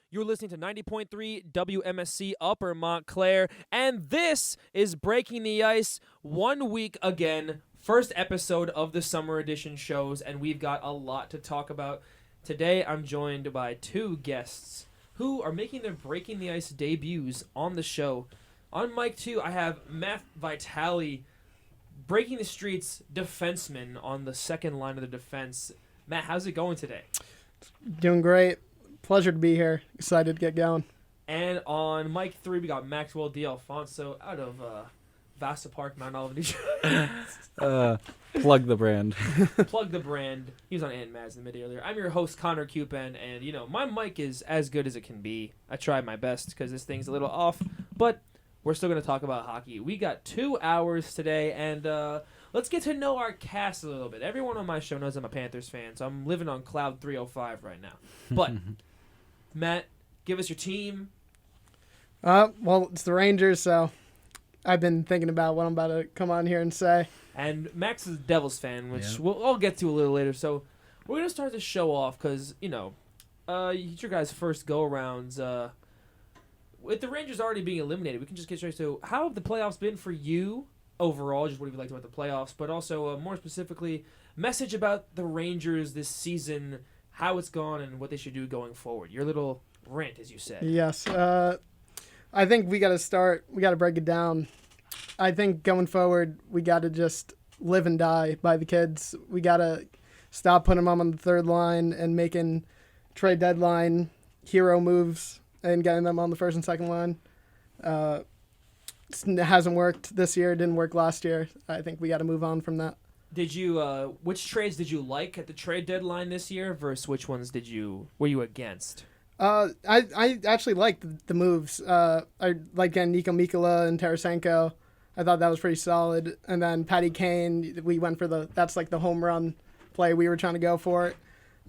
You're listening to 90.3 WMSC Upper Montclair, and this is Breaking the Ice 1 week again. First episode of the summer edition shows, and we've got a lot to talk about. Today, I'm joined by two guests who are making their Breaking the Ice debuts on the show. On mic 2, I have Matt Vitale, Breaking the Streets defenseman on the second line of the defense. Matt, how's it going today? Doing great. Pleasure to be here. Excited to get going. And on mic 3, we got Maxwell D'Alfonso out of Vasta Park, Mount Olive, New Jersey. Plug the brand. Plug the brand. He was on Ant Maz in the mid earlier. I'm your host, Connor Cupen, and my mic is as good as it can be. I tried my best because this thing's a little off, but we're still going to talk about hockey. We got 2 hours today, and let's get to know our cast a little bit. Everyone on my show knows I'm a Panthers fan, so I'm living on cloud 305 right now. But Matt, give us your team. Well, it's the Rangers, so I've been thinking about what I'm about to come on here and say. And Max is a Devils fan, which we'll all get to a little later. So we're going to start the show off because, it's your guys' first go-arounds. With the Rangers already being eliminated, we can just get straight to how have the playoffs been for you overall, just what have you liked about the playoffs, but also more specifically, message about the Rangers this season, how it's gone, and what they should do going forward. Your little rant, as you said. Yes. I think we got to break it down. I think going forward, we got to just live and die by the kids. We got to stop putting them on the third line and making trade deadline hero moves and getting them on the first and second line. It hasn't worked this year. It didn't work last year. I think we got to move on from that. Did you? Which trades did you like at the trade deadline this year versus which ones were you against? I actually liked the moves. I like getting Nico Mikkola and Tarasenko. I thought that was pretty solid. And then Patty Kane, we went for that's like the home run play we were trying to go for it.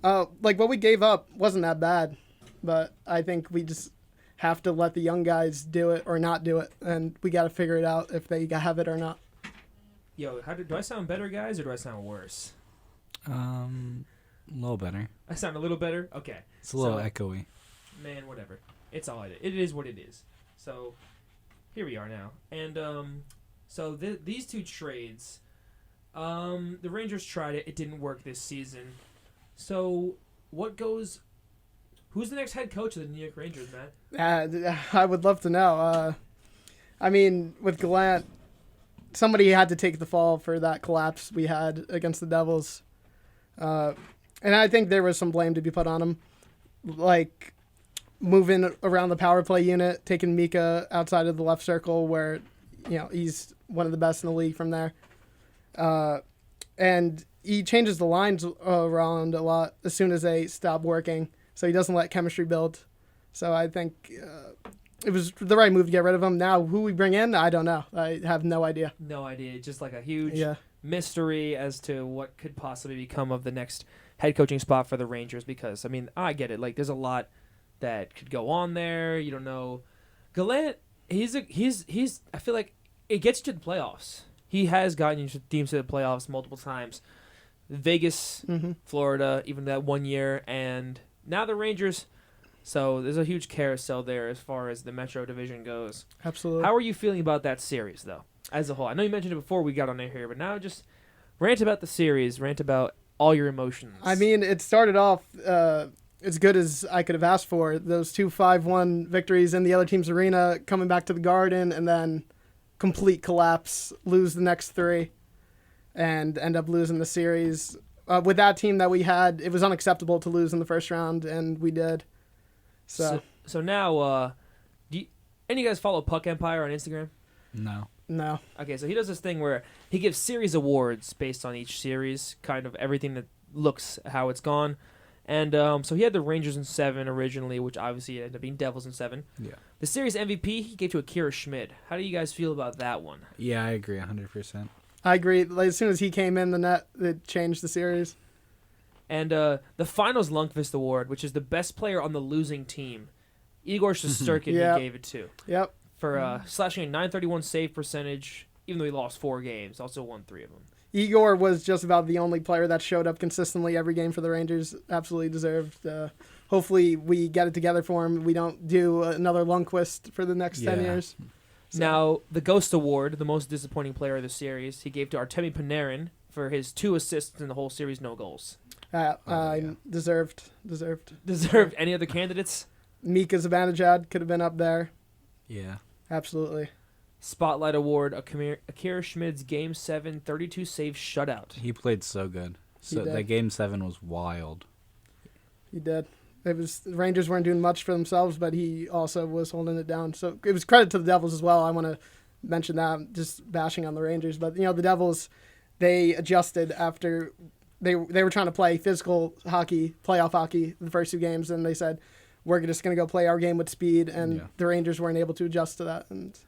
What we gave up wasn't that bad, but I think we just have to let the young guys do it or not do it, and we got to figure it out if they have it or not. Yo, do I sound better, guys, or do I sound worse? A little better. I sound a little better? Okay. It's a little echoey. Man, whatever. It's all it is what it is. So, here we are now. And, these two trades, the Rangers tried it. It didn't work this season. So, who's the next head coach of the New York Rangers, Matt? I would love to know. With Gallant, somebody had to take the fall for that collapse we had against the Devils. And I think there was some blame to be put on him. Like, moving around the power play unit, taking Mika outside of the left circle where, he's one of the best in the league from there. And he changes the lines around a lot as soon as they stop working. So he doesn't let chemistry build. So I think it was the right move to get rid of him. Now, who we bring in, I don't know. I have no idea. No idea. Just like a huge mystery as to what could possibly become of the next head coaching spot for the Rangers because, I get it. Like, there's a lot that could go on there. You don't know. Gallant, he's I feel like it gets you to the playoffs. He has gotten your teams to the playoffs multiple times. Vegas, Florida, even that 1 year, and now the Rangers. So there's a huge carousel there as far as the Metro Division goes. Absolutely. How are you feeling about that series, though, as a whole? I know you mentioned it before we got on air here, but now just rant about the series, rant about all your emotions. It started off as good as I could have asked for. Those 2 5-1 victories in the other team's arena, coming back to the Garden, and then complete collapse, lose the next 3, and end up losing the series. With that team that we had, it was unacceptable to lose in the first round, and we did. So now, any of you guys follow Puck Empire on Instagram? No. Okay, so he does this thing where he gives series awards based on each series, kind of everything that looks how it's gone. And so he had the Rangers in 7 originally, which obviously ended up being Devils in 7. Yeah. The series MVP he gave to Akira Schmid. How do you guys feel about that one? Yeah, I agree 100%. I agree. As soon as he came in the net, it changed the series. And the Finals Lundqvist Award, which is the best player on the losing team, Igor Shesterkin he gave it to. Yep. For slashing a .931 save percentage, even though he lost 4 games, also won 3 of them. Igor was just about the only player that showed up consistently every game for the Rangers. Absolutely deserved hopefully we get it together for him. We don't do another Lundqvist for the next 10 years. So. Now, the Ghost Award, the most disappointing player of the series, he gave to Artemi Panarin for his 2 assists in the whole series, no goals. Deserved. Any other candidates? Mika Zibanejad could have been up there. Yeah. Absolutely. Spotlight Award, Akira Schmid's Game 7 32-save shutout. He played so good. So that Game 7 was wild. He did. The Rangers weren't doing much for themselves, but he also was holding it down. So it was credit to the Devils as well. I want to mention that. I'm just bashing on the Rangers, but the Devils, they adjusted after they were trying to play physical hockey, playoff hockey, the first 2 games, and they said we're just going to go play our game with speed, and the Rangers weren't able to adjust to that, and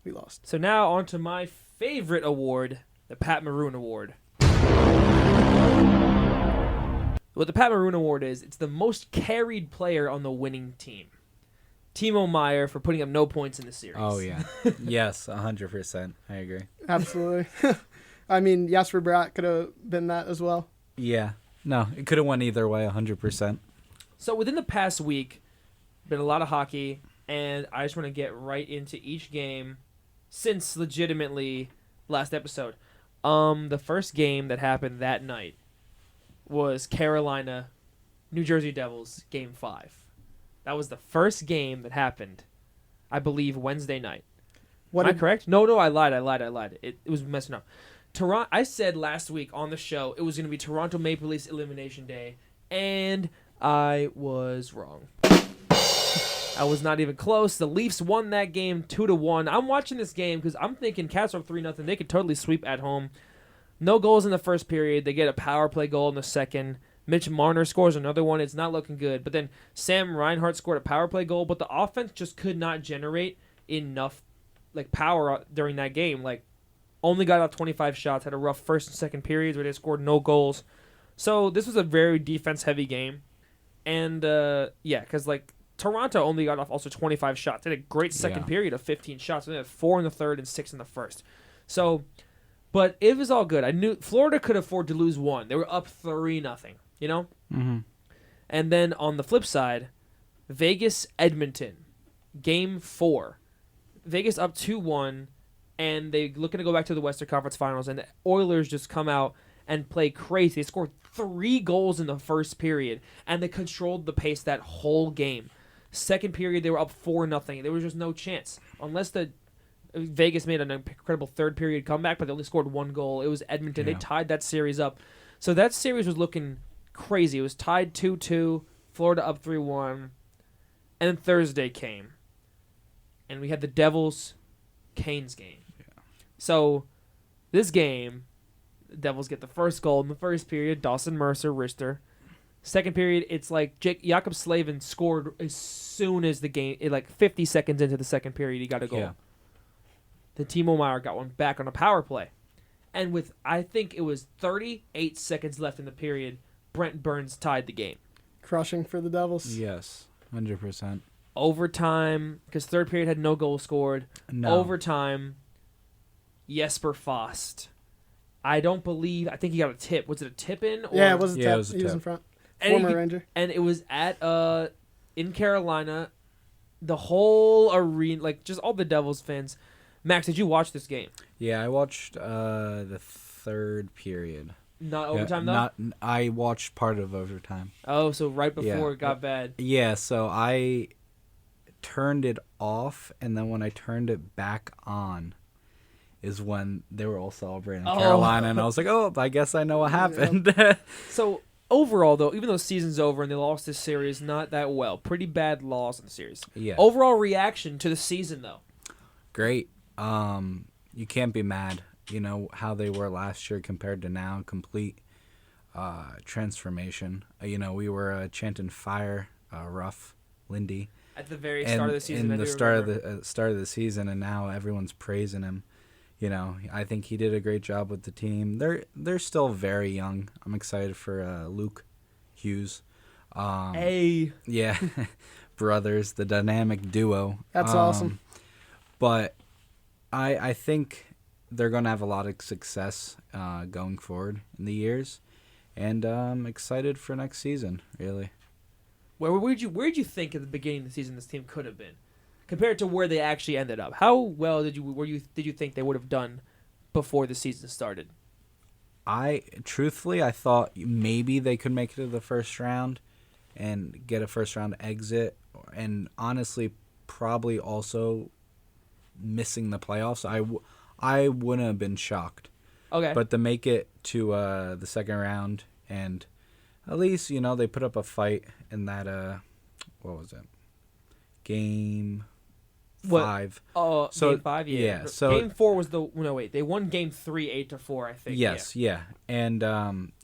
we lost. So now on to my favorite award, the Pat Maroon Award. What the Pat Maroon Award is, it's the most carried player on the winning team. Timo Meier for putting up no points in the series. Oh, yeah. Yes, 100%. I agree. Absolutely. I mean, Jesper Bratt could have been that as well. Yeah. No, it could have went either way, 100%. So within the past week, been a lot of hockey, and I just want to get right into each game since legitimately last episode. The first game that happened that night was Carolina, New Jersey Devils, Game 5. That was the first game that happened, I believe, Wednesday night. Am I correct? No, I lied. It was messing up. I said last week on the show it was going to be Toronto Maple Leafs Elimination Day, and I was wrong. I was not even close. The Leafs won that game 2-1. I'm watching this game because I'm thinking Cats are up 3-0. They could totally sweep at home. No goals in the first period. They get a power play goal in the second. Mitch Marner scores another one. It's not looking good. But then Sam Reinhart scored a power play goal, but the offense just could not generate enough power during that game. Only got out 25 shots, had a rough first and second periods where they scored no goals. So this was a very defense-heavy game. And, because, Toronto only got off also 25 shots. They had a great second period of 15 shots. They had 4 in the third and 6 in the first. So... But it was all good. I knew Florida could afford to lose 1. They were up 3-0, Mm-hmm. And then on the flip side, Vegas-Edmonton, Game 4. Vegas up 2-1, and they're looking to go back to the Western Conference Finals, and the Oilers just come out and play crazy. They scored 3 goals in the first period, and they controlled the pace that whole game. Second period, they were up 4-0. There was just no chance. Unless Vegas made an incredible third period comeback, but they only scored 1 goal. It was Edmonton. Yeah. They tied that series up. So that series was looking crazy. It was tied 2-2, Florida up 3-1. And then Thursday came. And we had the Devils-Canes game. Yeah. So this game, the Devils get the first goal in the first period. Dawson Mercer, wrister. Second period, it's Jakob Slavin scored as soon as the game, 50 seconds into the second period, he got a goal. Yeah. Then Timo Meier got one back on a power play. And with, I think it was 38 seconds left in the period, Brent Burns tied the game. Crushing for the Devils. Yes, 100%. Overtime, because third period had no goal scored. No. Overtime, Jesper Fast. I think he got a tip. Was it a tip-in? Yeah, it was a tip. It was a tip. He was in front. Former Ranger. And it was at in Carolina. The whole arena, just all the Devils fans. Max, did you watch this game? Yeah, I watched the third period. Not overtime, though? I watched part of overtime. Oh, so right before it got bad. Yeah, so I turned it off, and then when I turned it back on is when they were all celebrating Carolina, and I was like, oh, I guess I know what happened. Yeah. So, overall, though, even though the season's over and they lost this series not that well, pretty bad loss in the series. Yeah. Overall reaction to the season, though? Great. You can't be mad. How they were last year compared to now, complete transformation. We were chanting fire, rough, Lindy. At the very start of the season. In the start of the season, and now everyone's praising him. I think he did a great job with the team. They're still very young. I'm excited for Luke Hughes. Hey. Yeah, brothers, the dynamic duo. That's awesome. But I think they're going to have a lot of success going forward in the years. And I'm excited for next season, really. where'd you think at the beginning of the season this team could have been, compared to where they actually ended up? How well did you think they would have done before the season started? I thought maybe they could make it to the first round and get a first round exit, and honestly, probably also missing the playoffs. I wouldn't have been shocked. Okay. But to make it to the second round, and at least, they put up a fight in that, what was it? Game 5. Oh, so, Game 5, yeah. Yeah. So Game 4 was they won Game 3 8-4, I think. Yes, yeah. And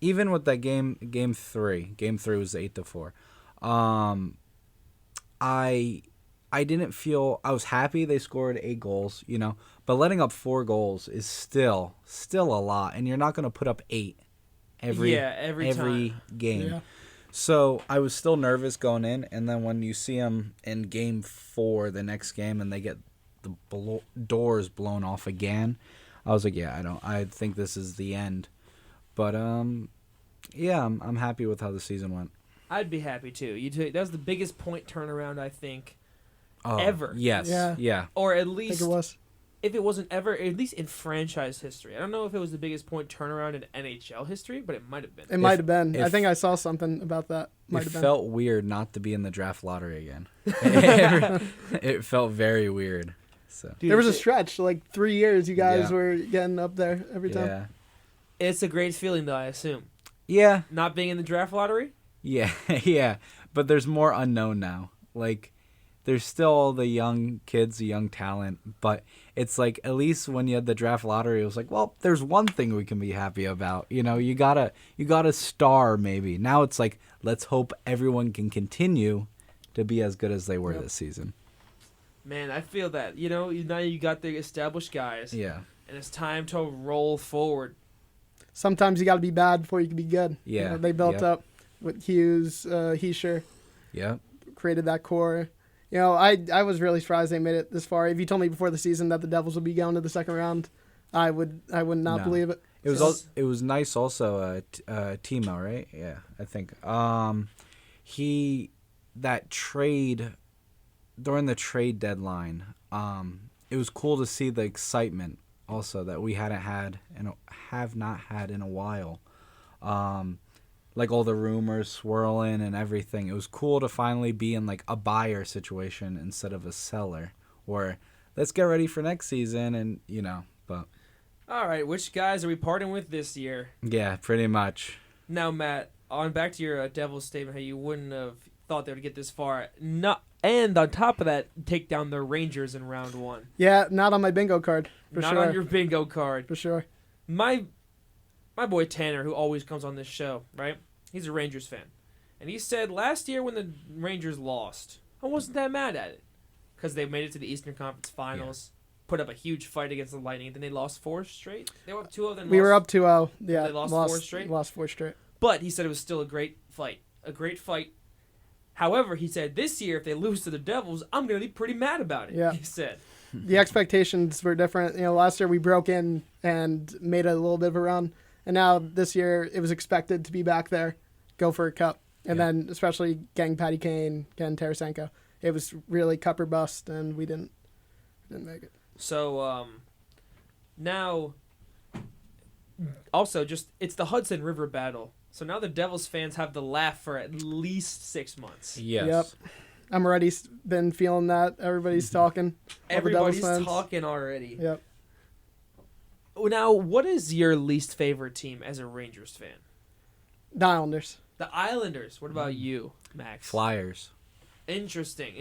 even with that game 3 was 8-4. I didn't feel, I was happy they scored 8 goals, but letting up 4 goals is still a lot, and you're not going to put up 8 every game. Yeah. So I was still nervous going in, and then when you see them in Game 4, the next game, and they get the doors blown off again, I was like, I think this is the end. But I'm happy with how the season went. I'd be happy too. That was the biggest point turnaround, I think, Oh, ever. Yes. Yeah. Or at I least, think it was. if it wasn't ever, at least in franchise history. I don't know if it was the biggest point turnaround in NHL history, but it might have been. It might have been. I think I saw something about that. Might have been. Felt weird not to be in the draft lottery again. It felt very weird. So There was a stretch, like 3 years, you guys were getting up there every time. yeah, It's a great feeling, though, I assume. yeah, Not being in the draft lottery? yeah, yeah. But there's more unknown now. Like, there's still all the young kids, the young talent, but it's like, at least when you had the draft lottery, it was like, well, there's one thing we can be happy about. You gotta star maybe. Now it's like, let's hope everyone can continue to be as good as they were this season. Man, I feel that. Now you got the established guys. Yeah. And it's time to roll forward. Sometimes you got to be bad before you can be good. Yeah. They built up with Hughes, Heischer, Yeah. created that core. I was really surprised they made it this far. If you told me before the season that the Devils would be going to the second round, I would not believe it. It was nice also, Timo, right? Yeah, I think. That trade, during the trade deadline, it was cool to see the excitement also that we have not had in a while. Like all the rumors swirling and everything. It was cool to finally be in like a buyer situation instead of a seller. Or let's get ready for next season and but All right, which guys are we parting with this year? yeah, pretty much. Now, Matt, on back to your Devils statement, how you wouldn't have thought they would get this far. And on top of that, take down the Rangers in round 1. Yeah, not on my bingo card, for Not sure. on your bingo card. For sure. My boy Tanner, who always comes on this show, right? He's a Rangers fan. And he said last year when the Rangers lost, I wasn't that mad at it. Because they made it to the Eastern Conference Finals, put up a huge fight against the Lightning, and then they lost 4 straight. They were up 2-0, then We were up 2-0. Yeah, They lost 4 straight? Lost 4 straight. But he said it was still a great fight. A great fight. However, he said this year, if they lose to the Devils, I'm going to be pretty mad about it, Yeah. he said. The expectations were different. Last year we broke in and made a little bit of a run. And now this year it was expected to be back there, go for a cup. And then especially getting Patty Kane, getting Tarasenko. It was really cup or bust, and we didn't make it. So, now, also, it's the Hudson River battle. So now the Devils fans have to laugh for at least 6 months. Yes. Yep. I'm already been feeling that. Everybody's talking. All the Devils Everybody's fans. talking already. Yep. Now, what is your least favorite team as a Rangers fan? The Islanders. The Islanders. What about you, Max? Flyers. Interesting.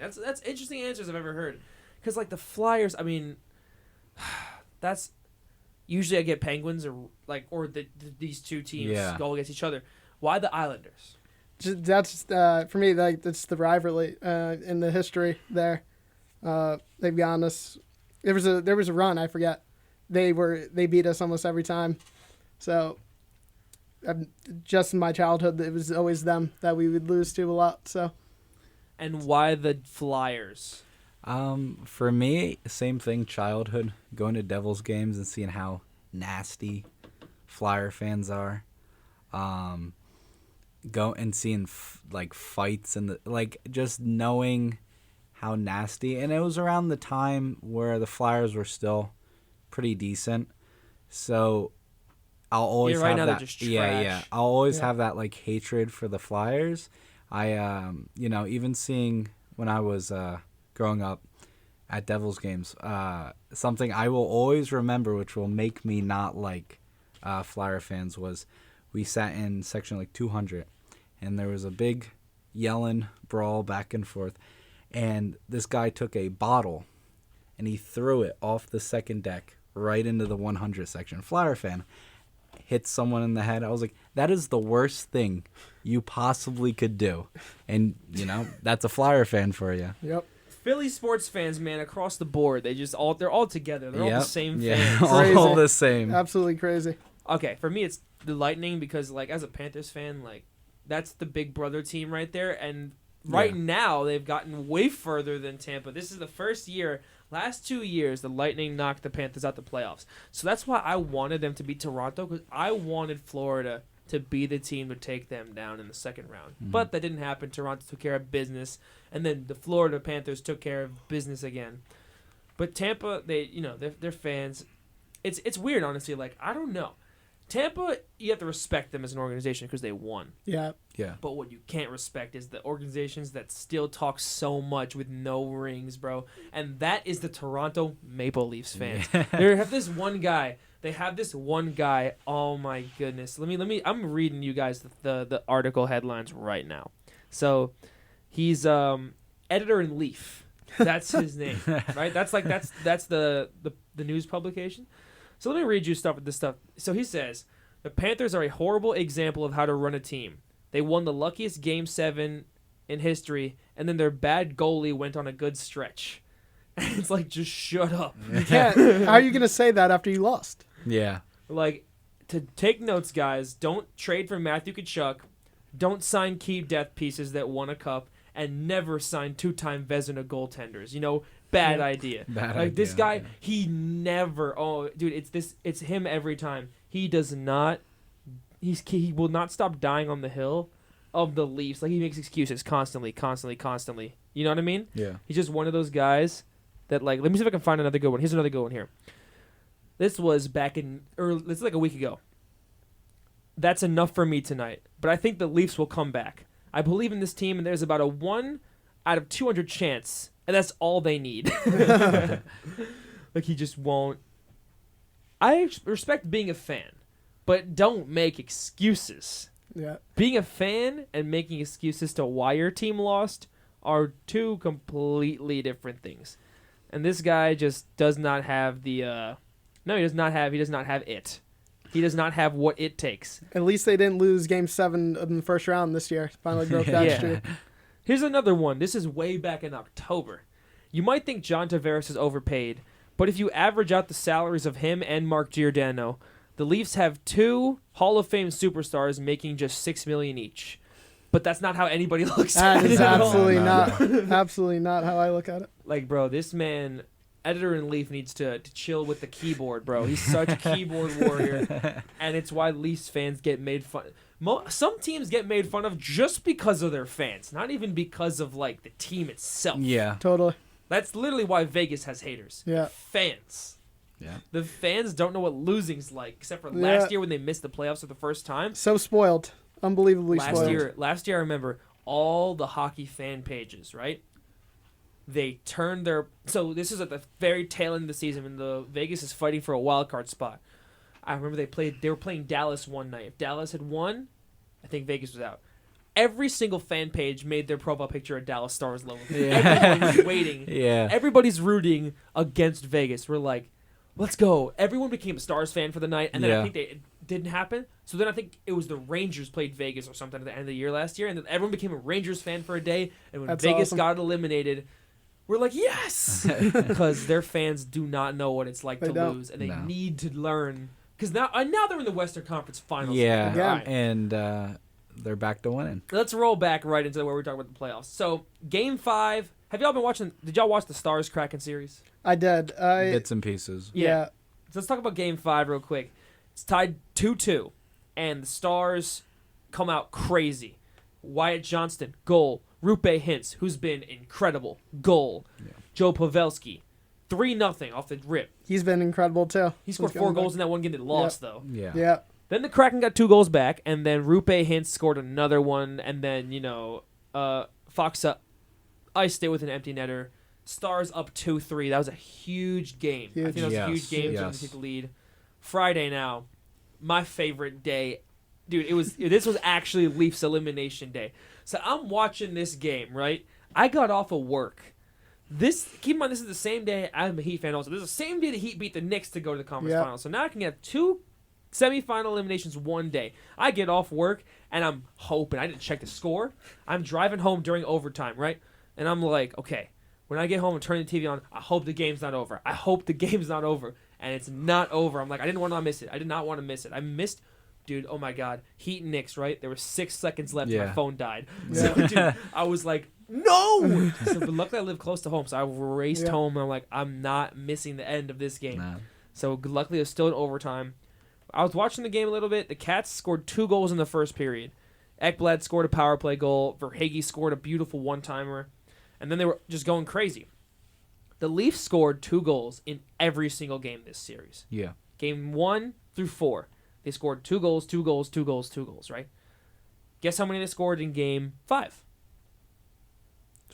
That's interesting answers I've ever heard. Because, like, the Flyers, I mean, that's... Usually I get Penguins or these two teams go against each other. Why the Islanders? That's for me. That's the rivalry in the history there. They've gotten us. There was a run. I forget. They beat us almost every time. So, just in my childhood, it was always them that we would lose to a lot. So. And why the Flyers? For me, same thing. Childhood, going to Devils games and seeing how nasty Flyer fans are. go and seeing like fights and like just knowing how nasty. And it was around the time where the Flyers were still pretty decent, so I'll always right have now that. they're just Yeah. trash. I'll always have that like hatred for the Flyers. I even seeing when I was growing up at Devils games, something I will always remember, which will make me not like Flyer fans, was we sat in section like 200, and there was a big yelling brawl back and forth, and this guy took a bottle and he threw it off the second deck right into the 100 section. Flyer fan hit someone in the head. I was like, that is the worst thing you possibly could do. And, that's a Flyer fan for you. Yep. Philly sports fans, man, across the board, they're all together. They're all the same fans. Crazy. All the same. Absolutely crazy. Okay, for me, it's the Lightning because, like, as a Panthers fan, like, that's the big brother team right there. And right now, they've gotten way further than Tampa. This is the first year. Last 2 years, the Lightning knocked the Panthers out the playoffs. So that's why I wanted them to beat Toronto, because I wanted Florida to be the team to take them down in the second round. Mm-hmm. But that didn't happen. Toronto took care of business, and then the Florida Panthers took care of business again. But Tampa, they're fans. It's weird, honestly. Like, I don't know. Tampa, you have to respect them as an organization because they won. Yeah. Yeah. But what you can't respect is the organizations that still talk so much with no rings, bro. And that is the Toronto Maple Leafs fans. They have this one guy. Oh my goodness. I'm reading you guys the article headlines right now. So he's editor in Leaf. That's his name, right? That's the news publication. So let me read you this stuff. So he says, the Panthers are a horrible example of how to run a team. They won the luckiest Game 7 in history, and then their bad goalie went on a good stretch. And it's like, just shut up. You can't. How are you going to say that after you lost? Yeah. Like, to take notes, guys, don't trade for Matthew Tkachuk. Don't sign key depth pieces that won a cup, and never sign 2-time Vezina goaltenders. Bad idea. This guy, he never. Oh, dude, it's him every time. He does not. He will not stop dying on the hill of the Leafs. Like, he makes excuses constantly. You know what I mean? Yeah. He's just one of those guys that, like, let me see if I can find another good one. Here's another good one here. This was back in this is like a week ago. That's enough for me tonight. But I think the Leafs will come back. I believe in this team, and there's about a 1 out of 200 chance, and that's all they need. Like, he just won't. I respect being a fan, but don't make excuses. Yeah. Being a fan and making excuses to why your team lost are two completely different things. And this guy just does not have the he does not have it. He does not have what it takes. At least they didn't lose Game 7 in the first round this year. Finally broke that streak. Here's another one. This is way back in October. You might think John Tavares is overpaid, but if you average out the salaries of him and Mark Giordano, the Leafs have 2 Hall of Fame superstars making just $6 million each. But that's not how anybody looks at That it. is at all. absolutely not how I look at it. Like, bro, this man, editor in Leaf, needs to chill with the keyboard, bro. He's such a keyboard warrior, and it's why Leafs fans get made fun. Some teams get made fun of just because of their fans, not even because of, like, the team itself. Yeah. Totally. That's literally why Vegas has haters. Yeah. Fans. Yeah. The fans don't know what losing's like, except for last year when they missed the playoffs for the first time. So spoiled. Unbelievably spoiled. Last year, I remember all the hockey fan pages, right? They turned their... So this is at the very tail end of the season when the Vegas is fighting for a wild card spot. I remember they were playing Dallas one night. If Dallas had won, I think Vegas was out. Every single fan page made their profile picture a Dallas Stars logo. Everyone was waiting. Yeah. Everybody's rooting against Vegas. We're like, let's go. Everyone became a Stars fan for the night, and then I think it didn't happen. So then I think it was the Rangers played Vegas or something at the end of the year last year, and then everyone became a Rangers fan for a day. And when That's Vegas awesome. got eliminated, we're like, yes! Because their fans do not know what it's like to lose, and they need to learn. Because now they're in the Western Conference Finals. Yeah, Yeah. and they're back to winning. Let's roll back right into where we're talking about the playoffs. So, Game 5. Have y'all been watching? Did y'all watch the Stars Kraken series? I did. Bits and pieces. Yeah. So let's talk about Game 5 real quick. It's tied 2-2, and the Stars come out crazy. Wyatt Johnston, goal. Rupe Hintz, who's been incredible, goal. Yeah. Joe Pavelski, 3-0 off the rip. He's been incredible too. He scored 4 goals in that one game they lost, though. Yeah. Yeah. Then the Kraken got 2 goals back, and then Rupe Hintz scored another one, and then, Foxa iced it with an empty netter. Stars up 2-3. That was a huge game. I think that was a huge game to take the lead. Friday now, my favorite day. Dude, this was actually Leafs elimination day. So I'm watching this game, right? I got off of work. Keep in mind, this is the same day. I'm a Heat fan also. This is the same day the Heat beat the Knicks to go to the conference finals. So now I can have 2 semifinal eliminations one day. I get off work, and I'm hoping. I didn't check the score. I'm driving home during overtime, right? And I'm like, okay, when I get home and turn the TV on, I hope the game's not over. I hope the game's not over. And it's not over. I'm like, I didn't want to miss it. I did not want to miss it. I missed... Dude, oh my God. Heat and Knicks, right? There were 6 seconds left and my phone died. So, dude, I was like, no! But luckily I live close to home, so I raced home, and I'm like, I'm not missing the end of this game. Nah. So luckily it was still in overtime. I was watching the game a little bit. The Cats scored 2 goals in the first period. Ekblad scored a power play goal. Verhaeghe scored a beautiful one-timer. And then they were just going crazy. The Leafs scored 2 goals in every single game this series. Yeah. Game 1 through 4. They scored 2 goals, 2 goals, 2 goals, 2 goals, right? Guess how many they scored in game 5?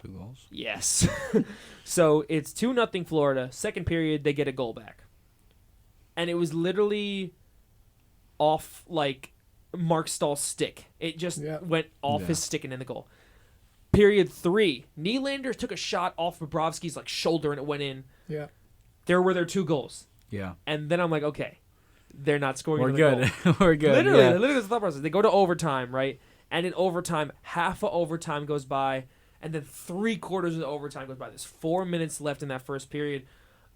2 goals? Yes. So it's 2-0 Florida. Second period, they get a goal back. And it was literally off, like, Mark Stahl's stick. It just went off his stick and in the goal. Period 3, Nylander took a shot off Bobrovsky's, like, shoulder, and it went in. Yeah. There were their 2 goals. Yeah. And then I'm like, okay. They're not scoring. We're good. We're good. Literally, that's the thought process. They go to overtime, right? And in overtime, half of overtime goes by, and then 3/4 of the overtime goes by. There's 4 minutes left in that first period.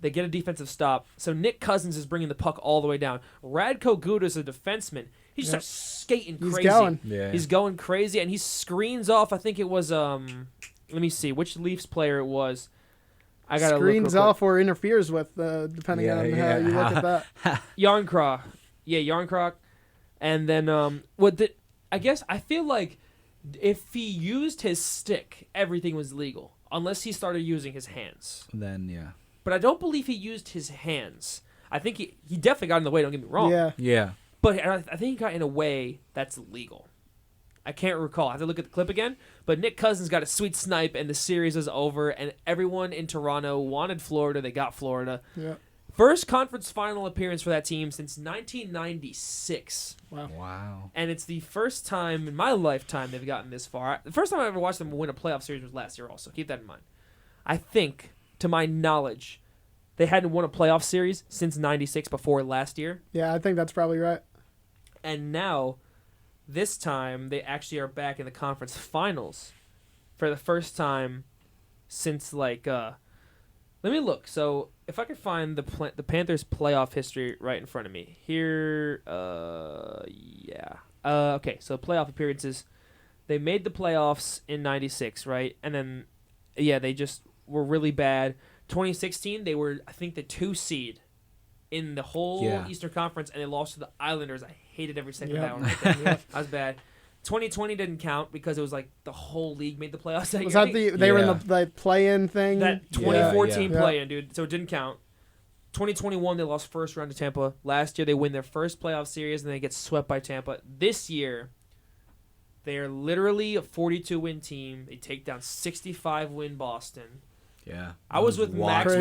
They get a defensive stop. So Nick Cousins is bringing the puck all the way down. Radko Gudas, a defenseman, he just starts skating crazy. He's going. Yeah. He's going crazy, and he screens off. I think it was let me see which Leafs player it was. I gotta screens off or interferes with, depending on how you look at that. Yarncroc. Yeah, Yarncroc. And then I guess I feel like if he used his stick, everything was legal. Unless he started using his hands. Then, yeah. But I don't believe he used his hands. I think he definitely got in the way, don't get me wrong. Yeah. Yeah. But I think he got in a way that's legal. I can't recall. I have to look at the clip again. But Nick Cousins got a sweet snipe, and the series is over, and everyone in Toronto wanted Florida. They got Florida. Yeah. First conference final appearance for that team since 1996. Wow. And it's the first time in my lifetime they've gotten this far. The first time I ever watched them win a playoff series was last year also. Keep that in mind. I think, to my knowledge, they hadn't won a playoff series since 96 before last year. Yeah, I think that's probably right. And now... this time, they actually are back in the conference finals for the first time since, like, let me look. So, if I could find the Panthers' playoff history right in front of me. Here, yeah. Okay, so playoff appearances. They made the playoffs in 96, right? And then, yeah, they just were really bad. 2016, they were, I think, the 2 seed in the whole Eastern Conference, and they lost to the Islanders. I hated every second of that one. Right there. That was bad. 2020 didn't count because it was like the whole league made the playoffs that year. Was that they were in the play-in thing? That 2014 play-in, dude. So it didn't count. 2021, they lost first round to Tampa. Last year, they win their first playoff series, and they get swept by Tampa. This year, they are literally a 42-win team. They take down 65-win Boston. Yeah. I was with Max.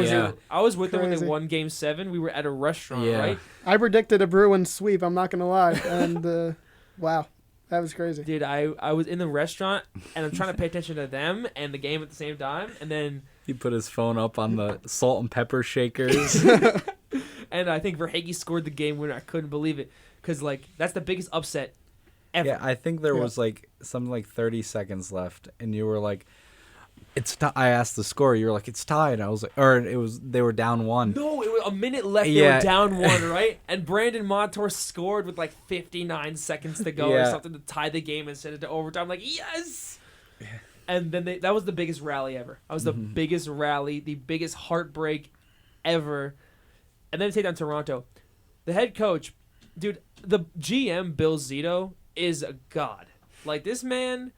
I was with them when they Crazy. won Game 7. We were at a restaurant, right? I predicted a Bruins sweep. I'm not gonna lie, and wow, that was crazy. Dude, I was in the restaurant and I'm trying to pay attention to them and the game at the same time, and then He put his phone up on the salt and pepper shakers. and I think Verhaeghe scored the game winner. I couldn't believe it because like that's the biggest upset ever. Yeah, I think there was like something like 30 seconds left, and you were like, "It's." I asked the score. You were like, "It's tied." I was like, or it was. They were down 1. No, it was a minute left. They were down 1, right? And Brandon Montour scored with like 59 seconds to go or something to tie the game and send it to overtime. I'm like, yes. Yeah. And then that was the biggest rally ever. That was the biggest rally, the biggest heartbreak ever. And then they take down Toronto. The head coach, dude, the GM Bill Zito is a god. Like this man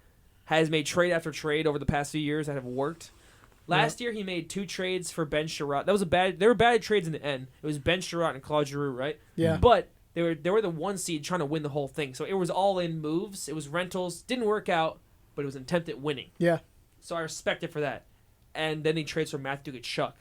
has made trade after trade over the past few years that have worked. Last year, he made 2 trades for Ben Sherratt. They were bad trades in the end. It was Ben Sherratt and Claude Giroux, right? Yeah. But they were the 1 seed trying to win the whole thing. So it was all in moves. It was rentals. Didn't work out, but it was an attempt at winning. Yeah. So I respect it for that. And then he trades for Matthew Tkachuk,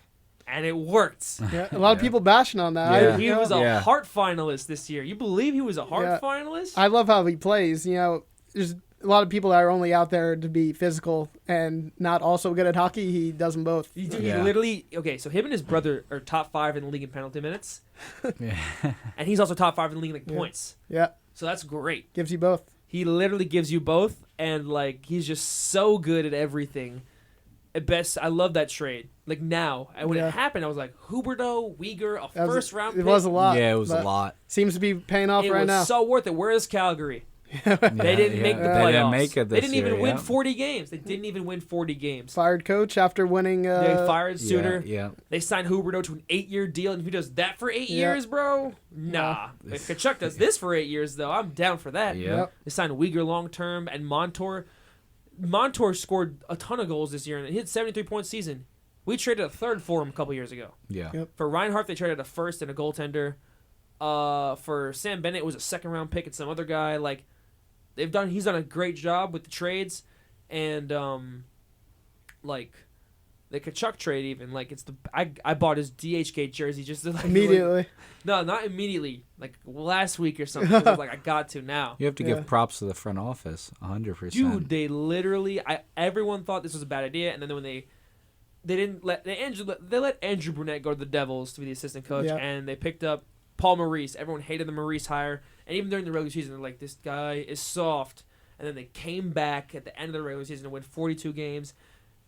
and it worked. Yeah. A lot of people bashing on that. Yeah. He was a Hart finalist this year. You believe he was a Hart finalist? I love how he plays. There's a lot of people that are only out there to be physical and not also good at hockey. He does them both. He literally so him and his brother are top 5 in the league in penalty minutes, and he's also top 5 in the league in points. Yeah, so that's great. Gives you both. He literally gives you both, and he's just so good at everything. At best, I love that trade. Now, and when it happened, I was like, Huberdeau, Weegar, first round. It was a lot. Yeah, it was a lot. Seems to be paying off right now. It was so worth it. Where is Calgary? They didn't make the playoffs. They didn't make it this They didn't even year, win 40 games. They didn't even win 40 games. Fired coach after winning. They fired Suter. Yeah. They signed Huberdeau to an 8-year deal, and if he does that for 8 years, bro, nah. If Tkachuk does this for 8 years, though, I'm down for that. Yep. They signed Weegar long term, and Montour. Montour scored a ton of goals this year, and he hit 73-point season. We traded a third for him a couple years ago. Yeah. Yep. For Reinhart, they traded a first and a goaltender. For Sam Bennett, it was a second-round pick and some other guy. He's done a great job with the trades, and the Tkachuk trade even I bought his DHgate jersey just to immediately. No, not immediately. Last week or something. I was I got to now. You have to give props to the front office, 100%. Dude, they literally. Everyone thought this was a bad idea, and then when they let Andrew Brunette go to the Devils to be the assistant coach, and they picked up Paul Maurice. Everyone hated the Maurice hire, and even during the regular season, they're like, this guy is soft. And then they came back at the end of the regular season and win 42 games,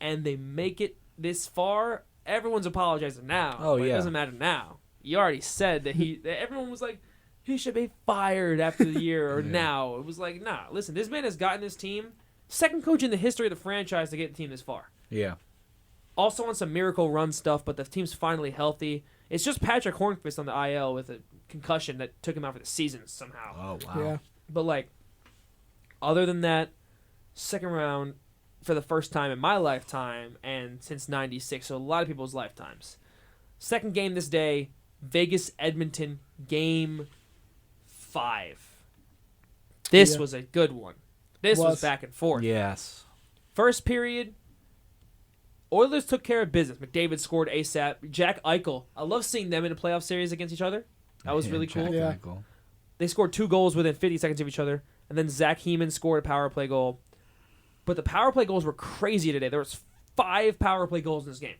and they make it this far. Everyone's apologizing now. Oh, but yeah. It doesn't matter now. You already said that that everyone was like, he should be fired after the year or now. It was like, nah, listen, this man has gotten this team, second coach in the history of the franchise to get the team this far. Yeah. Also on some miracle run stuff, but the team's finally healthy. It's just Patrick Hornqvist on the IL with a concussion that took him out for the season somehow. Oh, wow. Yeah. But, other than that, second round for the first time in my lifetime and since 96, so a lot of people's lifetimes. Second game this day, Vegas-Edmonton, Game 5. This was a good one. This was back and forth. Yes. First period, Oilers took care of business. McDavid scored ASAP. Jack Eichel. I love seeing them in a playoff series against each other. That was really cool. Yeah. They scored 2 goals within 50 seconds of each other. And then Zach Heeman scored a power play goal. But the power play goals were crazy today. There was 5 power play goals in this game.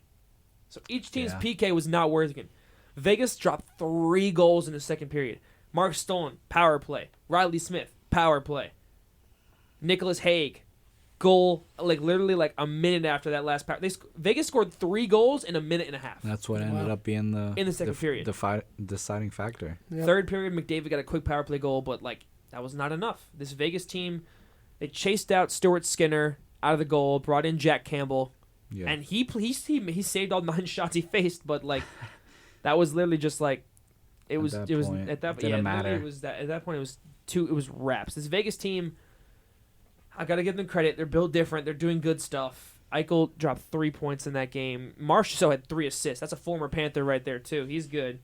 So each team's PK was not working. Vegas dropped 3 goals in the second period. Mark Stone, power play. Riley Smith, power play. Nicholas Hague, goal, literally a minute after that last power. Vegas scored 3 goals in a minute and a half. That's what ended up being in the second period. The deciding factor. Yep. Third period, McDavid got a quick power play goal, but that was not enough. This Vegas team, they chased out Stuart Skinner out of the goal, brought in Jack Campbell, and he saved all 9 shots he faced, but that was literally just it was at that didn't matter. It was that at that point it was wraps. This Vegas team, I gotta give them credit. They're built different. They're doing good stuff. Eichel dropped 3 points in that game. Marchessault had 3 assists. That's a former Panther right there too. He's good.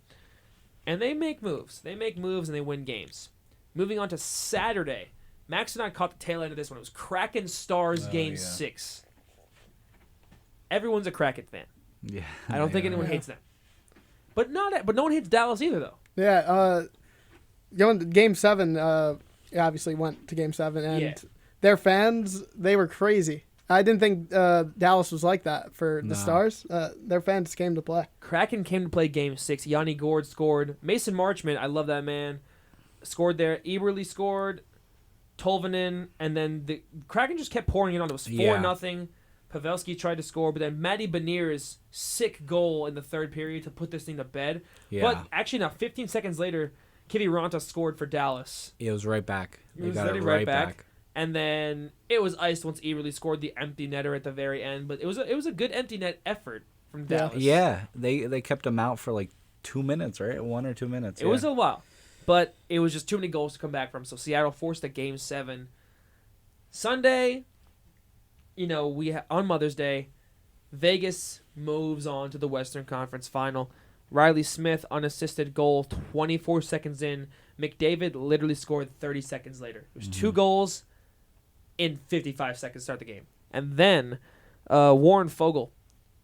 And they make moves. They make moves and they win games. Moving on to Saturday. Max and I caught the tail end of this one. It was Kraken Stars Game 6. Everyone's a Kraken fan. Yeah. I don't think anyone hates them. But no one hates Dallas either though. Yeah. Going to Game 7, obviously went to Game 7, and their fans, they were crazy. I didn't think Dallas was like that for the Stars. Their fans came to play. Kraken came to play Game 6. Yanni Gourde scored. Mason Marchment, I love that man, scored there. Eberle scored. Tolvanen, and then the Kraken just kept pouring it on. It was 4-0. Pavelski tried to score, but then Matty Beniers' sick goal in the third period to put this thing to bed. Yeah. But actually, now 15 seconds later, Kivi Ranta scored for Dallas. It was right back. It was right back. And then it was iced once Eberle scored the empty netter at the very end. But it was a good empty net effort from Dallas. Yeah, they kept him out for 2 minutes, right? 1 or 2 minutes. It was a while. But it was just too many goals to come back from. So Seattle forced a Game 7. Sunday, on Mother's Day, Vegas moves on to the Western Conference Final. Riley Smith, unassisted goal, 24 seconds in. McDavid literally scored 30 seconds later. It was 2 goals in 55 seconds to start the game. And then Warren Fogle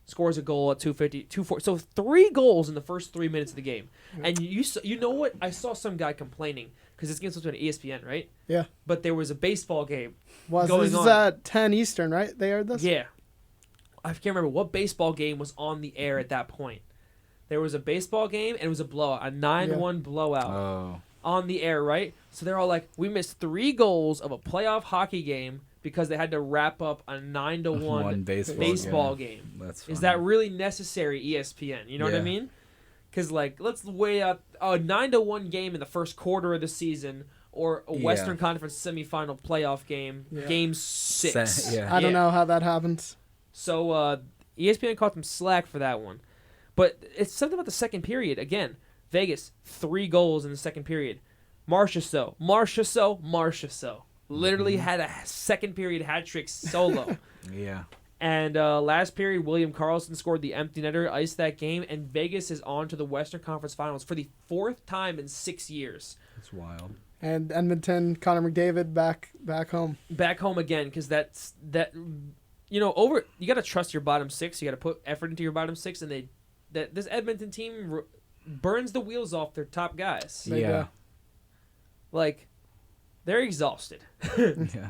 scores a goal at 2:40. So 3 goals in the first 3 minutes of the game. And you know what? I saw some guy complaining because this game's supposed to be on ESPN, right? Yeah. But there was a baseball game This going is on. at 10 Eastern, right? They aired this? Yeah. I can't remember what baseball game was on the air at that point. There was a baseball game, and it was a blowout, a 9-1 blowout on the air, right? So they're all like, we missed 3 goals of a playoff hockey game because they had to wrap up a 9-1 baseball game. That's funny. Is that really necessary, ESPN? You know what I mean? Because, let's weigh out a 9-1 game in the first quarter of the season or a Western Conference semifinal playoff game, game 6. I don't know how that happens. So ESPN caught them slack for that one. But it's something about the second period. Again, Vegas, 3 goals in the second period. Marchessault. Literally had a second period hat trick solo. Yeah. And last period, William Karlsson scored the empty netter, iced that game, and Vegas is on to the Western Conference Finals for the 4th time in 6 years. That's wild. And Edmonton, Connor McDavid back home. Back home again, because that. You got to trust your bottom 6. You got to put effort into your bottom 6, and this Edmonton team burns the wheels off their top guys. Yeah. They're exhausted. Yeah.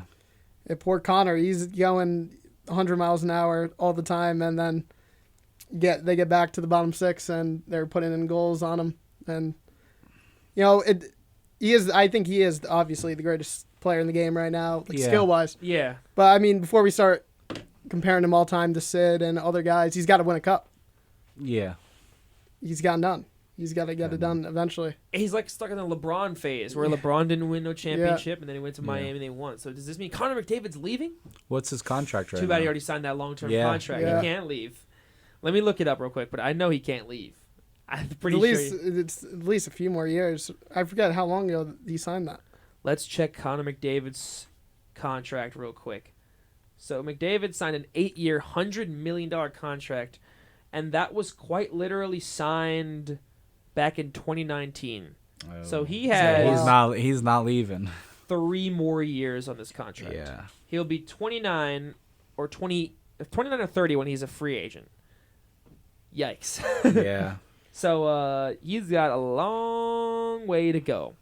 Poor Connor, he's going 100 miles an hour all the time, and then they get back to the bottom 6, and they're putting in goals on him. And I think he is obviously the greatest player in the game right now, skill wise. Yeah. But I mean, before we start comparing him all time to Sid and other guys, he's got to win a cup. Yeah. He's got none. He's got to get it done eventually. He's stuck in the LeBron phase where LeBron didn't win no championship, and then he went to Miami and they won. So does this mean Connor McDavid's leaving? What's his contract right now? Too bad he already signed that long-term contract. Yeah. He can't leave. Let me look it up real quick, but I know he can't leave. I'm pretty It's at least a few more years. I forget how long ago he signed that. Let's check Connor McDavid's contract real quick. So McDavid signed an 8-year, $100 million contract, and that was quite literally signed back in 2019. So he has he's not leaving. 3 more years on this contract. Yeah. He'll be 29 or 30 when he's a free agent. Yikes. Yeah. So he's got a long way to go.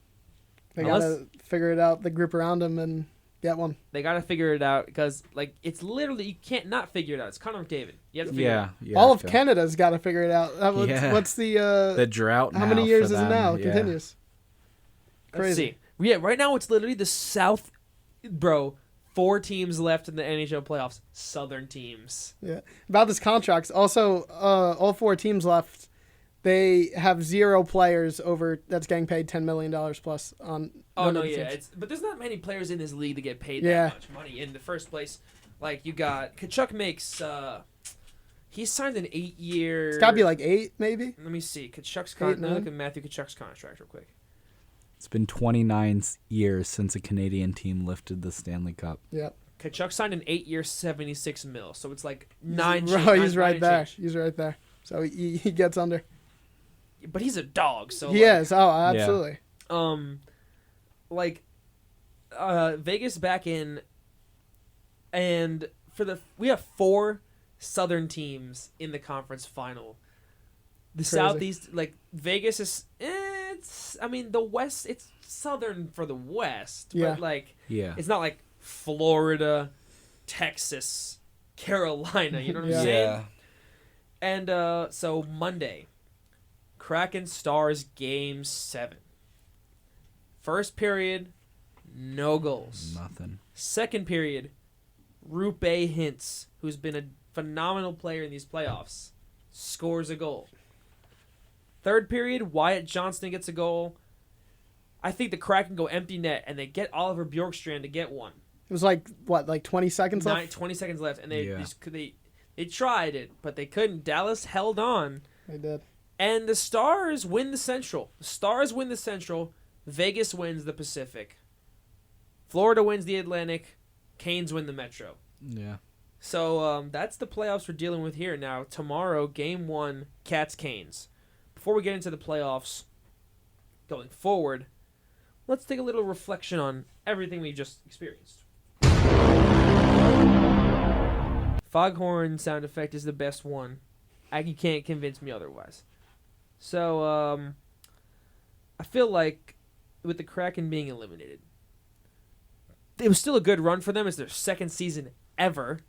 They got to figure it out, the group around him, and get one. They got to figure it out because, it's literally, you can't not figure it out. It's Connor McDavid. You have to figure it out. Yeah. All of Canada's got to figure it out. What's the drought now? How many years for is them? it now? It Yeah. continues. Let's see. Yeah, right now it's literally the South. Bro, 4 teams left in the NHL playoffs. Southern teams. Yeah. About this contract, also, all 4 teams left, they have 0 players that's getting paid $10 million plus on. Oh no, yeah, but there's not many players in this league that get paid that much money in the first place. You got Kachuk makes. He signed an 8-year. It's got to be 8, maybe. Let me see. Kachuk's contract. Look at Matthew Kachuk's contract real quick. It's been 29 years since a Canadian team lifted the Stanley Cup. Yeah. Kachuk signed an 8-year, $76 million. So it's 9. He's right there. He's right there. So he gets under. But he's a dog. So he is. Oh, absolutely. Vegas back in, and we have 4 Southern teams in the conference final. The Crazy. Southeast, Vegas is. The West. It's Southern for the West. Yeah. But yeah. it's not like Florida, Texas, Carolina. You know what I'm saying? And so Monday, Kraken Stars Game 7. First period, no goals. Nothing. Second period, Rupe Hintz, who's been a phenomenal player in these playoffs, scores a goal. Third period, Wyatt Johnston gets a goal. I think the Kraken go empty net, and they get Oliver Bjorkstrand to get one. It was 20 seconds left? 20 seconds left, and they tried it, but they couldn't. Dallas held on. They did. And the Stars win the Central. Vegas wins the Pacific. Florida wins the Atlantic. Canes win the Metro. Yeah. So that's the playoffs we're dealing with here. Now, tomorrow, Game 1, Cats-Canes. Before we get into the playoffs going forward, let's take a little reflection on everything we just experienced. Foghorn sound effect is the best one. You can't convince me otherwise. So, I feel like with the Kraken being eliminated, it was still a good run for them. It's their second season ever.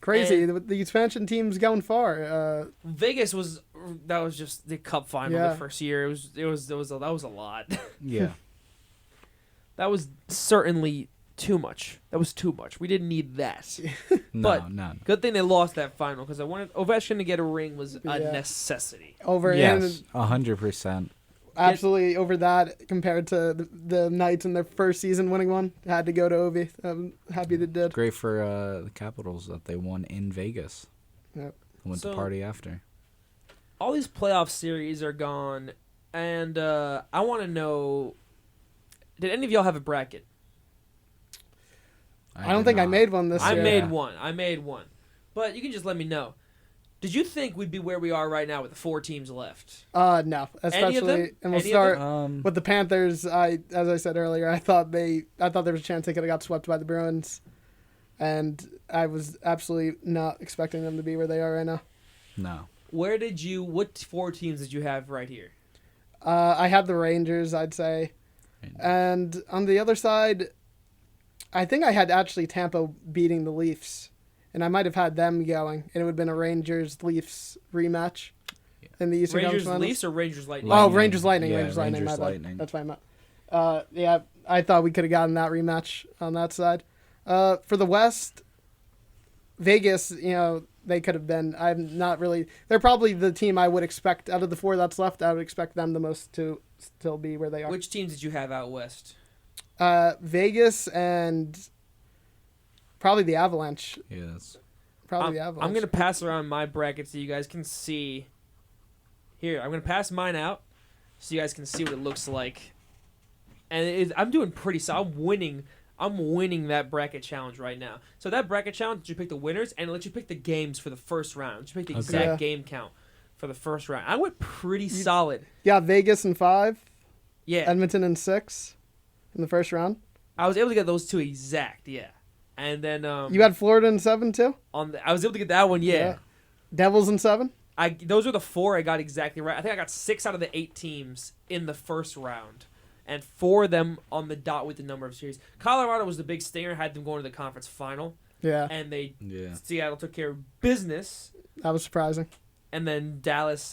Crazy. The expansion team's going far. Vegas was just the cup final the first year. That was a lot. Yeah. That was certainly too much. That was too much. We didn't need that. But none. Good thing they lost that final because I wanted Ovechkin to get a ring was a necessity. Yes, 100%. Absolutely over that compared to the Knights in their first season winning one. Had to go to Ovi. I'm happy they did. Great for the Capitals that they won in Vegas. Yep. Went to party after. All these playoff series are gone, and I want to know, did any of y'all have a bracket? I don't think I made one this year. I made one. But you can just let me know. Did you think we'd be where we are right now with the 4 teams left? No, especially, and we'll start with the Panthers. As I said earlier, I thought there was a chance they could have got swept by the Bruins, and I was absolutely not expecting them to be where they are right now. No. What 4 teams did you have right here? I had the Rangers, I'd say, and on the other side, I think I had actually Tampa beating the Leafs. And I might have had them going, and it would have been a Rangers-Leafs rematch in the Eastern Conference Finals. Rangers-Leafs or Rangers-Lightning? Oh, Rangers-Lightning. Yeah, Rangers-Lightning. Rangers-Lightning. That's what I meant. I thought we could have gotten that rematch on that side. For the West, Vegas, they could have been. I'm not really. They're probably the team I would expect out of the 4 that's left. I would expect them the most to still be where they are. Which teams did you have out West? Vegas and probably the Avalanche. Yes. Probably the Avalanche. I'm going to pass around my bracket so you guys can see. Here, I'm going to pass mine out so you guys can see what it looks like. And I'm doing pretty solid. I'm winning that bracket challenge right now. So that bracket challenge, you pick the winners and it lets you pick the games for the first round. You pick the exact game count for the first round. I went pretty solid. Yeah, Vegas in 5. Yeah. Edmonton in 6 in the first round. I was able to get those 2 exact, yeah. And then you had Florida in 7 too? I was able to get that one, yeah. Devils in 7? Those are the 4 I got exactly right. I think I got 6 out of the 8 teams in the first round. And 4 of them on the dot with the number of series. Colorado was the big stinger, had them going to the conference final. Yeah. And Seattle took care of business. That was surprising. And then Dallas,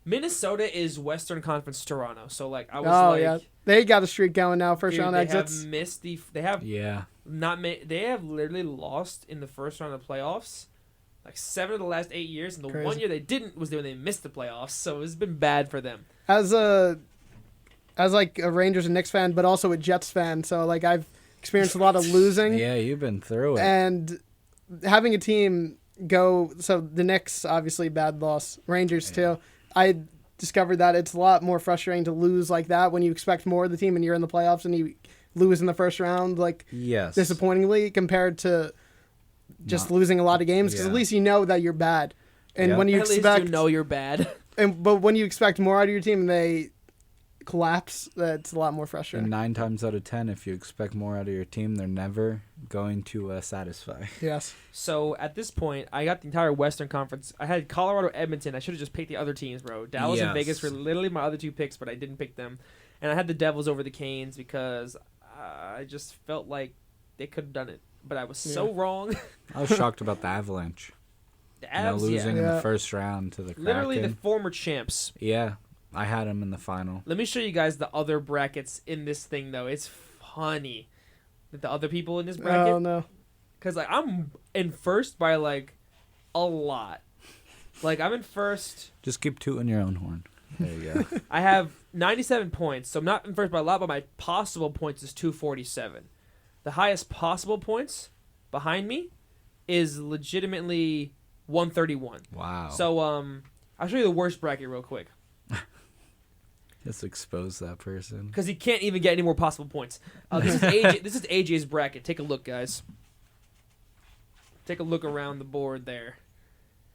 Minnesota is Western Conference Toronto. So I was they got a streak going now. First round exits. They have literally lost in the first round of the playoffs. 7 of the last 8 years, and the Crazy. 1 year they didn't was when they missed the playoffs. So it's been bad for them. As a Rangers and Knicks fan, but also a Jets fan, so I've experienced a lot of losing. Yeah, you've been through it. And having a team go, so the Knicks obviously bad loss, Rangers too. I discovered that it's a lot more frustrating to lose like that when you expect more of the team and you're in the playoffs and you lose in the first round disappointingly compared to just losing a lot of games, because at least you know that you're bad. And when you at least you know you're bad. But when you expect more out of your team and they collapse, that's a lot more frustrating. And 9 times out of 10, if you expect more out of your team, they're never going to satisfy. Yes. So at this point, I got the entire Western Conference. I had Colorado, Edmonton. I should have just picked the other teams, bro. Dallas and Vegas were literally my other 2 picks, but I didn't pick them. And I had the Devils over the Canes because I just felt like they could have done it. But I was so wrong. I was shocked about the Avalanche. The Avs, losing in the first round to the Kraken. Literally the former champs. Yeah. I had them in the final. Let me show you guys the other brackets in this thing, though. It's funny that the other people in this bracket. Oh, no. Because, I'm in first by, a lot. I'm in first. Just keep tooting your own horn. There you go. I have 97 points, so I'm not in first by a lot, but my possible points is 247. The highest possible points behind me is legitimately 131. Wow. So, I'll show you the worst bracket real quick. Just expose that person. Because he can't even get any more possible points. This is AJ, this is AJ's bracket. Take a look, guys. take a look around the board there.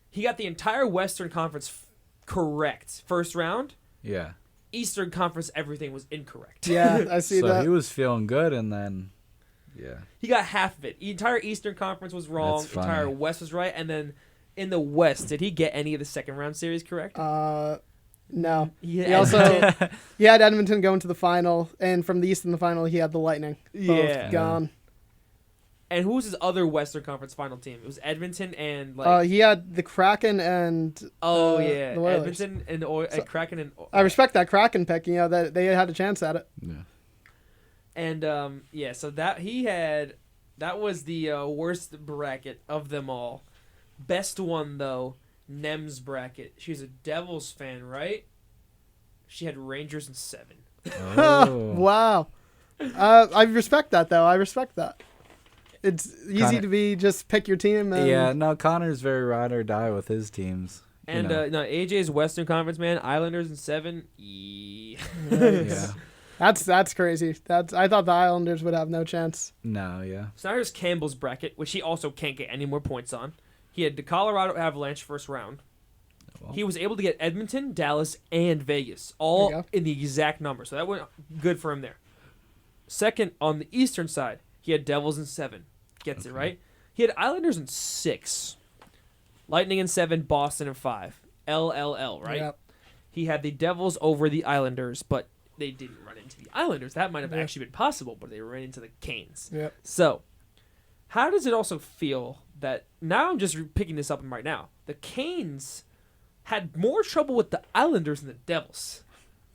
He got the entire Western Conference correct first round. Yeah. Eastern Conference, everything was incorrect. Yeah, I see So that. he was feeling good, and then, yeah. He got half of it. The entire Eastern Conference was wrong. That's The entire funny. West was right. And then in the West, did he get any of the second round series correct? No. He He also he had Edmonton going to the final, and from the East in the final, he had the Lightning. Both Yeah. gone. And who was his other Western Conference final team? It was Edmonton and like. He had the Kraken and the Oilers. Edmonton and Kraken and. I respect that Kraken pick. You know that they had a chance at it. Yeah. And so that was the worst bracket of them all. Best one though, Nem's bracket. She's a Devils fan, right? She had Rangers in 7. Oh. Wow. I respect that though. I respect that. It's easy Connor- to be just pick your team. And Yeah, no, Connor's very ride or die with his teams. And AJ's Western Conference man, Islanders in 7. Yeah. That's crazy. I thought the Islanders would have no chance. No, yeah. So now here's Campbell's bracket, which he also can't get any more points on. He had the Colorado Avalanche first round. Well. He was able to get Edmonton, Dallas, and Vegas There you all go. in the exact number. So that went good for him there. Second, on the Eastern side, he had Devils in 7. Gets it, right? He had Islanders in 6. Lightning in 7, Boston in 5. LLL, right? Yep. He had the Devils over the Islanders, but they didn't run into the Islanders. That might have Yeah. actually been possible, but they ran into the Canes. Yep. So, how does it also feel that now I'm just picking this up right now? The Canes had more trouble with the Islanders than the Devils.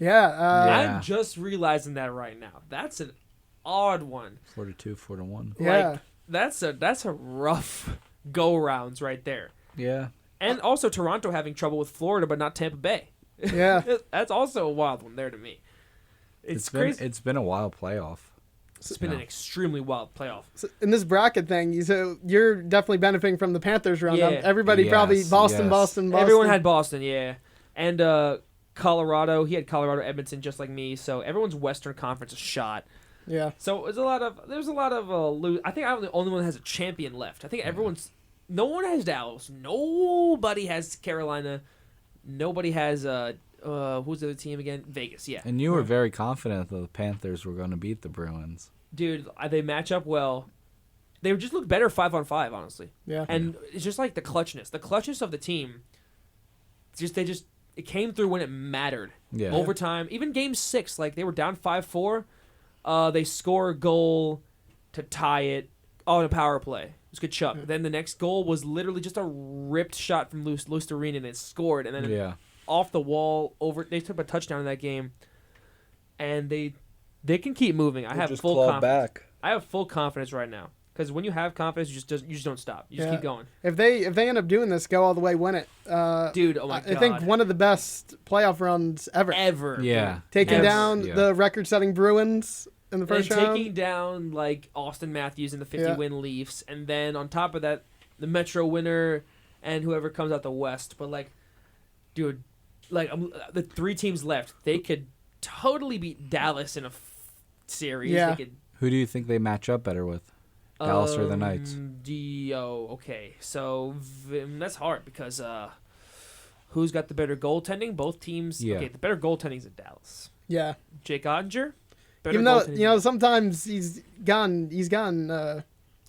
Yeah. Yeah. I'm just realizing that right now. That's an odd one. 42, 4-1. Yeah. Like, that's a rough go rounds right there. Yeah. And also Toronto having trouble with Florida, but not Tampa Bay. Yeah. That's also a wild one there to me. It's crazy. It's been a wild playoff. It's been an extremely wild playoff. So in this bracket thing, you're definitely benefiting from the Panthers round. Yeah. Everybody probably Yes, Boston, yes. Boston. Everyone had Boston, yeah. And Colorado, he had Colorado, Edmonton, just like me. So everyone's Western Conference a shot. Yeah. So there's a lot of I think I'm the only one that has a champion left. I think no one has Dallas. Nobody has Carolina. Nobody has who's the other team again? Vegas, yeah. And you were very confident that the Panthers were going to beat the Bruins. Dude, they match up well. They just look better 5-on-5, honestly. Yeah. And it's just like the clutchness of the team. It came through when it mattered. Yeah. Overtime, even game 6, like they were down 5-4. They score a goal to tie it on a power play. It was good chuck. Then the next goal was literally just a ripped shot from Lusterine and it scored. And then Yeah. off the wall, they took a touchdown in that game. And they can keep moving. I have full confidence. I have full confidence right now. Because when you have confidence, you just don't stop. You just keep going. If they end up doing this, go all the way, win it. Dude, oh my God. I think one of the best playoff runs ever. Ever. Yeah. dude. Taking Ever. down Yeah. the record-setting Bruins in the And first round. taking down like Austin Matthews and the 50-win Yeah. Leafs, and then on top of that, the Metro winner and whoever comes out the West. But like, dude, like the 3 teams left, they could totally beat Dallas in a series. Yeah. They could, Who do you think they match up better with? Dallas or the Knights? Okay, so that's hard because who's got the better goaltending? Both teams. Yeah. Okay, the better goaltending's in Dallas. Yeah. Jake Ottinger. Better Even though goaltending. sometimes he's gotten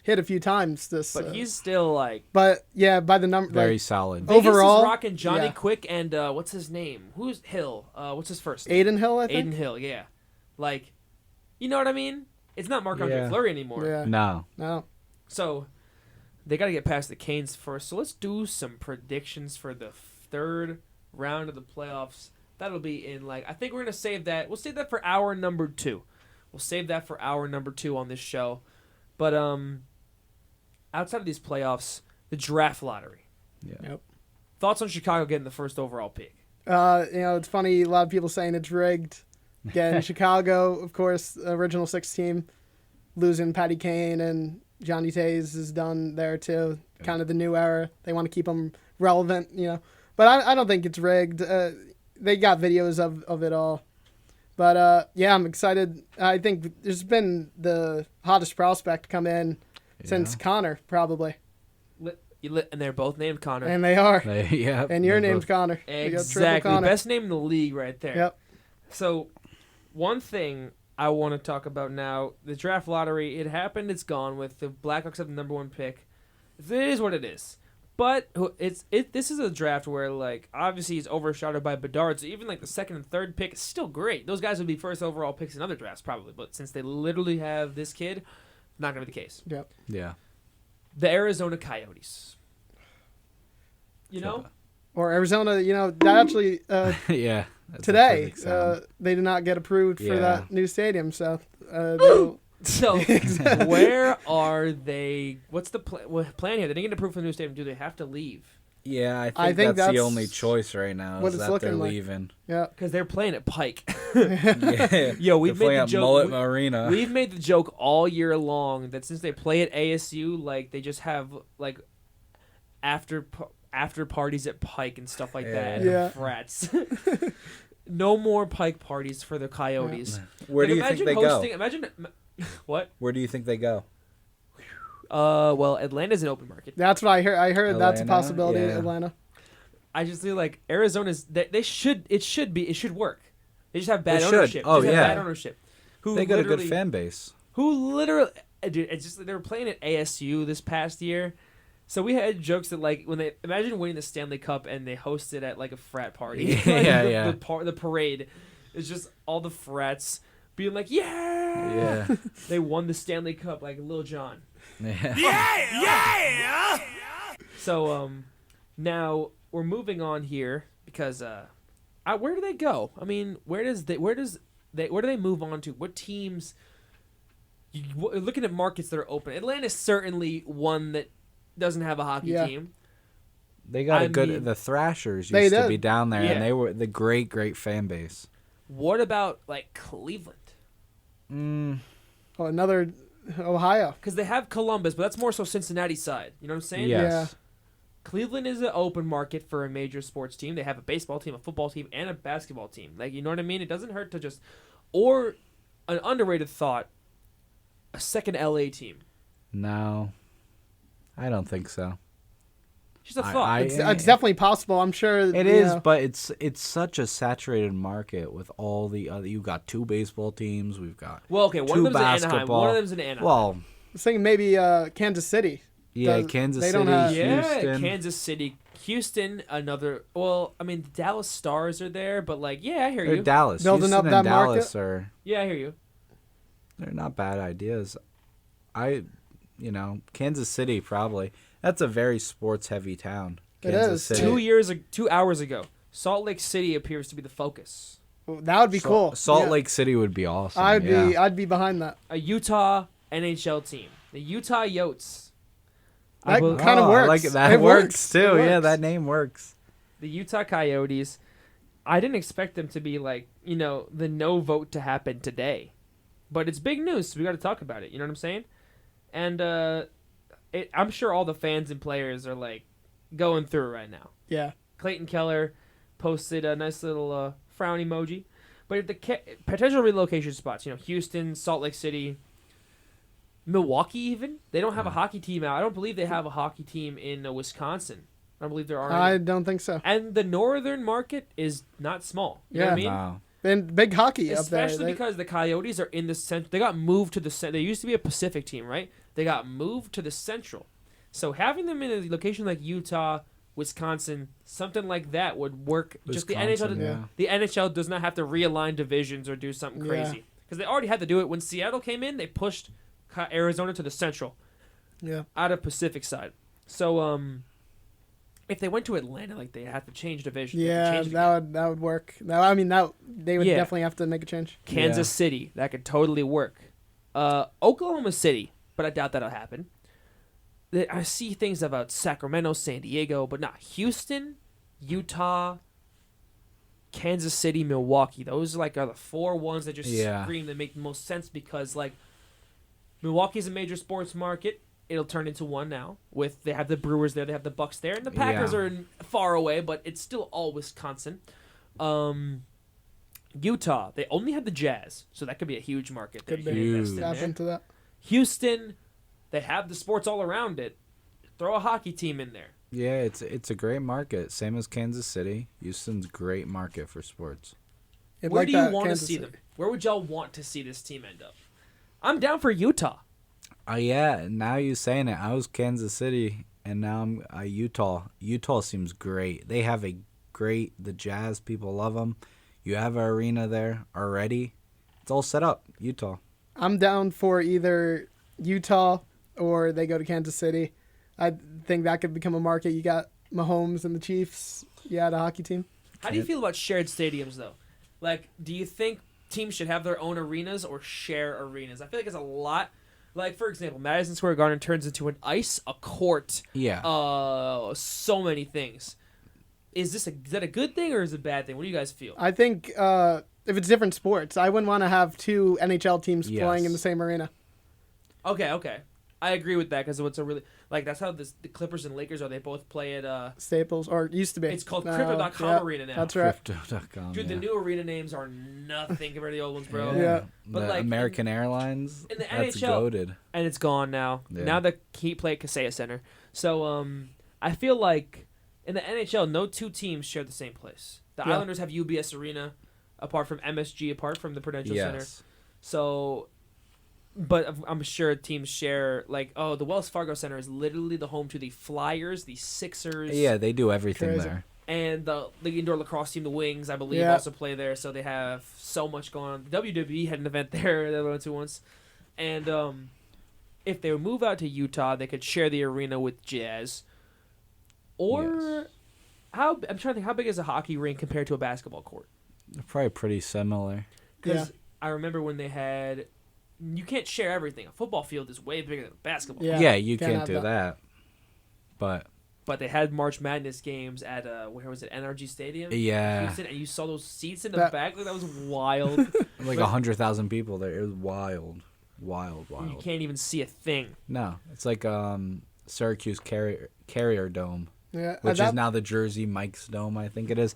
hit a few times this. But he's still like. But yeah, by the number. Very Like, solid. Vegas Overall, is rocking Johnny yeah. Quick and what's his name? Who's Hill? What's his first name? Aiden Hill, I think. Aiden Hill, yeah. Like, you know what I mean? It's not Marc-Andre Yeah. Fleury anymore. Yeah. No. No. So, they got to get past the Canes first. So, let's do some predictions for the third round of the playoffs. That'll be in, I think we're going to save that. We'll save that for hour number 2. We'll save that for hour number 2 on this show. But, outside of these playoffs, the draft lottery. Yeah. Yep. Thoughts on Chicago getting the first overall pick? It's funny. A lot of people saying it's rigged. Again, Chicago, of course, the original 6 team, losing Patty Kane and Johnny Tays is done there too. Kind of the new era. They want to keep them relevant, But I don't think it's rigged. They got videos of it all. But yeah, I'm excited. I think there's been the hottest prospect come in since Connor, probably. And they're both named Connor. And they are. Yeah. And your name's Connor. You got triple Exactly. Connor. Best name in the league right there. Yep. So, one thing I want to talk about now, the draft lottery, it happened, it's gone with the Blackhawks have the number 1 pick. It is what it is. But this is a draft where, like, obviously he's overshadowed by Bedard, so even, like, the 2nd and 3rd pick is still great. Those guys would be first overall picks in other drafts, probably. But since they literally have this kid, not going to be the case. Yep. Yeah. The Arizona Coyotes. You know? Or Arizona, that actually Yeah. That's a today perfect sound. they did not get approved for Yeah. that new stadium, so they'll- So, where are they? What's the plan here? They didn't get approved for the new stadium. Do they have to leave? Yeah, I think that's the that's only choice right now. what Is it's that they're looking like. leaving? yeah. Because they're playing at Pike. Yeah. Yo, we've They're made playing the at joke. Mullet Arena. We've made the joke all year long that since they play at ASU, like they just have like after parties at Pike and stuff like that. And Yeah. frats. No more Pike parties for the Coyotes. Where do you Like, think they imagine go? Imagine what? Where do you think they go? Well, Atlanta's an open market. That's what I heard. I heard that's a Atlanta? possibility. Yeah. Atlanta. I just feel like Arizona's. It should work. They just have bad It should. ownership. Oh, They just have yeah. bad ownership. Who They got a good literally- fan base. Who literally, dude, it's just they were playing at ASU this past year, so we had jokes that like when they imagine winning the Stanley Cup and they host it at like a frat party, Yeah, the parade, it's just all the frats being like, yeah, Yeah. they won the Stanley Cup like Lil Jon. Yeah. So now we're moving on here because where do they go? I mean, where do they move on to? What teams? Looking at markets that are open, Atlanta's certainly one that doesn't have a hockey Yeah. team. They got I a good. mean- The Thrashers They used to did. be down there, Yeah. and they were the great fan base. What about like Cleveland? Oh, another Ohio. Because they have Columbus, but that's more so Cincinnati side. You know what I'm saying? Yes. Cleveland is an open market for a major sports team. They have a baseball team, a football team, and a basketball team. Like, you know what I mean? It doesn't hurt to just, or an underrated thought, a second LA team. No, I don't think so. Just a thought. I- It's definitely possible. I'm sure It is, but it's such a saturated market with all the other. You got 2 baseball teams. We've got Well, okay, one two of them's in Anaheim. basketball. One of them's in Anaheim. Well, I was thinking maybe Kansas City. yeah, Does- Kansas they City, don't have- yeah, Houston. Kansas City, Houston, another. Well, I mean, the Dallas Stars are there, but like, yeah, I hear Or you. Dallas. Building Houston up and that Dallas are Yeah, I hear you. they're not bad ideas. Kansas City probably. That's a very sports heavy town. It Kansas is. City. 2 hours ago, Salt Lake City appears to be the focus. That would be cool. Salt Yeah. Lake City would be awesome. I'd be behind that. A Utah NHL team, the Utah Yotes. That bel- kind of works. I like it. That It works too. It Yeah, works. that name works. The Utah Coyotes. I didn't expect them to be like, the no vote to happen today. But it's big news, so we got to talk about it. You know what I'm saying? And I'm sure all the fans and players are like going through it right now. Yeah. Clayton Keller posted a nice little frown emoji. But the potential relocation spots, Houston, Salt Lake City, Milwaukee even. They don't have a hockey team out. I don't believe they have a hockey team in Wisconsin. I don't believe there are I any. don't think so. And the northern market is not small. You know what I mean? Wow. And big hockey up there. Especially because the Coyotes are in the center. They got moved to the center. They used to be a Pacific team, right? They got moved to the Central. So having them in a location like Utah, Wisconsin, something like that would work. Just the Wisconsin, NHL. yeah. The NHL does not have to realign divisions or do something crazy because they already had to do it when Seattle came in. They pushed Arizona to the Central, Yeah. out of Pacific side. So if they went to Atlanta, like they have to change division. They have to Yeah, change the that would work. They would Yeah. definitely have to make a change. Kansas City, that could totally work. Oklahoma City, but I doubt that'll happen. I see things about Sacramento, San Diego, but not Houston, Utah, Kansas City, Milwaukee. Those are the 4 ones that just scream that make the most sense because Milwaukee's a major sports market. It'll turn into one now. They have the Brewers there, they have the Bucks there, and the Packers are far away, but it's still all Wisconsin. Utah, they only have the Jazz, so that could be a huge market. Could They be. invest in Tap there. into that. Houston, they have the sports all around it. throw a hockey team in there. Yeah, it's a great market. Same as Kansas City. Houston's great market for sports. Where do you want to see them? Where would y'all want to see this team end up? I'm down for Utah. Yeah, now you saying it. I was Kansas City, and now I'm Utah. Utah seems great. They have the Jazz, people love them. You have an arena there already. It's all set up. Utah. I'm down for either Utah or they go to Kansas City. I think that could become a market. You got Mahomes and the Chiefs. Yeah, the hockey team. How do you feel about shared stadiums, though? Like, do you think teams should have their own arenas or share arenas? I feel like it's a lot. Like, for example, Madison Square Garden turns into an ice, a court. Yeah. So many things. Is that a good thing or is it a bad thing? What do you guys feel? I think if it's different sports, I wouldn't want to have two NHL teams playing in the same arena. Okay. I agree with that because it's a really that's how the Clippers and Lakers are. They both play at Staples, or it used to be. It's called Crypto.com Arena now. That's right. Crypto.com. Dude, the new arena names are nothing compared to the old ones, bro. Yeah. But the American Airlines. In the that's NHL, goated. and it's gone now. Yeah. Now they play at Kaseya Center. So I feel like in the NHL, no two teams share the same place. The Islanders have UBS Arena, apart from MSG, apart from the Prudential Center. So. But I'm sure teams share, the Wells Fargo Center is literally the home to the Flyers, the Sixers. Yeah, they do everything there. And the indoor lacrosse team, the Wings, I believe, also play there. So they have so much going on. The WWE had an event there that I went to once. And if they move out to Utah, they could share the arena with Jazz. Or, I'm trying to think, how big is a hockey rink compared to a basketball court? They're probably pretty similar. Because I remember when they had... You can't share everything. A football field is way bigger than a basketball. Yeah, you can't do that. But they had March Madness games at where was it? NRG Stadium. Yeah. Houston, and you saw those seats in the back. That was wild. 100,000 people there. It was wild. You can't even see a thing. No, it's like Syracuse Carrier Dome. Yeah, which is now the Jersey Mike's Dome, I think it is.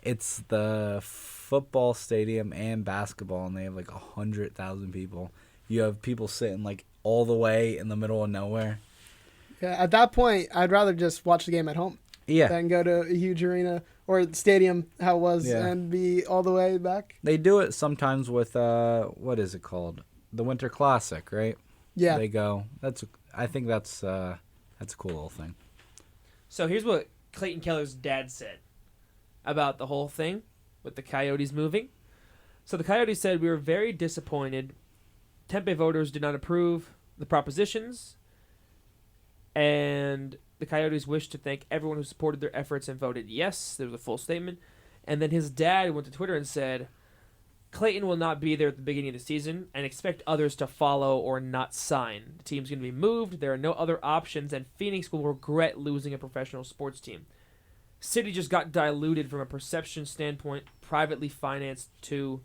It's the football stadium and basketball, and they have 100,000 people. You have people sitting all the way in the middle of nowhere. Yeah, at that point, I'd rather just watch the game at home. Yeah. Than go to a huge arena or stadium, how it was, and be all the way back. They do it sometimes with what is it called? The Winter Classic, right? Yeah. They go. I think that's a cool little thing. So here's what Clayton Keller's dad said about the whole thing with the Coyotes moving. So the Coyotes said, "We were very disappointed. Tempe voters did not approve the propositions, and the Coyotes wish to thank everyone who supported their efforts and voted yes." There was a full statement. And then his dad went to Twitter and said, "Clayton will not be there at the beginning of the season and expect others to follow or not sign. The team's going to be moved. There are no other options, and Phoenix will regret losing a professional sports team. City just got diluted from a perception standpoint, privately financed too."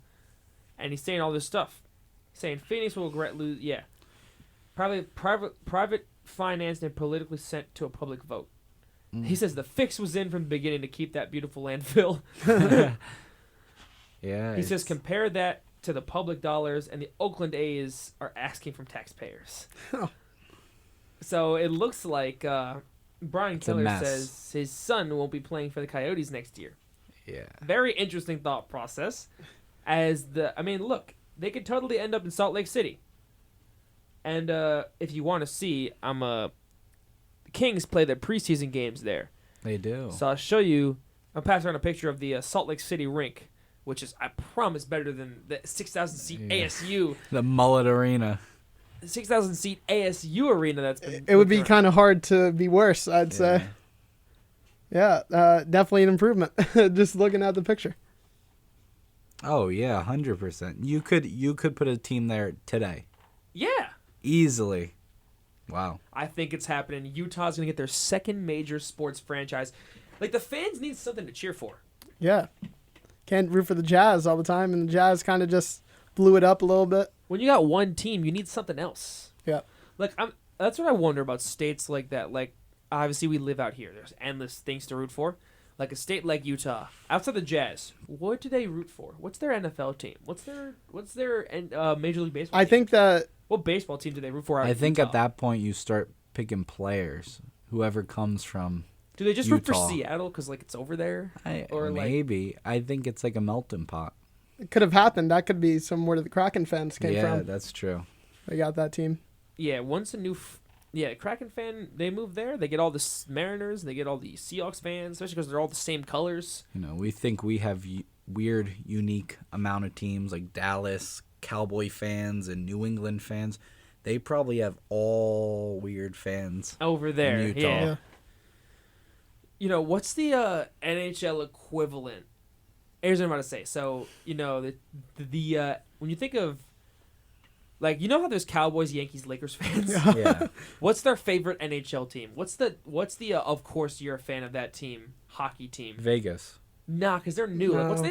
And he's saying all this stuff. He's saying Phoenix will regret lose. Yeah. Private financed and politically sent to a public vote. He says the fix was in from the beginning to keep that beautiful landfill. Yeah. He says compare that to the public dollars, and the Oakland A's are asking from taxpayers. So it looks like Brian Keller says his son won't be playing for the Coyotes next year. Yeah. Very interesting thought process. Look, they could totally end up in Salt Lake City. And if you want to see, the Kings play their preseason games there. They do. So I'll show you. I'll pass around a picture of the Salt Lake City rink, which is, I promise, better than the 6,000-seat ASU. The Mullet Arena. 6,000-seat ASU arena that's been... It would be kind of hard to be worse, I'd say. Yeah, definitely an improvement, just looking at the picture. Oh, yeah, 100%. You could put a team there today. Yeah. Easily. Wow. I think it's happening. Utah's going to get their second major sports franchise. The fans need something to cheer for. Yeah. Can't root for the Jazz all the time, and the Jazz kind of just blew it up a little bit. When you got one team, you need something else. Yeah. That's what I wonder about states like that. Obviously, we live out here. There's endless things to root for. Like a state like Utah, outside the Jazz, what do they root for? What's their NFL team? What's their Major League Baseball team? I think that... What baseball team do they root for out I think Utah? at that point you start picking players. whoever comes from. Do they just root for Utah. Seattle because like it's over there? Or, like- Maybe. I think it's like a melting pot. It could have happened. That could be somewhere the Kraken fans came Yeah, from. that's true. They got that team. Yeah, once a new, Kraken fan, they move there. They get all the Mariners, and they get all the Seahawks fans, especially because they're all the same colors. You know, we think we have weird, unique amount of teams like Dallas, Cowboy fans, and New England fans. They probably have all weird fans Over there, in Utah. yeah. You know, what's the NHL equivalent? Here's what I'm about to say. So, you know, the when you think of, like, you know how there's Cowboys, Yankees, Lakers fans? Yeah. What's their favorite NHL team? What's the of course you're a fan of that team, hockey team? Vegas. Nah, because they're new. Like, No. what's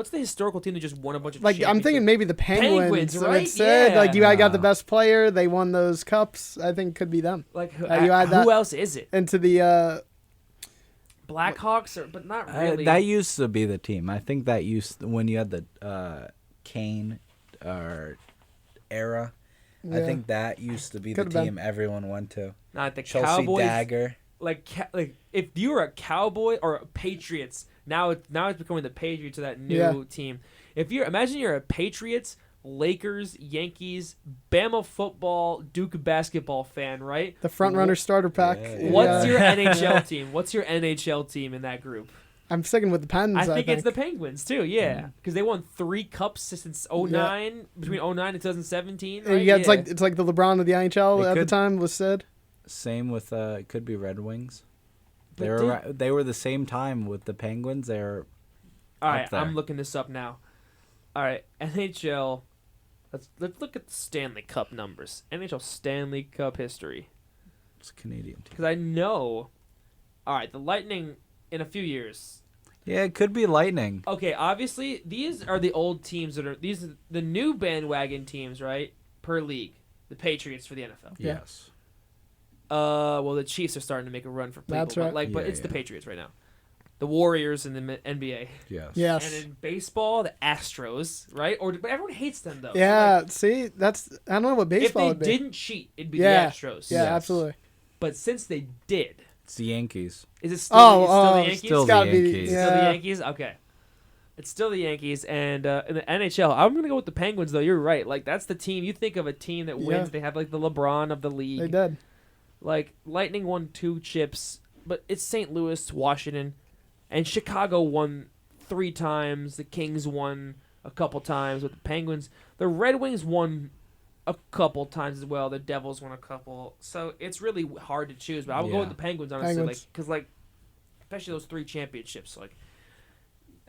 the historical team that just won a bunch of Like, I'm thinking championships? maybe the Penguins. Penguins, and right? it said, Yeah. like, you got the Wow. best player. They won those cups. I think it could be them. Like, you add that- who else is it? Into the Blackhawks, but not really. That used to be the team. I think that when you had the Kane era. I yeah. think that used to be Could've the been. team everyone went to. not the Chelsea Cowboys. Dagger. Like if you were a Cowboy or a Patriots, now it's becoming the Patriots of that new Yeah. team. If imagine you're a Patriots, Lakers, Yankees, Bama football, Duke basketball fan, right? The front runner starter pack. Yeah. What's Yeah. your NHL team? What's your NHL team in that group? I'm sticking with the Pens. I think it's the Penguins too, yeah, because they won 3 cups since 09, between 09 and 2017. Right? Yeah, it's like the LeBron of the NHL It at the could- time was said. Same with it could be Red Wings. But They were the same time with the Penguins. They're all up right. there. I'm looking this up now. All right, NHL. Let's look at the Stanley Cup numbers. NHL Stanley Cup history, it's a Canadian team. because I know. All right, the Lightning in a few years. Yeah, it could be Lightning. Okay, obviously these are the old teams that are these are the new bandwagon teams, right? Per league, the Patriots for the NFL. Yeah. Yes. Well, the Chiefs are starting to make a run for people. That's but, right. but Yeah, it's the yeah. Patriots right now. The Warriors in the NBA. Yes. Yes. And in baseball, the Astros, right? But everyone hates them though. So, Yeah, like, see, that's I don't know what baseball if would they be. didn't cheat, it'd be Yeah. the Astros. Yeah, Yes. absolutely. But since they did, It's the Yankees. is it still, Oh, it's still oh, the Yankees? still It's the gotta be. Yankees. Yeah. Still the Yankees? Okay. It's still the Yankees. And in the NHL, I'm going to go with the Penguins, though. You're right. Like, that's the team. You think of a team that wins. Yeah. They have, like, the LeBron of the league. They did. Like, Lightning won 2 chips, but it's St. Louis, Washington. And Chicago won 3 times. The Kings won a couple times with the Penguins. The Red Wings won a couple times as well. The Devils won a couple. So it's really hard to choose. But I would go Yeah. with the Penguins, honestly. Penguins. Like, because, like, especially those 3 championships. Like,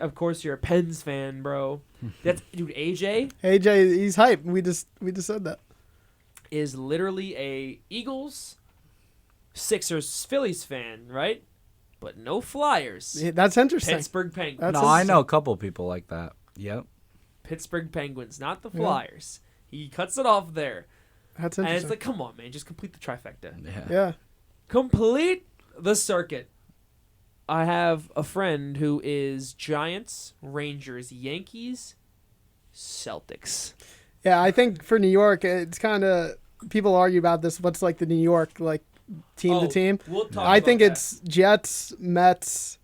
of course, you're a Pens fan, bro. That's dude. AJ AJ, he's hype. We just said that. is literally a Eagles, Sixers, Phillies fan, right? But no Flyers. Yeah, that's interesting. Pittsburgh Penguins. That's No, I interesting. know a couple people like that. Yep. Pittsburgh Penguins, not the Yeah. Flyers. He cuts it off there. That's And interesting. it's like, come on, man, just complete the trifecta. Yeah. Yeah. Complete the circuit. I have a friend who is Giants, Rangers, Yankees, Celtics. Yeah, I think for New York, it's kind of people argue about this. What's like the New York like team to team? We'll talk I about think that. it's Jets, Mets,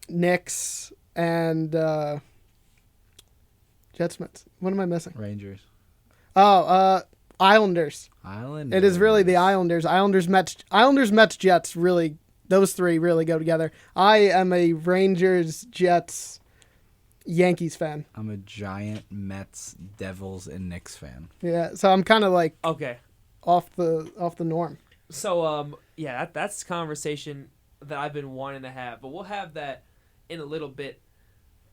Knicks, and Jets, Mets. What am I missing? Rangers. Oh, Islanders. Island. It is really the Islanders. Islanders, Mets, Jets. Really, those 3 really go together. I am a Rangers, Jets, Yankees fan. I'm a giant Mets, Devils, and Knicks fan. Yeah, so I'm kind of like Okay. off the norm. So yeah, that's the conversation that I've been wanting to have, but we'll have that in a little bit.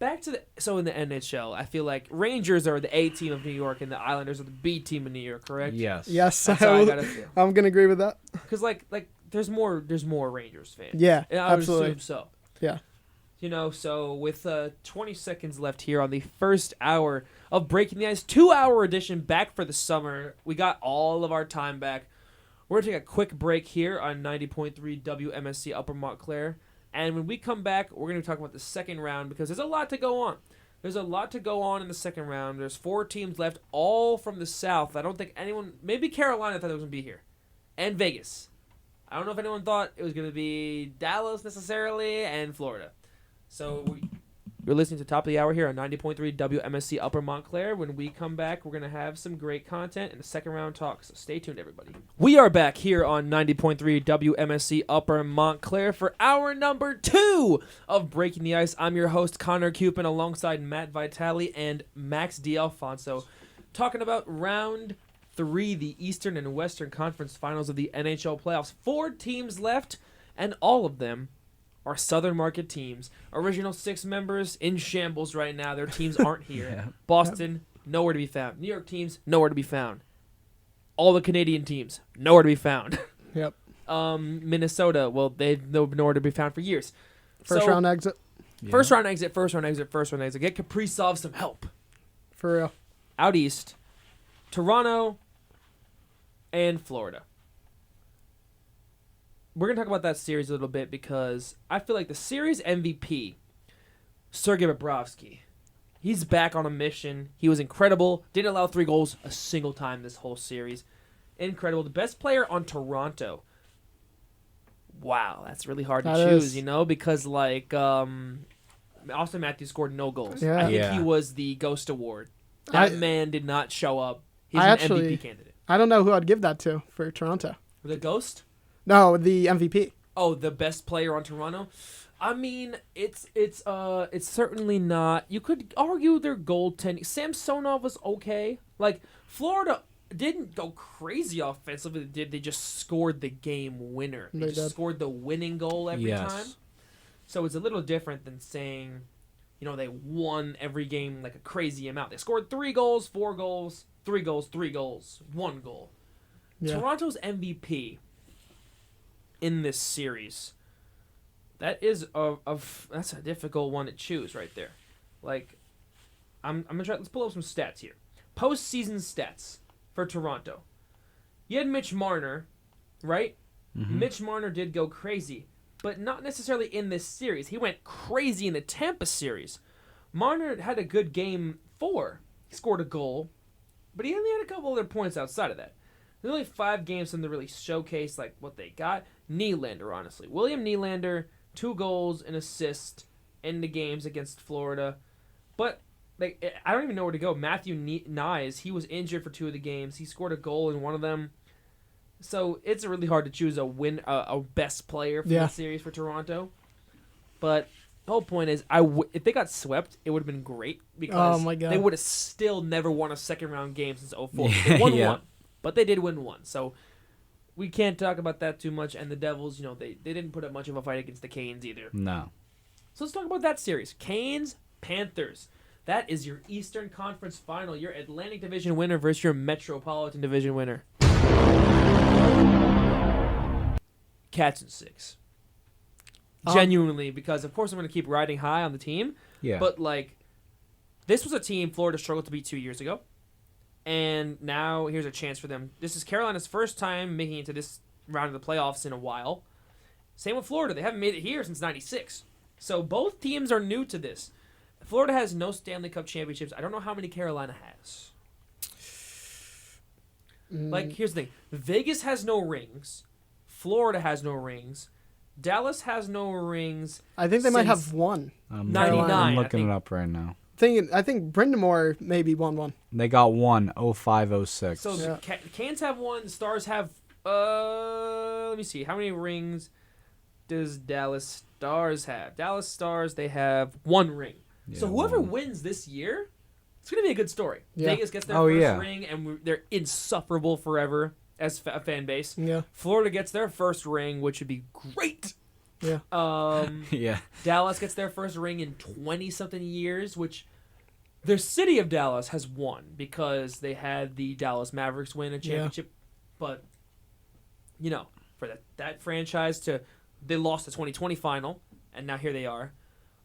Back to in the NHL, I feel like Rangers are the A team of New York and the Islanders are the B team of New York, correct? Yes. Yes, That's how I gotta feel. I'm gonna agree with that. Because like there's more Rangers fans. Yeah, And I would absolutely. assume so. Yeah. You know, so with 20 seconds left here on the first hour of Breaking the Ice, 2-hour edition back for the summer. We got all of our time back. We're going to take a quick break here on 90.3 WMSC Upper Montclair. And when we come back, we're going to be talking about the second round because there's a lot to go on. There's a lot to go on in the second round. There's 4 teams left, all from the South. I don't think anyone, maybe Carolina thought they was going to be here. And Vegas. I don't know if anyone thought it was going to be Dallas necessarily and Florida. So you're listening to Top of the Hour here on 90.3 WMSC Upper Montclair. When we come back, we're going to have some great content and a second round talk. So stay tuned, everybody. We are back here on 90.3 WMSC Upper Montclair for hour number 2 of Breaking the Ice. I'm your host, Connor Cupin, alongside Matt Vitale and Max D'Alfonso, talking about round 3, the Eastern and Western Conference Finals of the NHL playoffs. 4 teams left, and all of them are Southern Market teams. Original 6 members in shambles right now. Their teams aren't here. Yeah. Boston, nowhere to be found. New York teams, nowhere to be found. All the Canadian teams, nowhere to be found. Yep. Minnesota, well, they've nowhere to be found for years. First round exit. Yeah. First round exit. Get Kaprizov some help. For real. Out east, Toronto and Florida. We're going to talk about that series a little bit because I feel like the series MVP, Sergei Bobrovsky, he's back on a mission. He was incredible. Didn't allow 3 goals a single time this whole series. Incredible. The best player on Toronto. Wow, that's really hard to choose, because Austin Matthews scored no goals. Yeah. I think he was the Ghost Award. That man did not show up. He's an MVP candidate. I don't know who I'd give that to for Toronto. The Ghost? No, the MVP. Oh, the best player on Toronto? I mean, it's certainly not. You could argue their goaltending. Samsonov was okay. Like, Florida didn't go crazy offensively. They just scored the game winner. They just scored the winning goal every time. So it's a little different than saying, they won every game like a crazy amount. They scored 3 goals, 4 goals, 3 goals, 3 goals, 1 goal. Yeah. Toronto's MVP in this series, that's a difficult one to choose right there. Like, I'm gonna try. Let's pull up some stats here. Postseason stats for Toronto. You had Mitch Marner, right? Mm-hmm. Mitch Marner did go crazy, but not necessarily in this series. He went crazy in the Tampa series. Marner had a good game 4. He scored a goal, but he only had a couple other points outside of that. There's only 5 games for them to really showcase like what they got. Nylander, honestly. William Nylander, 2 goals, an assist in the games against Florida. But I don't even know where to go. Matthew Knies, he was injured for 2 of the games. He scored a goal in one of them. So it's really hard to choose a best player for the series for Toronto. But the whole point is, if they got swept, it would have been great because they would have still never won a second round game since 2004. They won one, but they did win one. So we can't talk about that too much. And the Devils, they didn't put up much of a fight against the Canes either. No. So let's talk about that series. Canes-Panthers. That is your Eastern Conference Final. Your Atlantic Division winner versus your Metropolitan Division winner. Cats in 6. Genuinely, because of course I'm going to keep riding high on the team. Yeah. But this was a team Florida struggled to beat 2 years ago. And now here's a chance for them. This is Carolina's first time making it to this round of the playoffs in a while. Same with Florida. They haven't made it here since 96. So both teams are new to this. Florida has no Stanley Cup championships. I don't know how many Carolina has. Here's the thing. Vegas has no rings. Florida has no rings. Dallas has no rings. I think they might have one. 99. I'm looking it up right now. I think Brindamore maybe won one. They got one, 05-06. So the Canes have one. The Stars have, let me see. How many rings does Dallas Stars have? Dallas Stars, they have 1 ring. Yeah, so whoever wins this year, it's going to be a good story. Yeah. Vegas gets their first ring, and they're insufferable forever as a fan base. Yeah. Florida gets their first ring, which would be great. Yeah. Yeah. Dallas gets their first ring in 20-something years, which their city of Dallas has won because they had the Dallas Mavericks win a championship. Yeah. But, for that franchise they lost the 2020 final, and now here they are.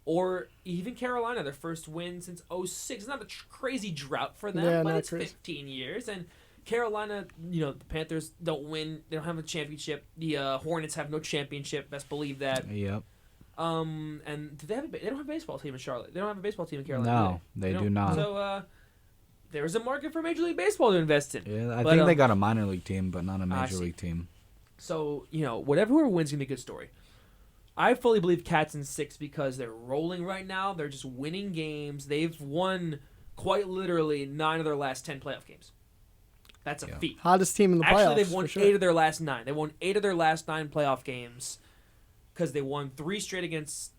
Or even Carolina, their first win since 2006. It's not a crazy drought for them, but it's 15 years. And Carolina, the Panthers don't win. They don't have a championship. The Hornets have no championship. Best believe that. Yep. And they don't have a baseball team in Charlotte. They don't have a baseball team in Carolina. No, they do not. So there's a market for Major League Baseball to invest in. Yeah, I think they got a minor league team, but not a major league team. So, whoever wins going to be a good story. I fully believe Cats in 6 because they're rolling right now. They're just winning games. They've won quite literally 9 of their last 10 playoff games. That's a feat. Hottest team in the playoffs. Actually, they've won 8 of their last 9. They won 8 of their last 9 playoff games because they won 3 straight against.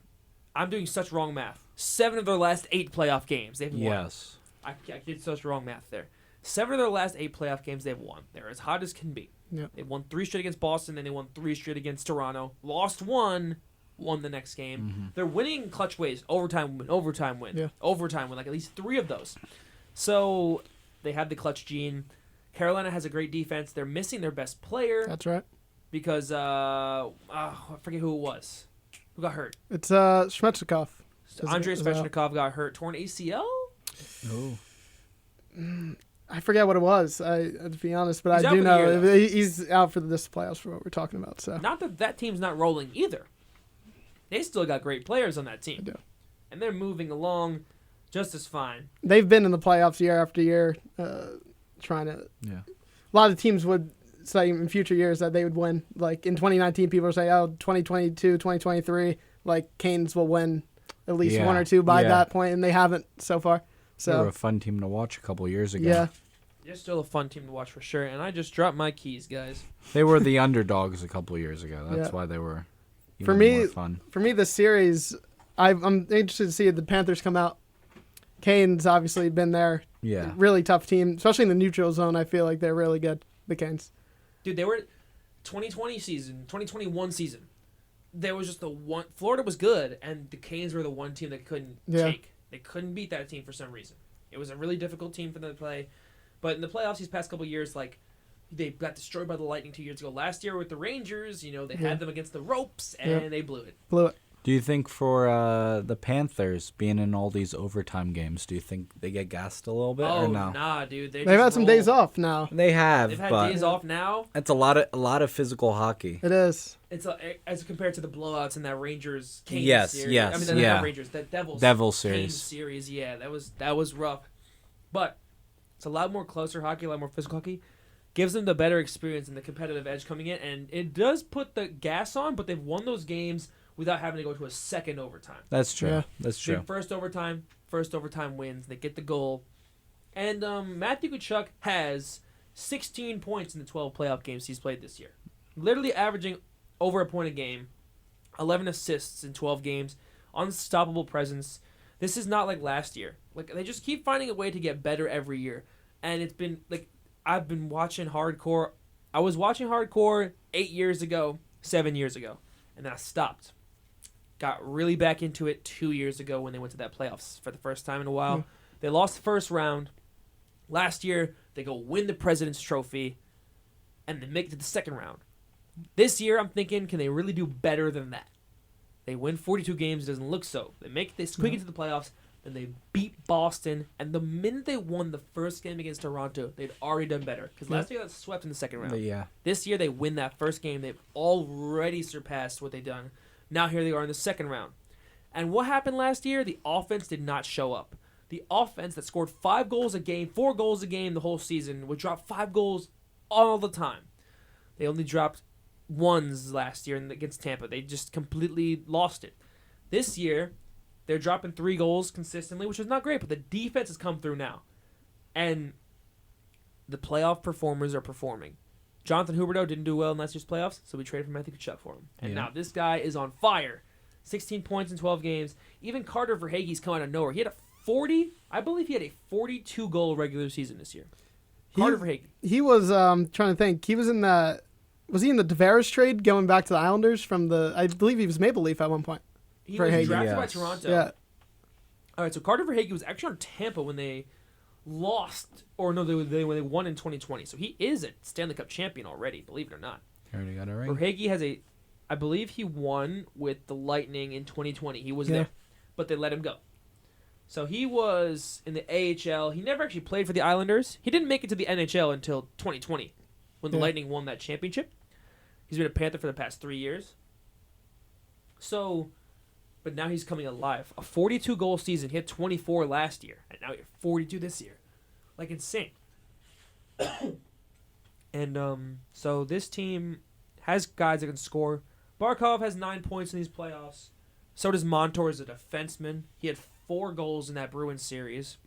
I'm doing such wrong math. 7 of their last 8 playoff games they've won. Yes. I did such wrong math there. 7 of their last 8 playoff games they've won. They're as hot as can be. Yep. They won 3 straight against Boston, then they won 3 straight against Toronto. Lost 1, won the next game. Mm-hmm. They're winning in clutch ways. Overtime win, overtime win, Yeah. overtime win. Like at least 3 of those. So they have the clutch gene. Carolina has a great defense. They're missing their best player That's right. because I forget who it was. Who got hurt? It's Svechnikov. Andrei is Svechnikov got hurt. Torn ACL? Oh. I forget what it was. To be honest, but He's I out do for the know year, though. he's out for this playoffs for what we're talking about. So Not that team's not rolling either. They still got great players on that team. They do. And they're moving along just as fine. they've been in the playoffs year after year, trying to. Yeah. A lot of teams would say in future years that they would win. Like in 2019, people would say, "Oh, 2022, 2023, like Canes will win at least Yeah. 1 or 2 by Yeah. that point," and they haven't so far. They were So a fun team to watch a couple years ago. yeah, They're still a fun team to watch for sure. And I just dropped my keys, guys. They were the underdogs a couple years ago. That's Yeah. why they were For even me- more fun. for me, this series, I'm interested to see if the Panthers come out. Canes obviously been there. Yeah. Really tough team, especially in the neutral zone. I feel like they're really good. The Canes. Dude, they were 2020 season, 2021 season. There was just the one. Florida was good, and the Canes were the one team that couldn't Yeah. take. They couldn't beat that team for some reason. It was a really difficult team for them to play. But in the playoffs these past couple of years, like, they got destroyed by the Lightning 2 years ago. Last year with the Rangers, they Yeah. had them against the ropes, and they blew it. Blew it. Do you think for the Panthers being in all these overtime games, do you think they get gassed a little bit or no? Nah, dude. They've had some days off now. They have, They've had but days off now. it's a lot of physical hockey. It is. It's as compared to the blowouts in that Rangers Canes Yes, series. yes, I mean, yeah. not Rangers, that Devils Devil Canes series. series. Yeah, that was rough, but it's a lot more closer hockey, a lot more physical hockey. Gives them the better experience and the competitive edge coming in, and it does put the gas on. But they've won those games without having to go to a second overtime. That's true. Yeah. That's So true. first overtime wins. They get the goal, and Matthew Tkachuk has 16 points in the 12 playoff games he's played this year, literally averaging over a point a game, 11 assists in 12 games, unstoppable presence. This is not like last year. Like they just keep finding a way to get better every year, and it's been like I've been watching hardcore. I was watching hardcore 8 years ago, 7 years ago, and then I stopped. Got really back into it 2 years ago when they went to that playoffs for the first time in a while. They lost the first round. Last year, they go win the President's Trophy, and they make it to the second round. This year, I'm thinking, can they really do better than that? They win 42 games, it doesn't look so. They squeak into the playoffs, then they beat Boston, and the minute they won the first game against Toronto, they'd already done better. Because last year, they got swept in the second round. But yeah. This year, they win that first game. They've already surpassed what they've done. Now here they are in the second round. And what happened last year? The offense did not show up. The offense that scored 5 goals a game, 4 goals a game the whole season, would drop 5 goals all the time. They only dropped ones last year against Tampa. They just completely lost it. This year, they're dropping 3 goals consistently, which is not great, but the defense has come through now. And the playoff performers are performing. Jonathan Huberdeau didn't do well in last year's playoffs, so we traded for Matthew Tkachuk for him. And now this guy is on fire. 16 points in 12 games. Even Carter Verhaeghe's come out of nowhere. He had a 40, I believe he had a 42-goal regular season this year. Carter Verhaeghe. He was trying to think. He was in the. Was he in the Tavares trade going back to the Islanders from the? I believe he was Maple Leaf at one point. He was Verhaeghe. drafted by Yes. Toronto. Yeah. All right, so Carter Verhaeghe was actually on Tampa when they lost, or no, when they won in 2020. So he is a Stanley Cup champion already, believe it or not. He already got a ring. Verhaeghe has I believe he won with the Lightning in 2020. He was there, but they let him go. So he was in the AHL. He never actually played for the Islanders. He didn't make it to the NHL until 2020 when the Lightning won that championship. He's been a Panther for the past 3 years. So, but now he's coming alive. A 42-goal season. He had 24 last year, and now he had 42 this year. Like, insane. And so this team has guys that can score. Barkov has 9 points in these playoffs. So does Montour as a defenseman. He had 4 goals in that Bruins series.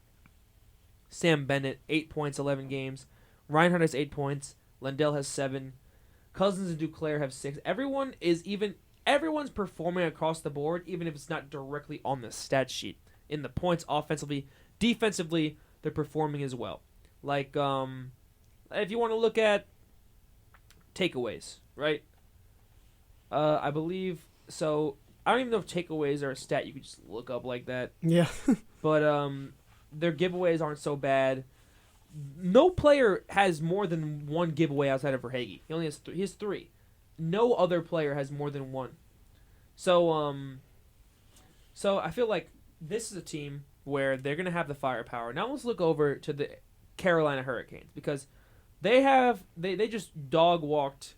Sam Bennett, 8 points, 11 games. Reinhardt has 8 points. Lundell has 7. Cousins and Duclair have 6. Everyone's performing across the board, even if it's not directly on the stat sheet. In the points, offensively, defensively, they're performing as well. Like, if you want to look at takeaways, right? I believe so. I don't even know if takeaways are a stat you could just look up like that. Yeah. But their giveaways aren't so bad. No player has more than 1 giveaway outside of Verhaeghe. He only has 3. He has 3. No other player has more than 1. So I feel like this is a team where they're gonna have the firepower. Now let's look over to the Carolina Hurricanes, because they just dog walked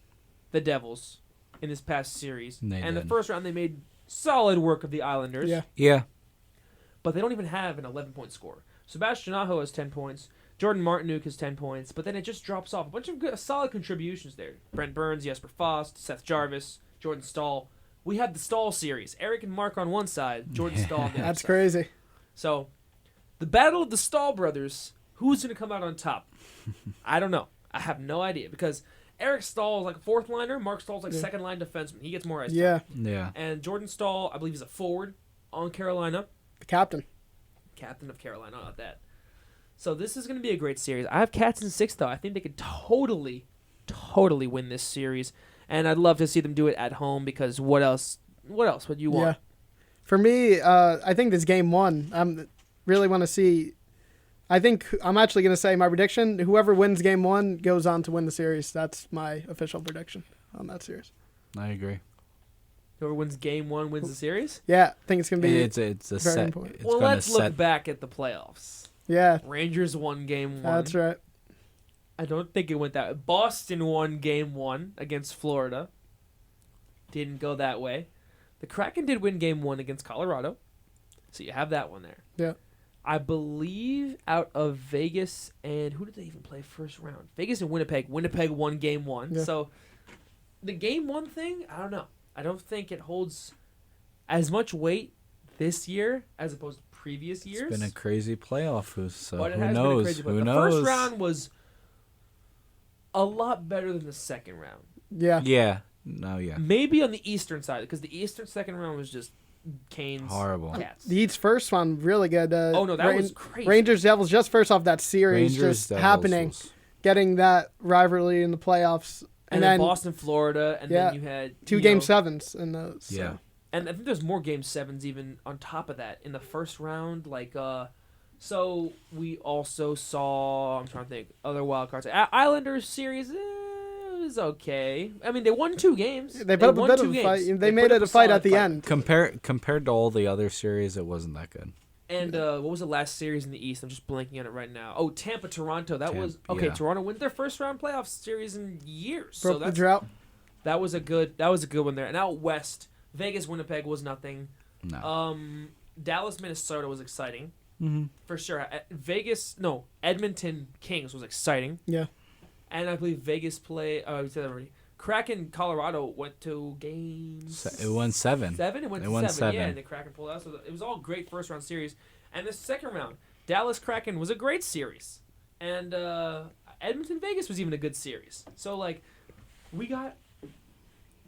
the Devils in this past series. And the first round they made solid work of the Islanders. Yeah. Yeah. But they don't even have an 11-point score. Sebastian Aho has 10 points. Jordan Martinook has 10 points. But then it just drops off. A bunch of good, solid contributions there. Brent Burns, Jesper Fost, Seth Jarvis, Jordan Stahl. We had the Stahl series. Eric and Mark on one side, Jordan Stahl on the other That's side. crazy. So, the battle of the Stahl brothers, who's going to come out on top? I don't know. I have no idea, because Eric Stahl is like a fourth liner. Mark Stahl's like second line defenseman. He gets more ice time. Yeah. Yeah. And Jordan Stahl, I believe, is a forward on Carolina. The captain. Captain of Carolina, not that. So this is going to be a great series. I have Cats in 6, though. I think they could totally win this series. And I'd love to see them do it at home, because what else would you want? Yeah. For me, I think this game 1, I really want to see. I think I'm actually going to say my prediction. Whoever wins game 1 goes on to win the series. That's my official prediction on that series. I agree. Whoever wins game 1 wins the series? Yeah, I think it's going to be It's a very set. important. It's Well, gonna let's set. look back at the playoffs. Yeah, Rangers won game 1. that's right. I don't think it went that way. Boston won game 1 against Florida. Didn't go that way. The Kraken did win game 1 against Colorado. So you have that one there. Yeah. I believe out of Vegas, and who did they even play first round? Vegas and Winnipeg. Winnipeg won game 1. Yeah. So the game 1 thing, I don't know. I don't think it holds as much weight this year as opposed to previous years. It's been a crazy playoff. So But it who has knows? been a crazy Who The knows? first round was a lot better than the second round. Yeah. Yeah. No. Yeah. Maybe on the Eastern side, because the Eastern second round was just Canes. Horrible. Cats. The Eats first one, really good. Oh, no, that was crazy. Rangers Devils, just first off that series, Rangers just Devils happening, was- getting that rivalry in the playoffs. And then Boston, Florida, and Yeah, then you had 2 you game know, 7s in those. So. Yeah. And I think there's more game 7s even on top of that in the first round. So we also saw, I'm trying to think, other wild cards. Islanders series was okay. I mean, they won 2 games. They put up a won bit 2 of a games. fight. They made put it up a fight solid at the end. Compared to all the other series, it wasn't that good. And what was the last series in the East? I'm just blanking on it right now. Oh, Tampa, Toronto. That was okay. Yeah. Toronto wins their first round playoff series in years. Broke the drought. That was a good one there. And out west, Vegas, Winnipeg was nothing. No. Dallas, Minnesota was exciting Mm-hmm. for sure. Edmonton Kings was exciting. Yeah. And I believe Vegas play. We said that already. Kraken, Colorado went to games. It won 7. 7. It went It to won 7. Yeah, 7. and the Kraken pulled out. So it was all great first round series. And the second round, Dallas Kraken was a great series, and Edmonton Vegas was even a good series. So we got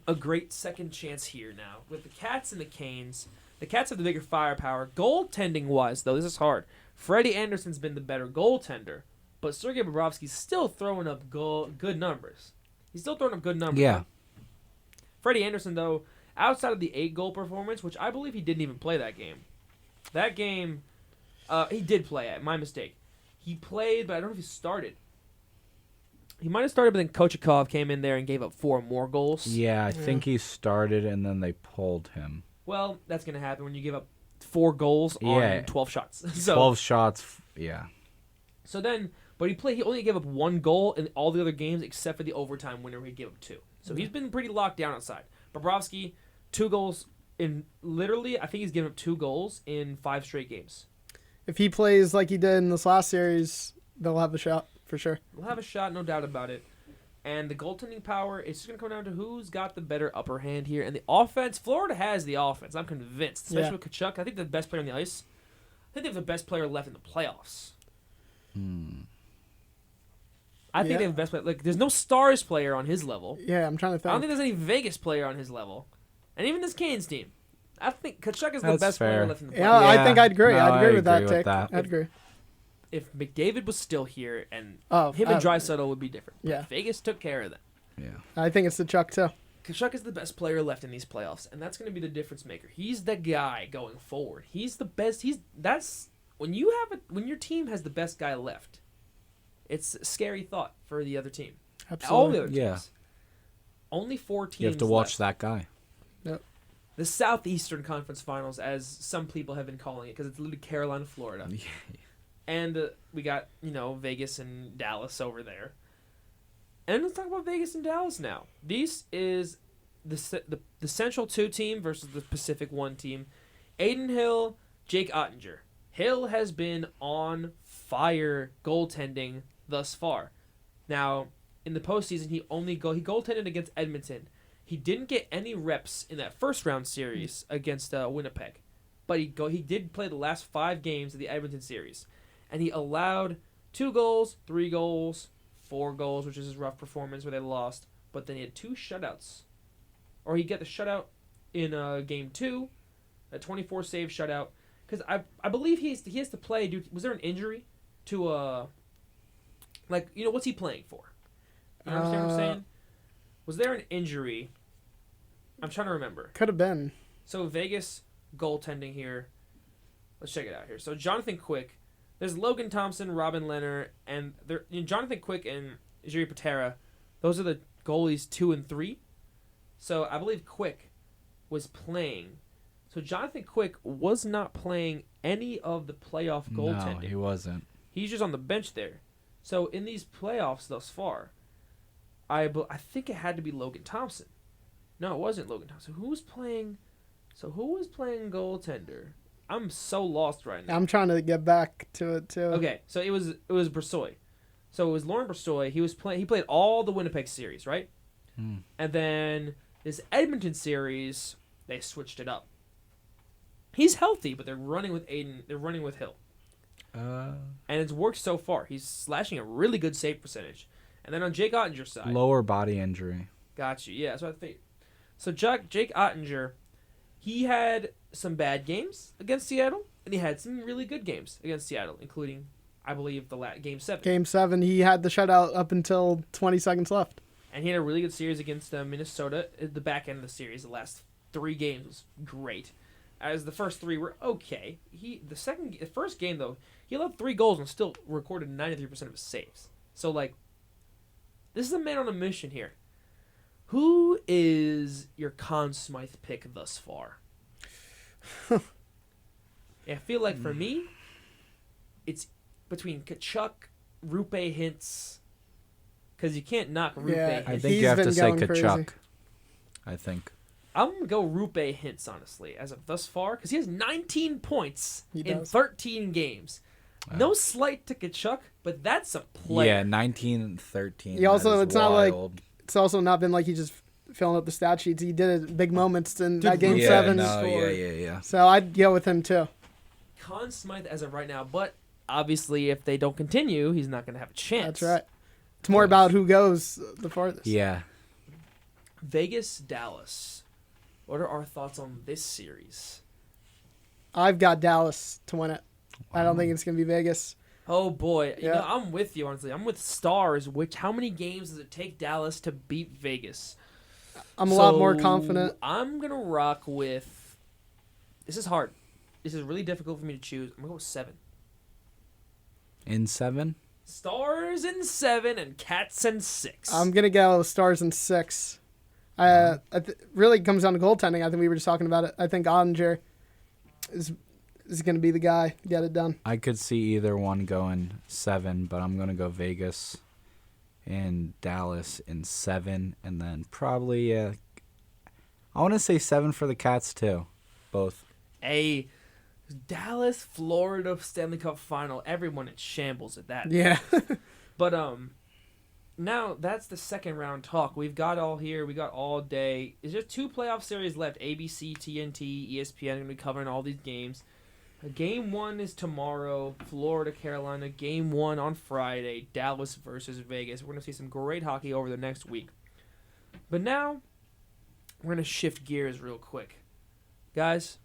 a great second chance here now with the Cats and the Canes. The Cats have the bigger firepower. Goaltending wise, though, this is hard. Freddie Anderson's been the better goaltender, but Sergei Bobrovsky's still throwing up good numbers. He's still throwing up good numbers. Yeah. Freddie Anderson, though, outside of the 8-goal performance, which I believe he didn't even play that game. That game, he did play it. My mistake. He played, but I don't know if he started. He might have started, but then Kochekov came in there and gave up 4 more goals. Yeah, I think he started and then they pulled him. Well, that's going to happen when you give up 4 goals on 12 shots. So 12 shots. Yeah. So then, but he only gave up 1 goal in all the other games except for the overtime winner where he gave up 2. So he's been pretty locked down outside. Bobrovsky, 2 goals in literally, I think he's given up 2 goals in 5 straight games. If he plays like he did in this last series, they'll have a shot for sure. We'll have a shot, no doubt about it. And the goaltending power, it's just going to come down to who's got the better upper hand here. And the offense, Florida has the offense. I'm convinced. Especially with Tkachuk. I think they're the best player on the ice. I think they have the best player left in the playoffs. I think they have the best player. Like, there's no Stars player on his level. Yeah, I'm trying to think. I don't think there's any Vegas player on his level. And even this Canes team. I think Tkachuk is the best player left in the playoffs. Yeah, I think I'd agree. No, I'd agree with that with take. that. I'd agree. If McDavid was still here and him and Draisaitl would be different. But yeah. Vegas took care of that. Yeah. I think it's the Chuck, too. Tkachuk is the best player left in these playoffs, and that's going to be the difference maker. He's the guy going forward. He's the best. That's when your team has the best guy left. It's a scary thought for the other team. Absolutely. All the other teams. Yeah. Only 4 teams. You have to watch left. that guy. Yep. The Southeastern Conference Finals, as some people have been calling it, because it's literally Carolina, Florida. Yeah. And we got, Vegas and Dallas over there. And let's talk about Vegas and Dallas now. This is the Central 2 team versus the Pacific 1 team. Aiden Hill, Jake Ottinger. Hill has been on fire goaltending thus far. Now, in the postseason, he goaltended against Edmonton. He didn't get any reps in that first round series against Winnipeg. But he did play the last 5 games of the Edmonton series. And he allowed 2 goals, 3 goals, 4 goals, which is his rough performance where they lost. But then he had 2 shutouts. Or he got the shutout in game 2, a 24-save shutout. Because I believe he has to play. Was there an injury to what's he playing for? You understand what I'm saying? Was there an injury? I'm trying to remember. Could have been. So Vegas goaltending here. Let's check it out here. So Jonathan Quick. There's Logan Thompson, Robin Leonard, and Jonathan Quick and Jiri Patera. Those are the goalies 2 and 3. So I believe Quick was playing. So Jonathan Quick was not playing any of the playoff goaltending. No, he wasn't. He's just on the bench there. So in these playoffs thus far, I think it had to be Logan Thompson. No, it wasn't Logan Thompson. Who was playing goaltender? I'm so lost right now. I'm trying to get back to it too. Okay, so it was Brossoit. So it was Lauren Brossoit. He played all the Winnipeg series, right? And then this Edmonton series, they switched it up. He's healthy, but they're running with Aiden. They're running with Hill. And it's worked so far. He's slashing a really good save percentage. And then on Jake Ottinger's side, lower body injury. Got you. Yeah, that's what I think. So Jake Ottinger, he had some bad games against Seattle, and he had some really good games against Seattle, including, I believe, Game 7. Game 7, he had the shutout up until 20 seconds left. And he had a really good series against Minnesota. At the back end of the series, the last 3 games was great. As the first 3 were okay. The first game, though, he allowed 3 goals and still recorded 93% of his saves. So, this is a man on a mission here. Who is your Conn Smythe pick thus far? I feel like for me, it's between Tkachuk, Rupe Hintz, because you can't knock Rupe Hintz. I think you have to say Tkachuk. I think. I'm going to go Rupe Hintz, honestly, as of thus far, because he has 19 points in 13 games. No slight to Tkachuk, but that's a player. Yeah, 19-13. He also, it's wild. not like it's also not been like he just filling up the stat sheets. He did it big moments in that Game 7. No, yeah. So I'd go with him too. Conn Smythe as of right now, but obviously if they don't continue, he's not going to have a chance. That's right. It's more about who goes the farthest. Yeah. Vegas, Dallas. What are our thoughts on this series? I've got Dallas to win it. I don't think it's going to be Vegas. Oh, boy. Yeah. I'm with you, honestly. I'm with Stars. How many games does it take Dallas to beat Vegas? I'm a lot more confident. I'm going to rock with... This is hard. This is really difficult for me to choose. I'm going to go with 7. In 7? Stars in 7 and Cats in 6. I'm going to go with Stars in 6. Really comes down to goaltending. I think we were just talking about it. I think Ottinger is going to be the guy to get it done. I could see either one going 7, but I'm going to go Vegas and Dallas in 7, and then probably I want to say 7 for the Cats too, both. A Dallas, Florida Stanley Cup final. Everyone in shambles at that. Yeah. But now that's the second round talk. We've got all here. We got all day. There's just 2 playoff series left. ABC, TNT, ESPN are going to be covering all these games. Game 1 is tomorrow. Florida, Carolina. Game 1 on Friday. Dallas versus Vegas. We're going to see some great hockey over the next week. But now, we're going to shift gears real quick. Guys,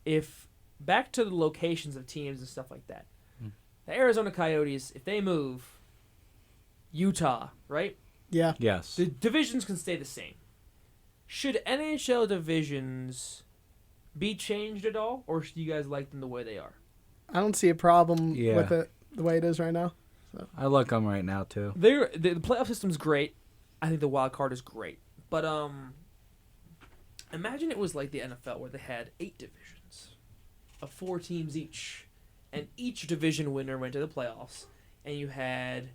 if back to the locations of teams and stuff like that. The Arizona Coyotes, if they move, Utah, right? Yeah. Yes. The divisions can stay the same. Should NHL divisions be changed at all, or should you guys like them the way they are? I don't see a problem Yeah. with it the way it is right now. So. I like them right now too. The playoff system's great. I think the wild card is great. But imagine it was like the NFL where they had 8 divisions of 4 teams each. And each division winner went to the playoffs. And you had,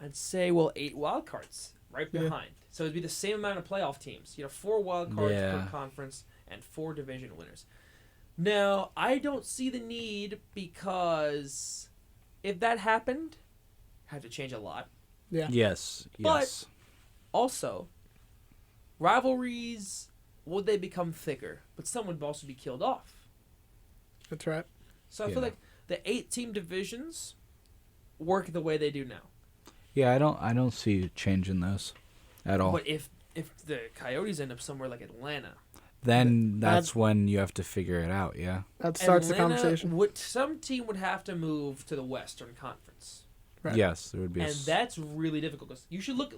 I'd say, 8 wild cards right behind. So it'd be the same amount of playoff teams. You know, 4 wild cards per conference and 4 division winners. Now, I don't see the need because if that happened, I'd have to change a lot. Yeah. Yes. Yes. Also, rivalries, would they become thicker? But some would also be killed off. That's right. So I feel like the 8-team divisions work the way they do now. Yeah, I don't see you changing those at all. But if the Coyotes end up somewhere like Atlanta, then that's when you have to figure it out, yeah. That starts Atlanta the conversation. Some team would have to move to the Western Conference. Right. Yes, there would be. And that's really difficult. 'Cause you should look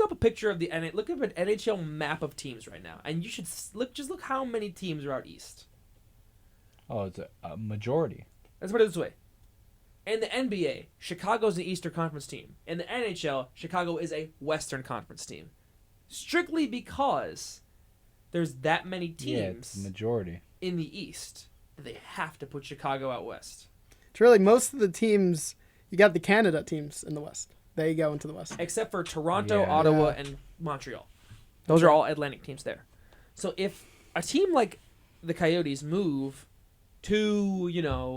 up a picture of look up an NHL map of teams right now, and you should look how many teams are out east. Oh, it's a majority. Let's put it this way. In the NBA, Chicago's an Eastern Conference team. In the NHL, Chicago is a Western Conference team. Strictly because there's that many Yeah, it's teams a majority. in the East that they have to put Chicago out West. It's really most of the teams. You got the Canada teams in the West. They go into the West. Except for Toronto, Yeah. Ottawa, and Montreal. Those are all Atlantic teams there. So if a team like the Coyotes move to,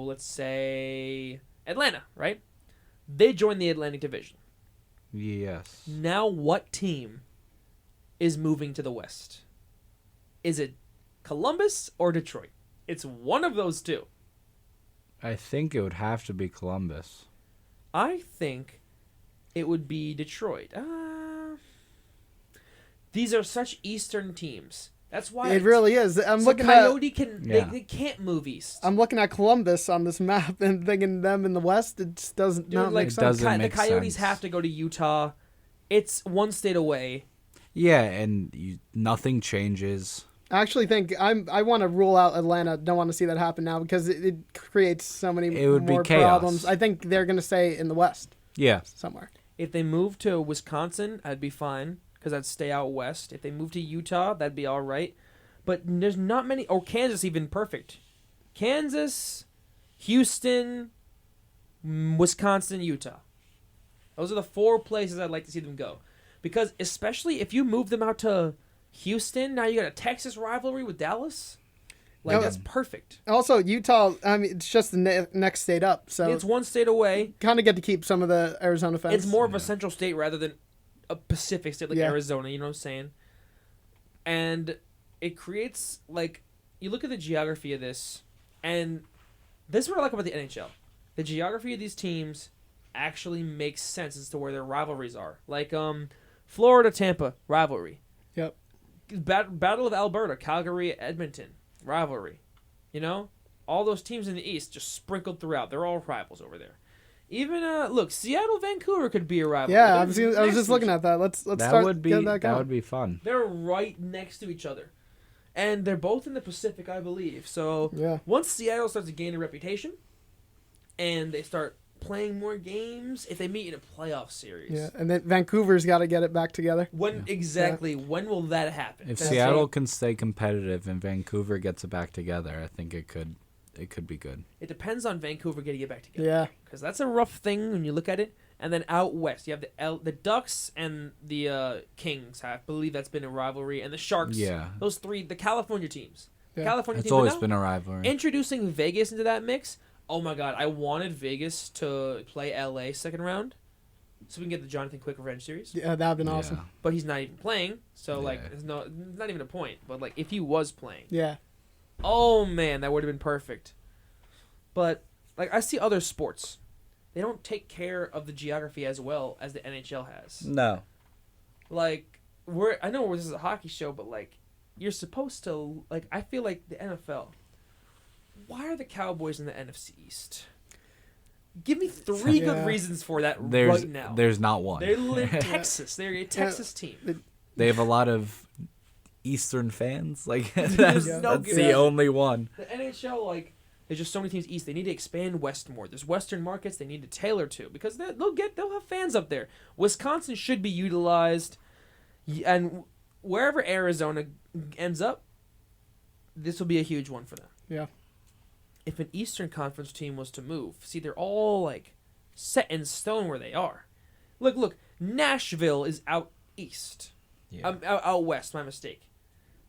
let's say Atlanta, right? They join the Atlantic Division. Yes. Now what team is moving to the West? Is it Columbus or Detroit? It's one of those two. I think it would have to be Columbus. I think it would be Detroit. These are such Eastern teams. That's why It really is. I'm so looking Coyote at. they can't move east. I'm looking at Columbus on this map and thinking them in the West. It just doesn't Dude, make It sense. doesn't the make Coyotes sense. have to go to Utah. It's one state away. Yeah, and nothing changes. I actually think I want to rule out Atlanta. Don't want to see that happen now because it creates so many It would be more chaos. problems. I think they're going to stay in the West Yeah. somewhere. If they move to Wisconsin, I'd be fine because I'd stay out west. If they move to Utah, that'd be all right. But there's not many, or Kansas even perfect. Kansas, Houston, Wisconsin, Utah. Those are the 4 places I'd like to see them go. Because especially if you move them out to Houston, now you got a Texas rivalry with Dallas. Like, that's perfect. Also, Utah, I mean, it's just the next state up. So It's one state away. kind of get to keep some of the Arizona fans. It's more of a central state rather than a Pacific state like Arizona, you know what I'm saying? And it creates, you look at the geography of this, and this is what I like about the NHL. The geography of these teams actually makes sense as to where their rivalries are. Like, Florida-Tampa rivalry. Yep. Battle of Alberta, Calgary-Edmonton rivalry. All those teams in the East just sprinkled throughout. They're all rivals over there. Even look, Seattle-Vancouver could be a rivalry. Yeah, They're I was next just to looking each at that. Let's That start would be getting that going. would be fun. They're right next to each other. And they're both in the Pacific, I believe. So Yeah. once Seattle starts to gain a reputation and they start playing more games, if they meet in a playoff series. Yeah, and then Vancouver's got to get it back together. When when will that happen? If That's Seattle it. can stay competitive and Vancouver gets it back together, I think it could be good. It depends on Vancouver getting it back together. Yeah. Because that's a rough thing when you look at it. And then out west, you have the Ducks and the Kings. I believe that's been a rivalry. And the Sharks. Yeah. Those 3, the California teams. Yeah. California It's teams. always now, been a rivalry. introducing Vegas into that mix. Oh my God, I wanted Vegas to play LA second round. so we can get the Jonathan Quick Revenge series. Yeah, that'd been awesome. But he's not even playing, so Yeah. there's not even a point. But like, if he was playing, Yeah. oh man, that would have been perfect. But like, I see other sports, they don't take care of the geography as well as the NHL has. No. Like, I know this is a hockey show, but like, you're supposed to like. I feel like the NFL. Why are the Cowboys in the NFC East? Give me 3 good reasons for that right now. There's not one. They live in Texas. They're a Texas team. They have a lot of Eastern fans. Like that's the only one. The NHL, like, there's just so many teams east. They need to expand west more. There's Western markets they need to tailor to because they'll have fans up there. Wisconsin should be utilized, and wherever Arizona ends up, this will be a huge one for them. Yeah. If an Eastern Conference team was to move, see, they're all like set in stone where they are. Look, Nashville is out east. Yeah. Out west, my mistake.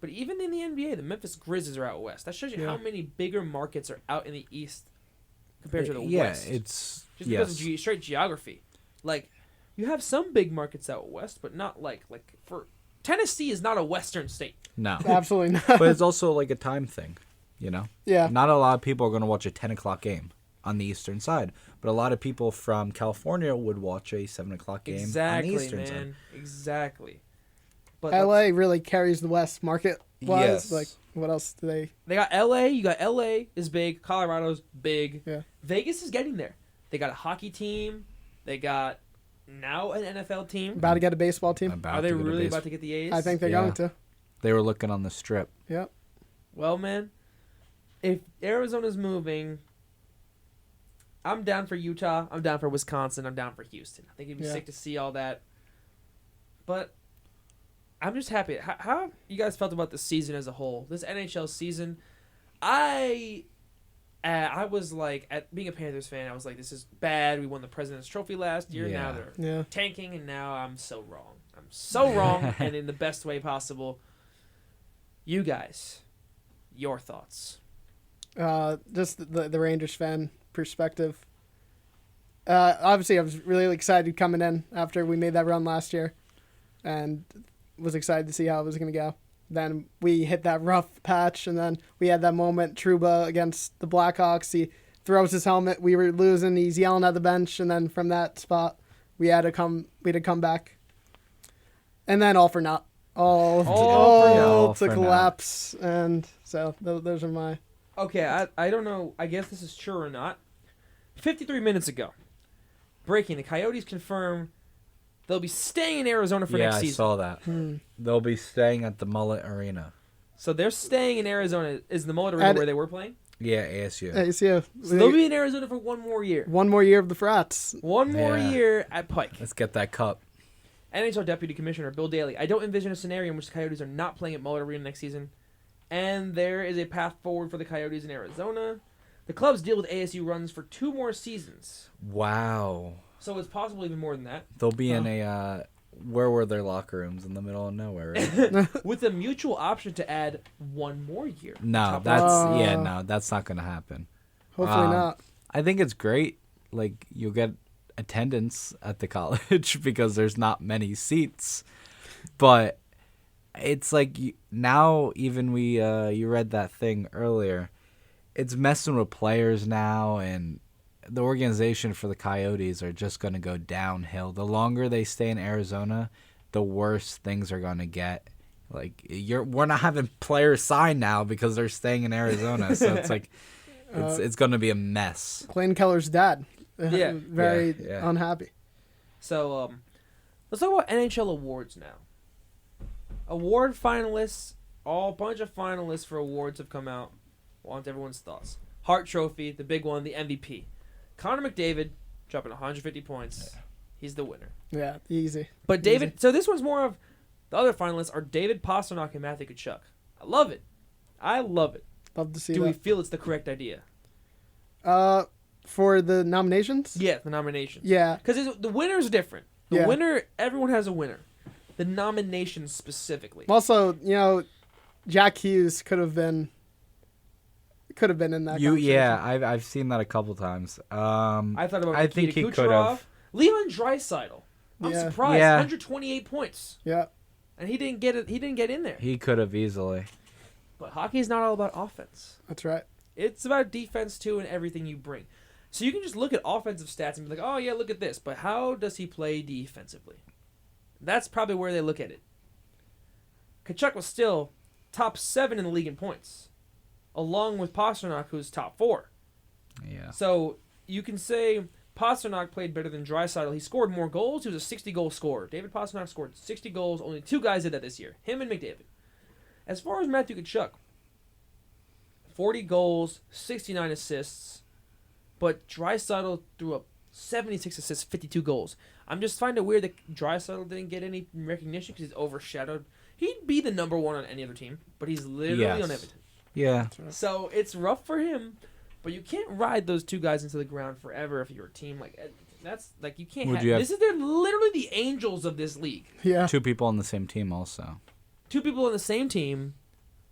But even in the NBA, the Memphis Grizzlies are out west. That shows you how many bigger markets are out in the east compared to the west. Yeah, it's just because of straight geography. Like, you have some big markets out west, but not like for Tennessee is not a western state. No, absolutely not. But it's also like a time thing, you know. Yeah. Not a lot of people are going to watch a 10 o'clock game on the eastern side, but a lot of people from California would watch a 7 o'clock game on the eastern side. Exactly. But LA really carries the West market wise. Yes. Like, what else do they? They got LA. You got LA is big. Colorado's big. Yeah. Vegas is getting there. They got a hockey team. They got now an NFL team. About to get a baseball team. Are they really about to get the A's? I think they're going to. They were looking on the strip. Yep. Well, man, if Arizona's moving, I'm down for Utah. I'm down for Wisconsin. I'm down for Houston. I think it'd be sick to see all that. But I'm just happy. How you guys felt about the season as a whole? This NHL season, I was like, being a Panthers fan, I was like, this is bad. We won the President's Trophy last year. Now they're tanking, and now I'm so wrong. I'm so wrong, and in the best way possible. You guys, your thoughts? Just the Rangers fan perspective. Obviously, I was really excited coming in after we made that run last year, and was excited to see how it was going to go. Then we hit that rough patch, and then we had that moment, Trouba against the Blackhawks. He throws his helmet. We were losing. He's yelling at the bench, and then from that spot, we had to come back. And then all for naught. All to collapse. And so those are my... Okay, I don't know. I guess this is true or not. 53 minutes ago, breaking, the Coyotes confirm they'll be staying in Arizona for next season. Yeah, I saw that. They'll be staying at the Mullet Arena. So they're staying in Arizona. Is the Mullet Arena where they were playing? Yeah, ASU. ASU. So they'll be in Arizona for one more year. One more year of the Frats. One more year at Pike. Let's get that cup. NHL Deputy Commissioner Bill Daly. I don't envision a scenario in which the Coyotes are not playing at Mullet Arena next season. And there is a path forward for the Coyotes in Arizona. The club's deal with ASU runs for 2 more seasons. Wow. So it's possible even more than that. They'll be in a... where were their locker rooms? In the middle of nowhere, right? With a mutual option to add 1 more year. No, that's not going to happen. Hopefully not. I think it's great. Like, you'll get attendance at the college because there's not many seats. But it's like now even you read that thing earlier. It's messing with players now, and the organization for the Coyotes are just going to go downhill. The longer they stay in Arizona, the worse things are going to get. Like we're not having players sign now because they're staying in Arizona. So it's like it's going to be a mess. Clayton Keller's dad. Very Yeah. unhappy. So let's talk about NHL awards now. Award finalists, a bunch of finalists for awards have come out. Want everyone's thoughts. Hart Trophy, the big one, the MVP. Connor McDavid dropping 150 points. Yeah. He's the winner. Yeah, easy. But David, so this one's more of the other finalists are David Pastrnak and Matthew Tkachuk. I love it. Love to see Do that. we feel it's the correct idea? For the nominations? Yeah, the nominations. Yeah. Because the winner's different. The winner, everyone has a winner. The nominations specifically. Also, Jack Hughes could have been in that. I've seen that a couple times. I thought about I think he Kucherov. could have. Leon Draisaitl. I'm Yeah. surprised. Yeah. 128 points, Yeah. and he didn't get it. He didn't get in there. He could have easily. But hockey is not all about offense. That's right. It's about defense too, and everything you bring. So you can just look at offensive stats and be like, "Oh yeah, look at this." But how does he play defensively? That's probably where they look at it. Tkachuk was still top 7 in the league in points, along with Pastrnak, who's top 4. Yeah. So you can say Pastrnak played better than Draisaitl. He scored more goals. He was a 60-goal scorer. David Pastrnak scored 60 goals. Only 2 guys did that this year, him and McDavid. As far as Matthew Tkachuk, 40 goals, 69 assists, but Draisaitl threw up 76 assists, 52 goals. I'm just finding it weird that Draisaitl didn't get any recognition because he's overshadowed. He'd be the number 1 on any other team, but he's literally on Edmonton. Yeah. So it's rough for him, but you can't ride those 2 guys into the ground forever if you're a team like that's like you can't. This is they're literally the angels of this league. Yeah. 2 people on the same team also. 2 people on the same team,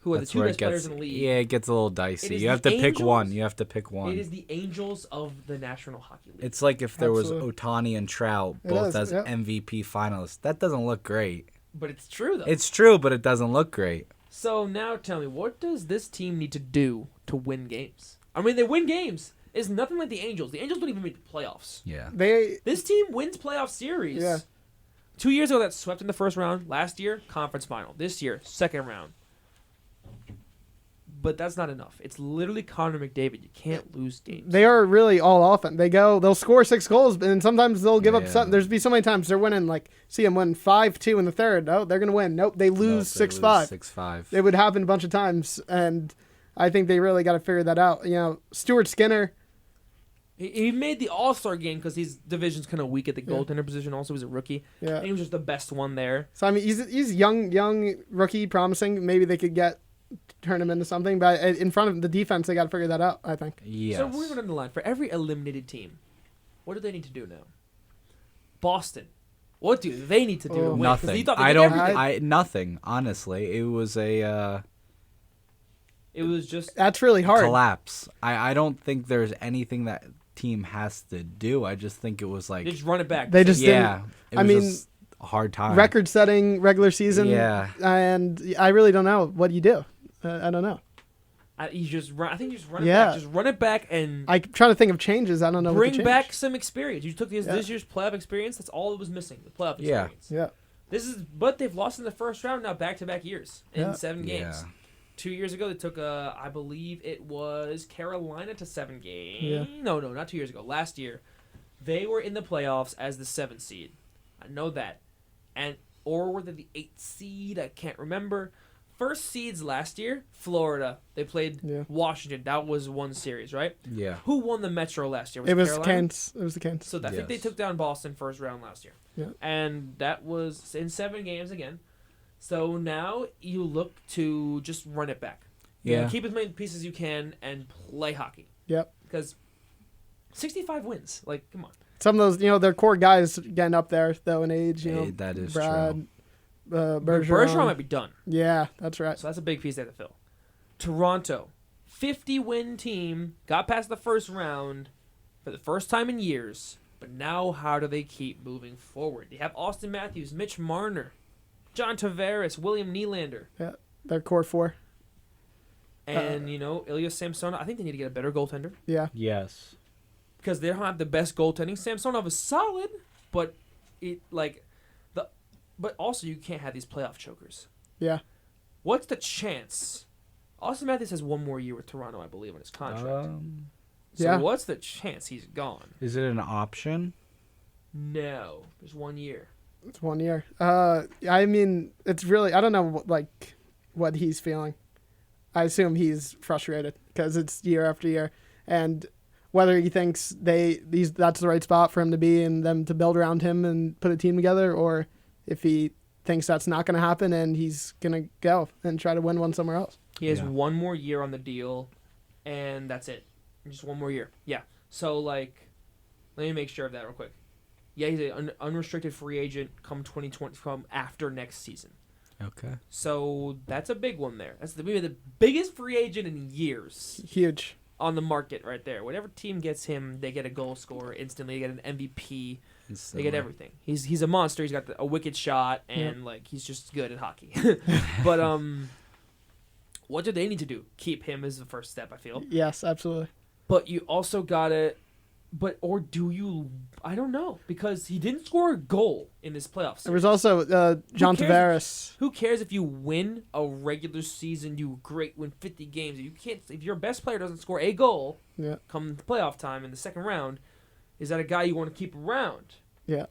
who are That's the 2 where best players in the league. Yeah, it gets a little dicey. It is You have the to pick Angels. one. You have to pick one. It is the angels of the National Hockey League. It's like if there Absolutely. was Ohtani and Trout It both is, as yep. MVP finalists. That doesn't look great. But it's true though. It's true, but it doesn't look great. So now tell me, what does this team need to do to win games? I mean, they win games. It's nothing like the Angels. The Angels don't even make the playoffs. Yeah. This team wins playoff series. Yeah. 2 years ago, that swept in the first round. Last year, conference final. This year, second round. But that's not enough. It's literally Connor McDavid. You can't lose games. They are really all offense. They'll score 6 goals, and sometimes they'll give up. Yeah. There's be so many times they're winning. Like, see them win 5-2 in the third. Oh, they're gonna win. Nope, they lose 6-5. 6-5. It would happen a bunch of times, and I think they really got to figure that out. You know, Stuart Skinner. He made the All-Star game because his division's kind of weak at the goaltender position. Also, he's a rookie. Yeah. And he was just the best one there. So I mean, he's young rookie, promising. Maybe they could turn him into something, but in front of the defense, they got to figure that out, I think. Yes. So we're going to the line. For every eliminated team, what do they need to do now? Boston. What do they need to do to win? 'Cause Nothing. you thought they I did don't. everything. Nothing. Honestly, it was a It was just That's really hard. collapse. I don't think there's anything that team has to do. I just think it was like they just run it back. They just yeah. It I was mean, just a hard time. record-setting regular season. Yeah. And I really don't know what you do. I don't know. You just run. I think you just run it Yeah. back. Just run it back and I'm trying to think of changes. I don't know. what to bring change. back some experience. You took this Yeah. year's playoff experience. That's all it was missing. The playoff Yeah. experience. Yeah. But they've lost in the first round now, back-to-back years in Yeah. 7 games. Yeah. 2 years ago, they took I believe it was Carolina to 7 games. Yeah. No, not 2 years ago. Last year, they were in the playoffs as the 7th seed. I know that, or were they the 8th seed? I can't remember. First seeds last year, Florida. They played Yeah. Washington. That was one series, right? Yeah. Who won the Metro last year? It was Carolina? Kent. It was the Kent. So I think they Yes. took down Boston first round last year. Yeah. And that was in 7 games again. So now you look to just run it back. Yeah. Keep as many pieces as you can and play hockey. Yep. Because 65 wins. Like, come on. Some of those, their core guys getting up there though in age. That is Brad, true. Bergeron might be done. Yeah, that's right. So that's a big piece they have to fill. Toronto, 50-win team, got past the first round for the first time in years. But now how do they keep moving forward? They have Austin Matthews, Mitch Marner, John Tavares, William Nylander. Yeah, their core 4. And, Ilya Samsonov. I think they need to get a better goaltender. Yeah. Yes. Because they don't have the best goaltending. Samsonov is solid, but but also you can't have these playoff chokers. Yeah. What's the chance? Austin Matthews has 1 more year with Toronto, I believe, on his contract. So yeah. what's the chance he's gone? Is it an option? No, there's 1 year. It's 1 year. I mean, it's really, I don't know what he's feeling. I assume he's frustrated because it's year after year, and whether he thinks that's the right spot for him to be and them to build around him and put a team together, or if he thinks that's not going to happen and he's going to go and try to win one somewhere else. He has Yeah. 1 more year on the deal, and that's it. Just 1 more year. Yeah. So, let me make sure of that real quick. Yeah, he's an unrestricted free agent come 2020, from after next season. Okay. So that's a big one there. That's maybe the biggest free agent in years. Huge. on the market right there. Whatever team gets him, they get a goal scorer instantly. They get an MVP. They get everything. He's a monster. He's got a wicked shot, and like he's just good at hockey. But what do they need to do? Keep him as the first step, I feel. Yes, absolutely. But you also gotta, or do you? I don't know, because he didn't score a goal in this playoffs. There was also John Tavares. Who cares if you win a regular season? You win 50 games. If your best player doesn't score a goal, come playoff time in the second round, is that a guy you want to keep around? Yeah.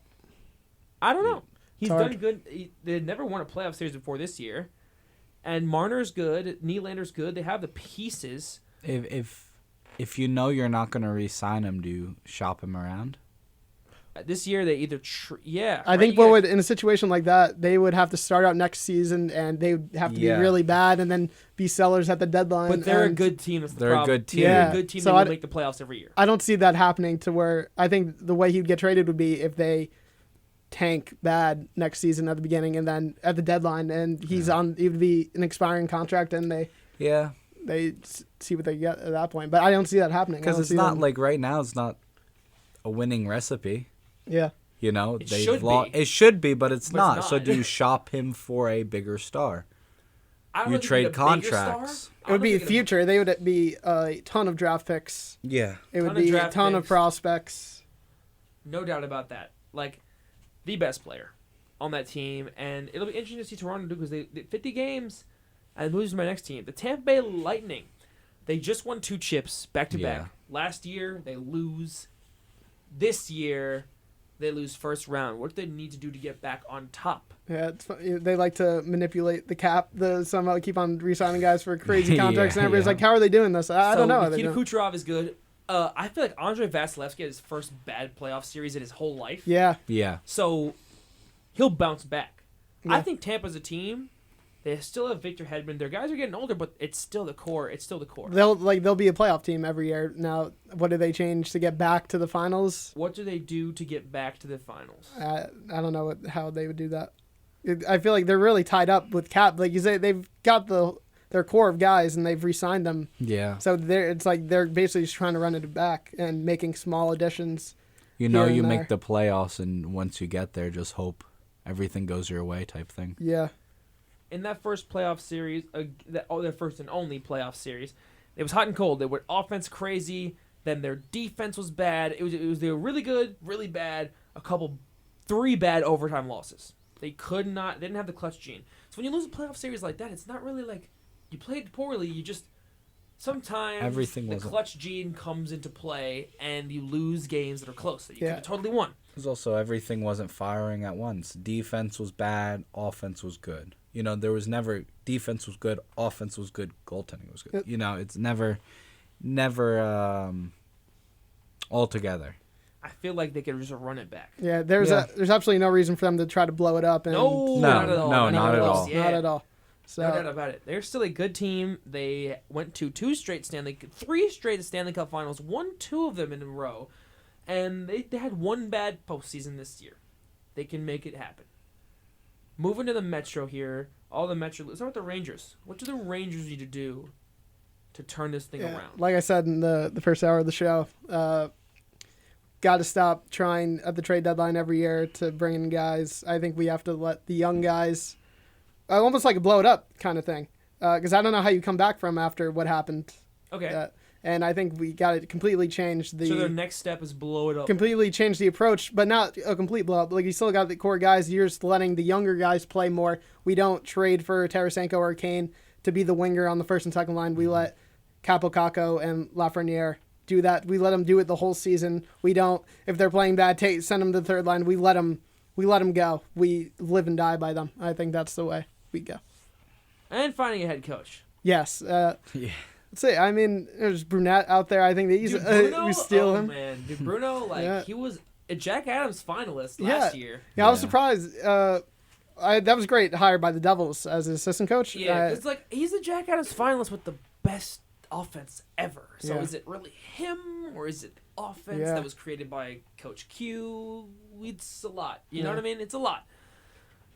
I don't know. He's done good. They had never won a playoff series before this year. And Marner's good. Nylander's good. They have the pieces. If you know you're not going to re-sign him, do you shop him around? This year, they either... I think in a situation like that, they would have to start out next season, and they would have to be really bad and then be sellers at the deadline. But they're a good team. That's the problem. They're a good team. They're a good team that will make the playoffs every year. I don't see that happening to where... I think the way he'd get traded would be if they tank bad next season at the beginning and then at the deadline, and he would be an expiring contract, and they see what they get at that point. But I don't see that happening. Because it's not like right now, it's not a winning recipe. Yeah. You know, it should be, but it's not. So do you shop him for a bigger star? You trade contracts. It would be future. They would be a ton of draft picks. Yeah. It would be a ton of prospects. No doubt about that. Like, the best player on that team. And it'll be interesting to see Toronto do, because they 50 games and lose my next team. The Tampa Bay Lightning. They just won 2 chips back-to-back. Last year, they lose. This year, they lose first round. What do they need to do to get back on top? Yeah, they like to manipulate the cap. Somehow keep on re-signing guys for crazy contracts. And everybody's like, how are they doing this? I don't know. Nikita Kucherov is good. I feel like Andrei Vasilevsky had his first bad playoff series in his whole life. Yeah. Yeah. So he'll bounce back. Yeah. I think Tampa's a team. They still have Victor Hedman. Their guys are getting older, but it's still the core. They'll be a playoff team every year. Now, what do they change to get back to the finals? What do they do to get back to the finals? I don't know how they would do that. I feel like they're really tied up with cap. Like you say, they've got their core of guys, and they've re-signed them. Yeah. So it's like they're basically just trying to run it back and making small additions. You make the playoffs, and once you get there, just hope everything goes your way type thing. Yeah. In that first playoff series, their first and only playoff series, it was hot and cold. They were offense crazy. Then their defense was bad. They were really good, really bad. 3 bad overtime losses. They didn't have the clutch gene. So when you lose a playoff series like that, it's not really like you played poorly. You just sometimes the clutch gene comes into play, and you lose games that are close that you could have totally won. Because also everything wasn't firing at once. Defense was bad. Offense was good. You know, there was never defense was good, offense was good, goaltending was good. You know, it's never all together. I feel like they could just run it back. Yeah, there's absolutely no reason for them to try to blow it up. And not at all. Not at all. So. No doubt about it. They're still a good team. They went to 3 straight Stanley Cup Finals, won 2 of them in a row, and they had 1 bad postseason this year. They can make it happen. Moving to the Metro here, let's start with the Rangers. What do the Rangers need to do to turn this thing around? Like I said in the first hour of the show, got to stop trying at the trade deadline every year to bring in guys. I think we have to let the young guys, almost like a blow it up kind of thing, because I don't know how you come back from after what happened. Okay. And I think we got to completely change the... So their next step is blow it up. Completely change the approach, but not a complete blow up. Like, you still got the core guys. You're just letting the younger guys play more. We don't trade for Tarasenko or Kane to be the winger on the first and second line. We let Capo Caco and Lafreniere do that. We let them do it the whole season. We don't... If they're playing bad, send them to the third line. We let them go. We live and die by them. I think that's the way we go. And finding a head coach. Yes. Yeah. Let's see. I mean, there's Brunette out there. I think that he's we steal him. Man, dude, Bruno, he was a Jack Adams finalist last year. Yeah, I was surprised. That was great. Hired by the Devils as an assistant coach. Yeah, it's like he's a Jack Adams finalist with the best offense ever. So is it really him, or is it the offense that was created by Coach Q? It's a lot. You know what I mean? It's a lot.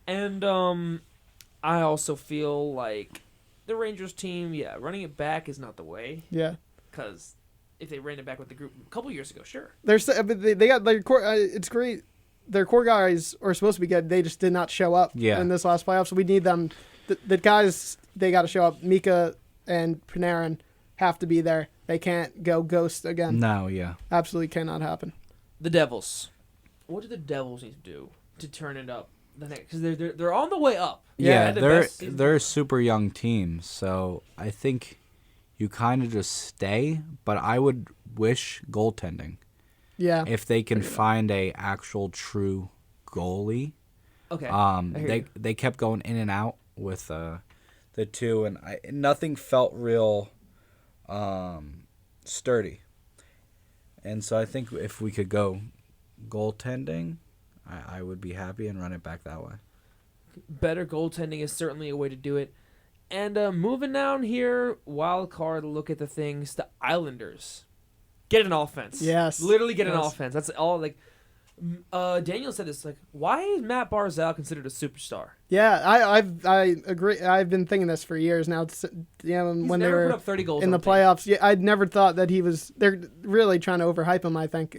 And I also feel like the Rangers team, running it back is not the way. Yeah. Because if they ran it back with the group a couple years ago, sure. But they got their core. It's great. Their core guys are supposed to be good. They just did not show up in this last playoff. So we need them. The guys, they got to show up. Mika and Panarin have to be there. They can't go ghost again. No, yeah. Absolutely cannot happen. The Devils. What do the Devils need to do to turn it up? Because they're on the way up. Yeah, they're a super young team. So I think you kind of just stay. But I would wish goaltending. Yeah. If they can find a actual true goalie. Okay. They kept going in and out with the two, and nothing felt real sturdy. And so I think if we could go goaltending, I would be happy and run it back that way. Better goaltending is certainly a way to do it. And moving down here, wild card, look at the things. The Islanders. Get an offense. Yes. Literally get an offense. That's all. Like Daniel said this. Like, why is Matt Barzal considered a superstar? Yeah, I agree. I've been thinking this for years now. He's when they never were put up 30 goals in the playoffs, yeah, I'd never thought that he was. They're really trying to overhype him, I think.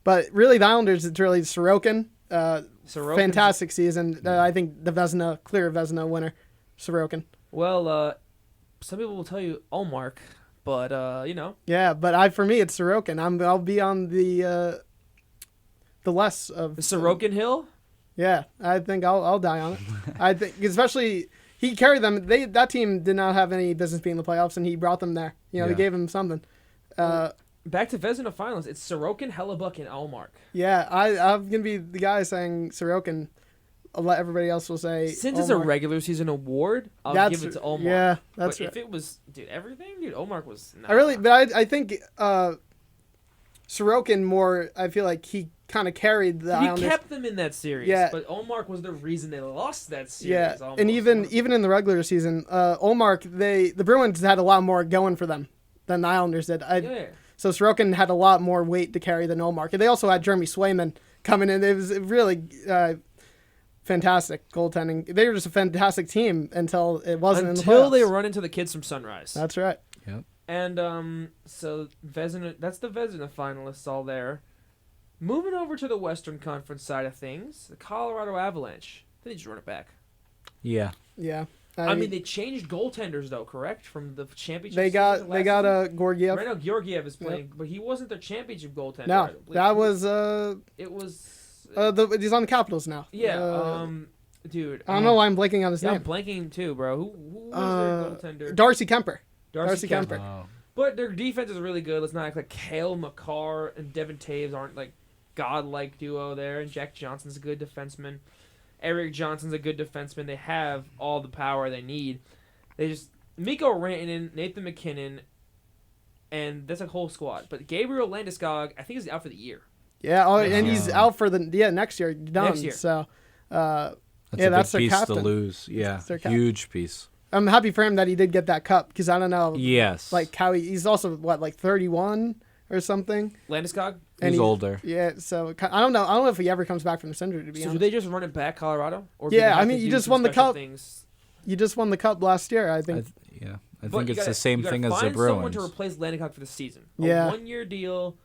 But really, the Islanders, it's really Sorokin. Fantastic season. I think the clear Vezina winner, Sorokin. Well, some people will tell you Allmark, but Yeah, but for me, it's Sorokin. I'll be on the less of the Sorokin Hill. Yeah, I think I'll die on it. I think especially he carried them. That team did not have any business being in the playoffs, and he brought them there. He gave them something. Back to Vezina finals. It's Sorokin, Hellebuck, and Allmark. Yeah, I'm gonna be the guy saying Sorokin. I'll let everybody else will say. Since Allmark. it's a regular season award, I'll give it to Allmark. Yeah, that's but right. If it was, everything, Allmark was. Nah. I think Sorokin more. I feel like he kind of carried the Islanders. He kept them in that series. Yeah. But Allmark was the reason they lost that series. Yeah, almost. and even in the regular season, Allmark, the Bruins had a lot more going for them than the Islanders did. So Sorokin had a lot more weight to carry than Allmark. And they also had Jeremy Swayman coming in. It was really fantastic goaltending. They were just a fantastic team until it wasn't in the playoffs. Until they run into the kids from Sunrise. That's right. Yep. And so Vezina, that's the Vezina finalists all there. Moving over to the Western Conference side of things, the Colorado Avalanche. They just run it back. Yeah. Yeah. I mean, they changed goaltenders though, correct? From the championship. They got a Georgiev. Right now, Georgiev is playing, but he wasn't their championship goaltender. No, that was It was. He's on the Capitals now. Yeah. Dude. I don't know why I'm blanking on his name. I'm blanking too, bro. Who was their goaltender? Darcy Kemper. Darcy Kemper. Oh. But their defense is really good. Let's not act like Cale Makar and Devin Taves aren't like godlike duo there. And Jack Johnson's a good defenseman. Eric Johnson's a good defenseman. They have all the power they need. They just Mikko Rantanen, Nathan McKinnon, and that's a whole squad. But Gabriel Landeskog, I think, is out for the year. Yeah, and he's out for the next year. Done. Next year. So, That's that's a their big piece captain. to lose. Yeah, huge piece. I'm happy for him that he did get that cup because I don't know. Yes. Like how he's also like 31 or something. Landeskog? He's older. Yeah, so I don't know. I don't know if he ever comes back from this injury. To be So honest. do they just run it back, Colorado? Or Yeah, do they have I to mean, you do just some won the special cup. things? You just won the cup last year, I think. I think it's the same thing as the Find someone Bruins. to replace Landeskog for the season. Yeah. A 1-year deal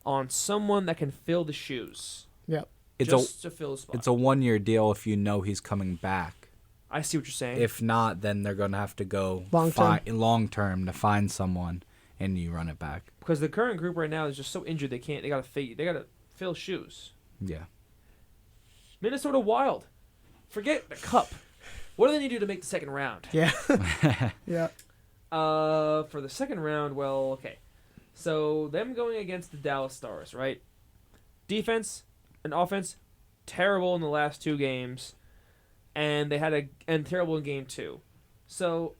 on someone that can fill the shoes. Yeah. Just to fill the spot. It's a 1-year deal if you know he's coming back. I see what you're saying. If not, then they're going to have to go long term to find someone, and you run it back. Because the current group right now is just so injured they gotta fill shoes. Yeah. Minnesota Wild. Forget the cup. What do they need to do to make the second round? Yeah. Yeah. For the second round, well, okay. So them going against the Dallas Stars, right? Defense and offense, terrible in the last 2 games, and they had terrible in game 2. So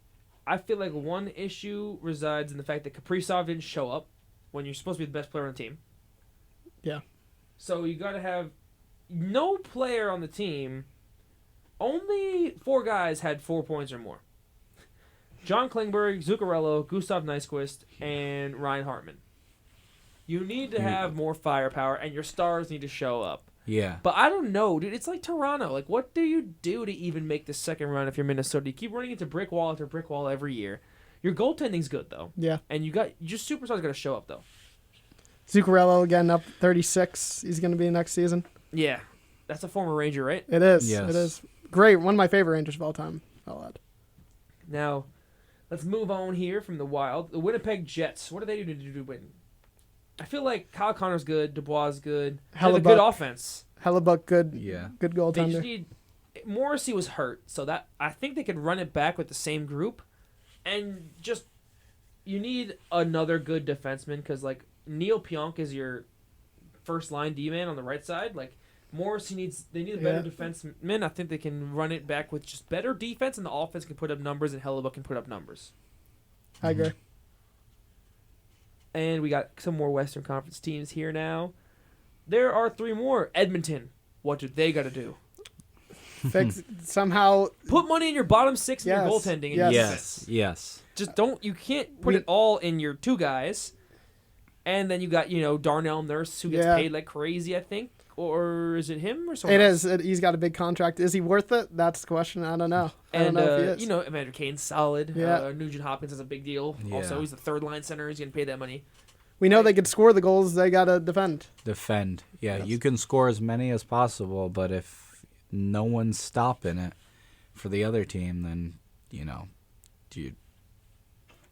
I feel like one issue resides in the fact that Kaprizov didn't show up when you're supposed to be the best player on the team. Yeah. So you got to have no player on the team. Only 4 guys had 4 points or more. John Klingberg, Zuccarello, Gustav Nyquist, and Ryan Hartman. You need to have more firepower, and your stars need to show up. Yeah. But I don't know, dude. It's like Toronto. Like, what do you do to even make the second round if you're Minnesota? You keep running into brick wall after brick wall every year. Your goaltending's good though, Yeah. and you just superstars got to show up though. Zuccarello again up 36. He's going to be next season. Yeah, that's a former Ranger, right? It is. Yes. It is. Great. One of my favorite Rangers of all time. I'll add. Now, let's move on here from the Wild. The Winnipeg Jets. What do they do to win? I feel like Kyle Connor's good. Dubois is good. They have a good Hellebuck. offense. Hellebuck, good. Yeah. Good They just goaltender. need. Morrissey was hurt, so that I think they could run it back with the same group, and just you need another good defenseman because like Neil Pionk is your first line D man on the right side. Like Morrissey they need a better defenseman. I think they can run it back with just better defense, and the offense can put up numbers, and Hellebuck can put up numbers. I agree. And we got some more Western Conference teams here now. There are 3 more. Edmonton. What do they got to do? Fix somehow. Put money in your bottom 6 in your Yes. goaltending. And Yes. your Yes. defense. Yes. Just don't. You can't put it all in your 2 guys. And then you got Darnell Nurse who gets Yeah. paid like crazy. I think, or is it him or someone It else? is. He's got a big contract. Is he worth it? That's the question. I don't know. I don't And know if he is. Evander Kane's solid. Yeah. Nugent Hopkins is a big deal. Yeah. Also, he's the 3rd line center. He's getting paid that money. We know they could score the goals. They got to defend. Defend. Yeah, Yes. you can score as many as possible, but if no one's stopping it for the other team, then you're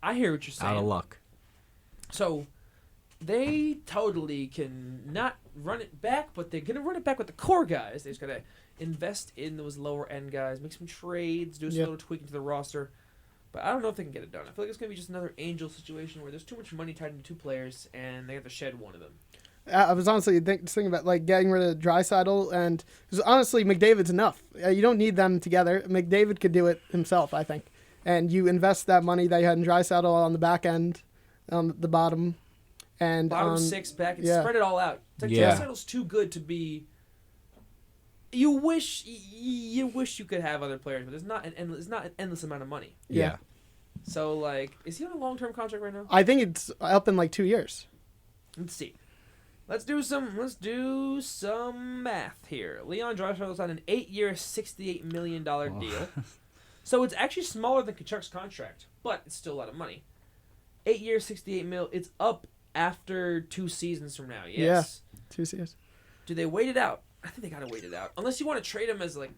I hear what you're saying. out of luck. So they totally can not run it back, but they're gonna run it back with the core guys. They just gotta invest in those lower end guys, make some trades, do some Yep. little tweaking to the roster. But I don't know if they can get it done. I feel like it's gonna be just another Angel situation where there's too much money tied into 2 players and they have to shed one of them. I was honestly thinking about like getting rid of Draisaitl, and because honestly, McDavid's enough. You don't need them together. McDavid could do it himself, I think. And you invest that money that you had in Draisaitl on the back end, on the bottom, and Bottom on 6 back and yeah. spread it all out. It's like Yeah. Draisaitl's too good to be. You wish you could have other players, but there's not an endless amount of money. Yeah. So like, is he on a long-term contract right now? I think it's up in like 2 years. Let's see. Let's do some math here. Leon Draisaitl on an 8-year, $68 million deal. So it's actually smaller than Kachuk's contract, but it's still a lot of money. 8 years, $68 million. It's up after 2 seasons from now. Yes. Yeah. 2 years. Do they wait it out? I think they gotta wait it out. Unless you want to trade him as like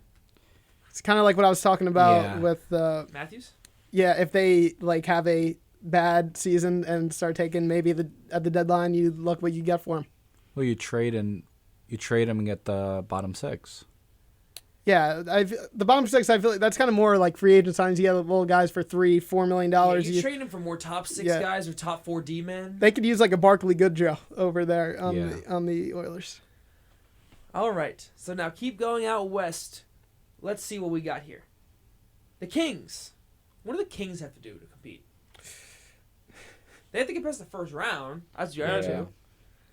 It's kind of like what I was talking about Yeah. with Matthews. yeah, if they like have a bad season and start taking maybe at the deadline, you look what you get for him. Well, you trade him and get the bottom 6. Yeah, the bottom 6. I feel like that's kind of more like free agent signings. You get little guys for $3-4 million. You trade him for more top 6 Yeah. guys or top 4 D men. They could use like a Barkley Goodrow over there on Yeah. on the Oilers. All right. So now keep going out west. Let's see what we got here. The Kings. What do the Kings have to do to compete? They have to get past the first round. That's your attitude.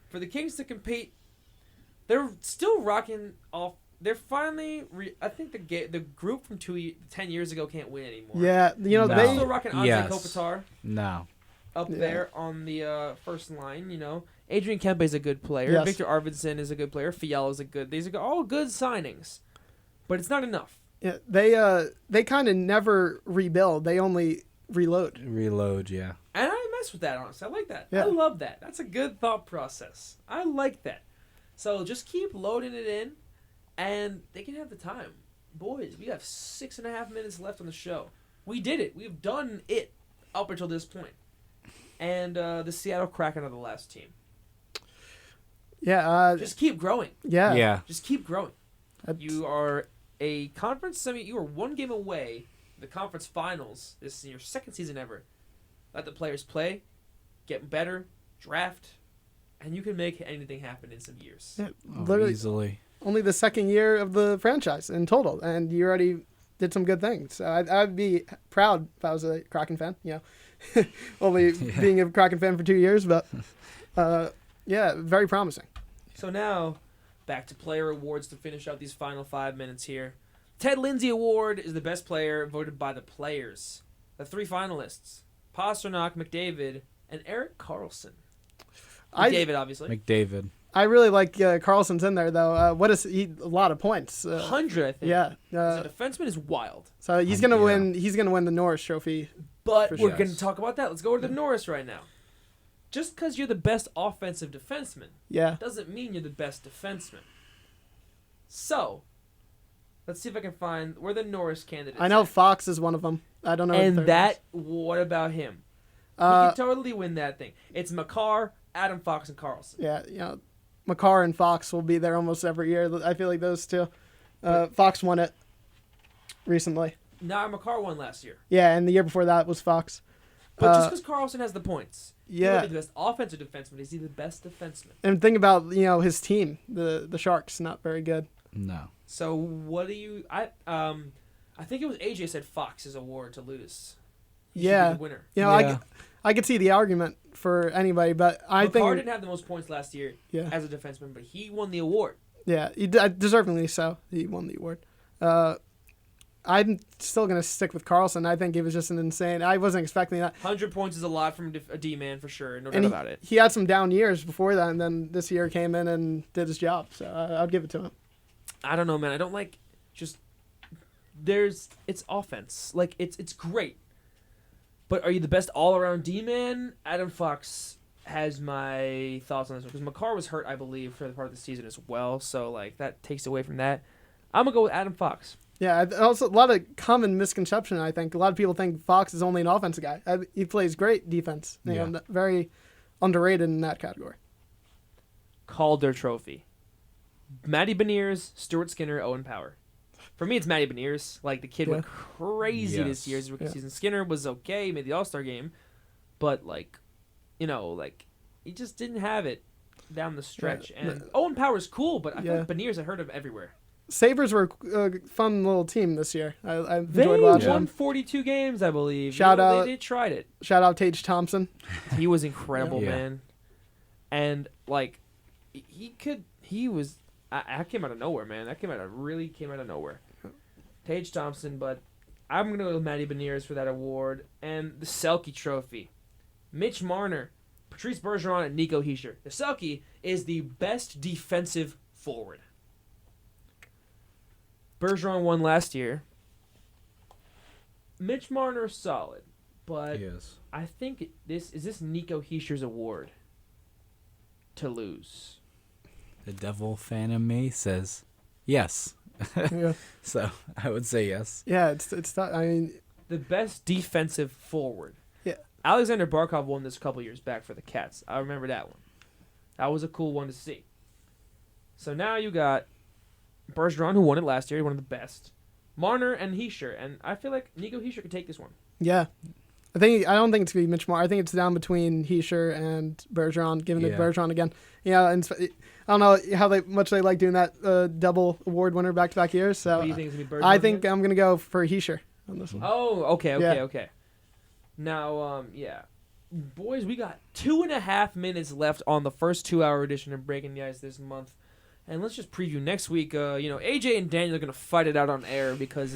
For the Kings to compete, they're still rocking off. They're finally. I think the group from 10 years ago can't win anymore. Yeah, No. They're still rocking Anze Yes. Kopitar No. up Yeah. there on the first line. Adrian Kempe is a good player. Yes. Victor Arvidsson is a good player. Fiala is a good. These are all good signings, but it's not enough. Yeah, they kind of never rebuild. They only reload. Reload, yeah. And I mess with that, honestly. I like that. Yeah. I love that. That's a good thought process. I like that. So just keep loading it in, and they can have the time. Boys, we have 6.5 minutes left on the show. We did it. We've done it up until this point. And the Seattle Kraken are the last team. Yeah, Just keep growing. yeah, Yeah. Just keep growing. That's- You are a conference you are 1 game away from the conference finals. This is your 2nd season ever. Let the players play, get better, draft, and you can make anything happen in some years. yeah, Oh, literally easily. only the 2nd year of the franchise in total, and you already did some good things. So I'd be proud if I was a Kraken fan. Only being a Kraken fan for 2 years, but yeah, very promising. So now, back to player awards to finish out these final 5 minutes here. Ted Lindsay Award is the best player voted by the players. The 3 finalists: Pasternak, McDavid, and Erik Karlsson. McDavid, obviously. McDavid. I really like Carlson's in there though. What is he? A lot of points. 100, I think. Yeah. As a defenseman is wild. So he's gonna Yeah. win. He's gonna win the Norris Trophy. But For we're sure. going to talk about that. Let's go to the Norris right now. Just because you're the best offensive defenseman Yeah. doesn't mean you're the best defenseman. So, let's see if I can find where the Norris candidates I know are. Fox is one of them. I don't know. the And third that, what about him? He one. can totally win that thing. It's Makar, Adam Fox, and Carlson. Yeah, Makar and Fox will be there almost every year. I feel like those two. Fox won it recently. Nah, Makar won last year. Yeah, and the year before that was Fox. But just because Carlson has the points, he might Yeah, be the best offensive defenseman. Is he the best defenseman? and think about his team, the Sharks, not very good. No. So what do you? I think it was AJ said Fox's award to lose. He should Yeah. be the winner. Yeah. I could see the argument for anybody, but I Makar think didn't have the most points last year yeah, as a defenseman, but he won the award. yeah, deservingly so. He won the award. I'm still gonna stick with Carlson. I think he was just an insane. I wasn't expecting that. 100 points is a lot from a D man for sure. No doubt And about it. he had some down years before that, and then this year came in and did his job. So I'd give it to him. I don't know, man. I don't like just it's offense. Like it's great. But are you the best all-around D-man? Adam Fox has my thoughts on this one because Makar was hurt, I believe, for the part of the season as well. So like that takes away from that. I'm gonna go with Adam Fox. Yeah, also a lot of common misconception. I think a lot of people think Fox is only an offensive guy. He plays great defense. Yeah. Very underrated in that category. Calder Trophy. Matty Beniers, Stuart Skinner, Owen Power. For me, it's Matty Beniers. Like the kid went crazy this Yes. year. His rookie Yeah. season. Skinner was okay, made the All-Star game, but like, he just didn't have it down the stretch. Yeah. And Owen Power's cool, but I feel Yeah. like Beniers, I heard of everywhere. Sabres were a fun little team this year. I They enjoyed watching won them. 42 games, I believe. Shout out- They tried it. Shout out Tage Thompson. He was incredible, Yeah. man. And like, I came out of nowhere, man. Really came out of nowhere. Tage Thompson, but I'm gonna go with Matty Beniers for that award and the Selke Trophy. Mitch Marner, Patrice Bergeron, and Nico Hischier. The Selke is the best defensive forward. Bergeron won last year. Mitch Marner solid, but Yes. I think this is Nico Hischier's award to lose. The devil fan in me says yes. Yeah, So I would say yes. yeah. It's not. I mean, The best defensive forward. Yeah. Alexander Barkov won this a couple years back for the Cats. I remember that one. That was a cool one to see. So now you got Bergeron, who won it last year, one of the best. Marner and Hischier, and I feel like Nico Hischier could take this one. yeah. I don't think it's gonna be Mitch Marner. I think it's down between Hischier and Bergeron. Giving it to Yeah. Bergeron again. Yeah, and I don't know how much they like doing that double award winner back to back years. So What do you think is going to be Bergeron? I think again? I'm gonna go for Hischier on this one. Oh, okay. Yeah. Now, yeah. Boys, we got 2.5 minutes left on the first 2-hour edition of Breaking the Ice this month. And let's just preview next week. AJ and Daniel are going to fight it out on air because,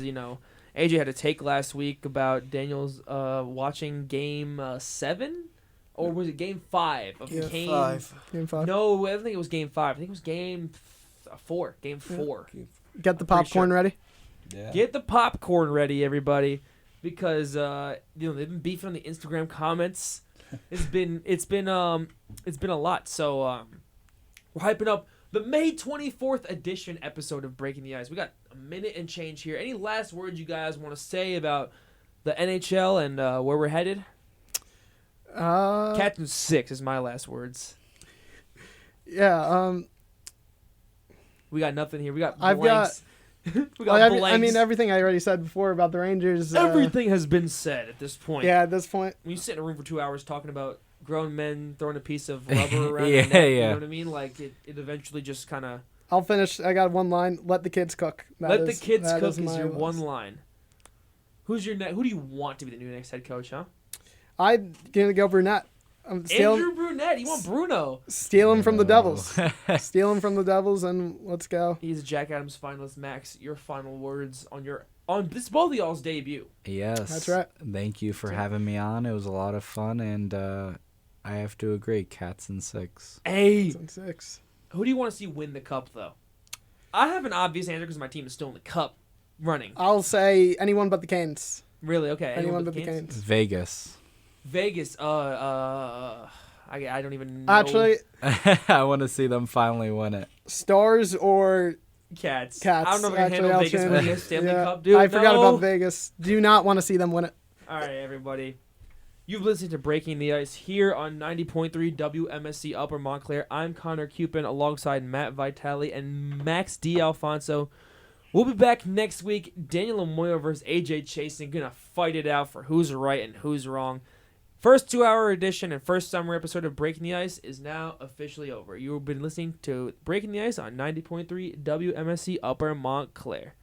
AJ had a take last week about Daniel's watching Game 7? Or was it Game 5 of Yeah, Kane? 5. Game 5. No, I don't think it was Game 5. I think it was Game 4. Game 4. Get the I'm pretty popcorn sure. ready. Yeah. Get the popcorn ready, everybody, because they've been beefing on the Instagram comments. It's been a lot. So we're hyping up the May 24th edition episode of Breaking the Ice. We got a minute and change here. Any last words you guys want to say about the NHL and where we're headed? Captain 6 is my last words. Yeah. We got nothing here. We got I've blanks. We got I blanks. mean, everything I already said before about the Rangers. Everything has been said at this point. Yeah, at this point. When you sit in a room for 2 hours talking about grown men throwing a piece of rubber around Yeah, their neck, you yeah. know what I mean? Like, it eventually just kind of... I'll finish. I got one line. Let the kids cook. Let the kids that cook is my your list. one line. Who do you want to be the new next head coach, huh? I'm gonna go Brunette. I'm Andrew Brunette. You want Bruno. steal him from the No. Devils. Steal him from the Devils, and let's go. He's a Jack Adams finalist. Max, your final words on this both of y'all's debut. Yes. That's right. Thank you for having me on. It was a lot of fun, and I have to agree, Cats and 6. Hey, 6. who do you want to see win the cup, though? I have an obvious answer because my team is still in the cup running. I'll say anyone but the Canes. Really? Okay. Anyone but the Canes? Canes. Vegas. Vegas. I don't even know. Actually, I want to see them finally win it. Stars or Cats. Cats. I don't know if I can handle I'll Vegas change- winning a Stanley yeah. Cup, dude. I forgot No. about Vegas. Do not want to see them win it. All right, everybody. You've listened to Breaking the Ice here on 90.3 WMSC Upper Montclair. I'm Connor Cupin alongside Matt Vitale and Max D'Alfonso. We'll be back next week. Daniel Lamoille versus AJ Chasen. Gonna fight it out for who's right and who's wrong. First 2-hour edition and first summer episode of Breaking the Ice is now officially over. You've been listening to Breaking the Ice on 90.3 WMSC Upper Montclair.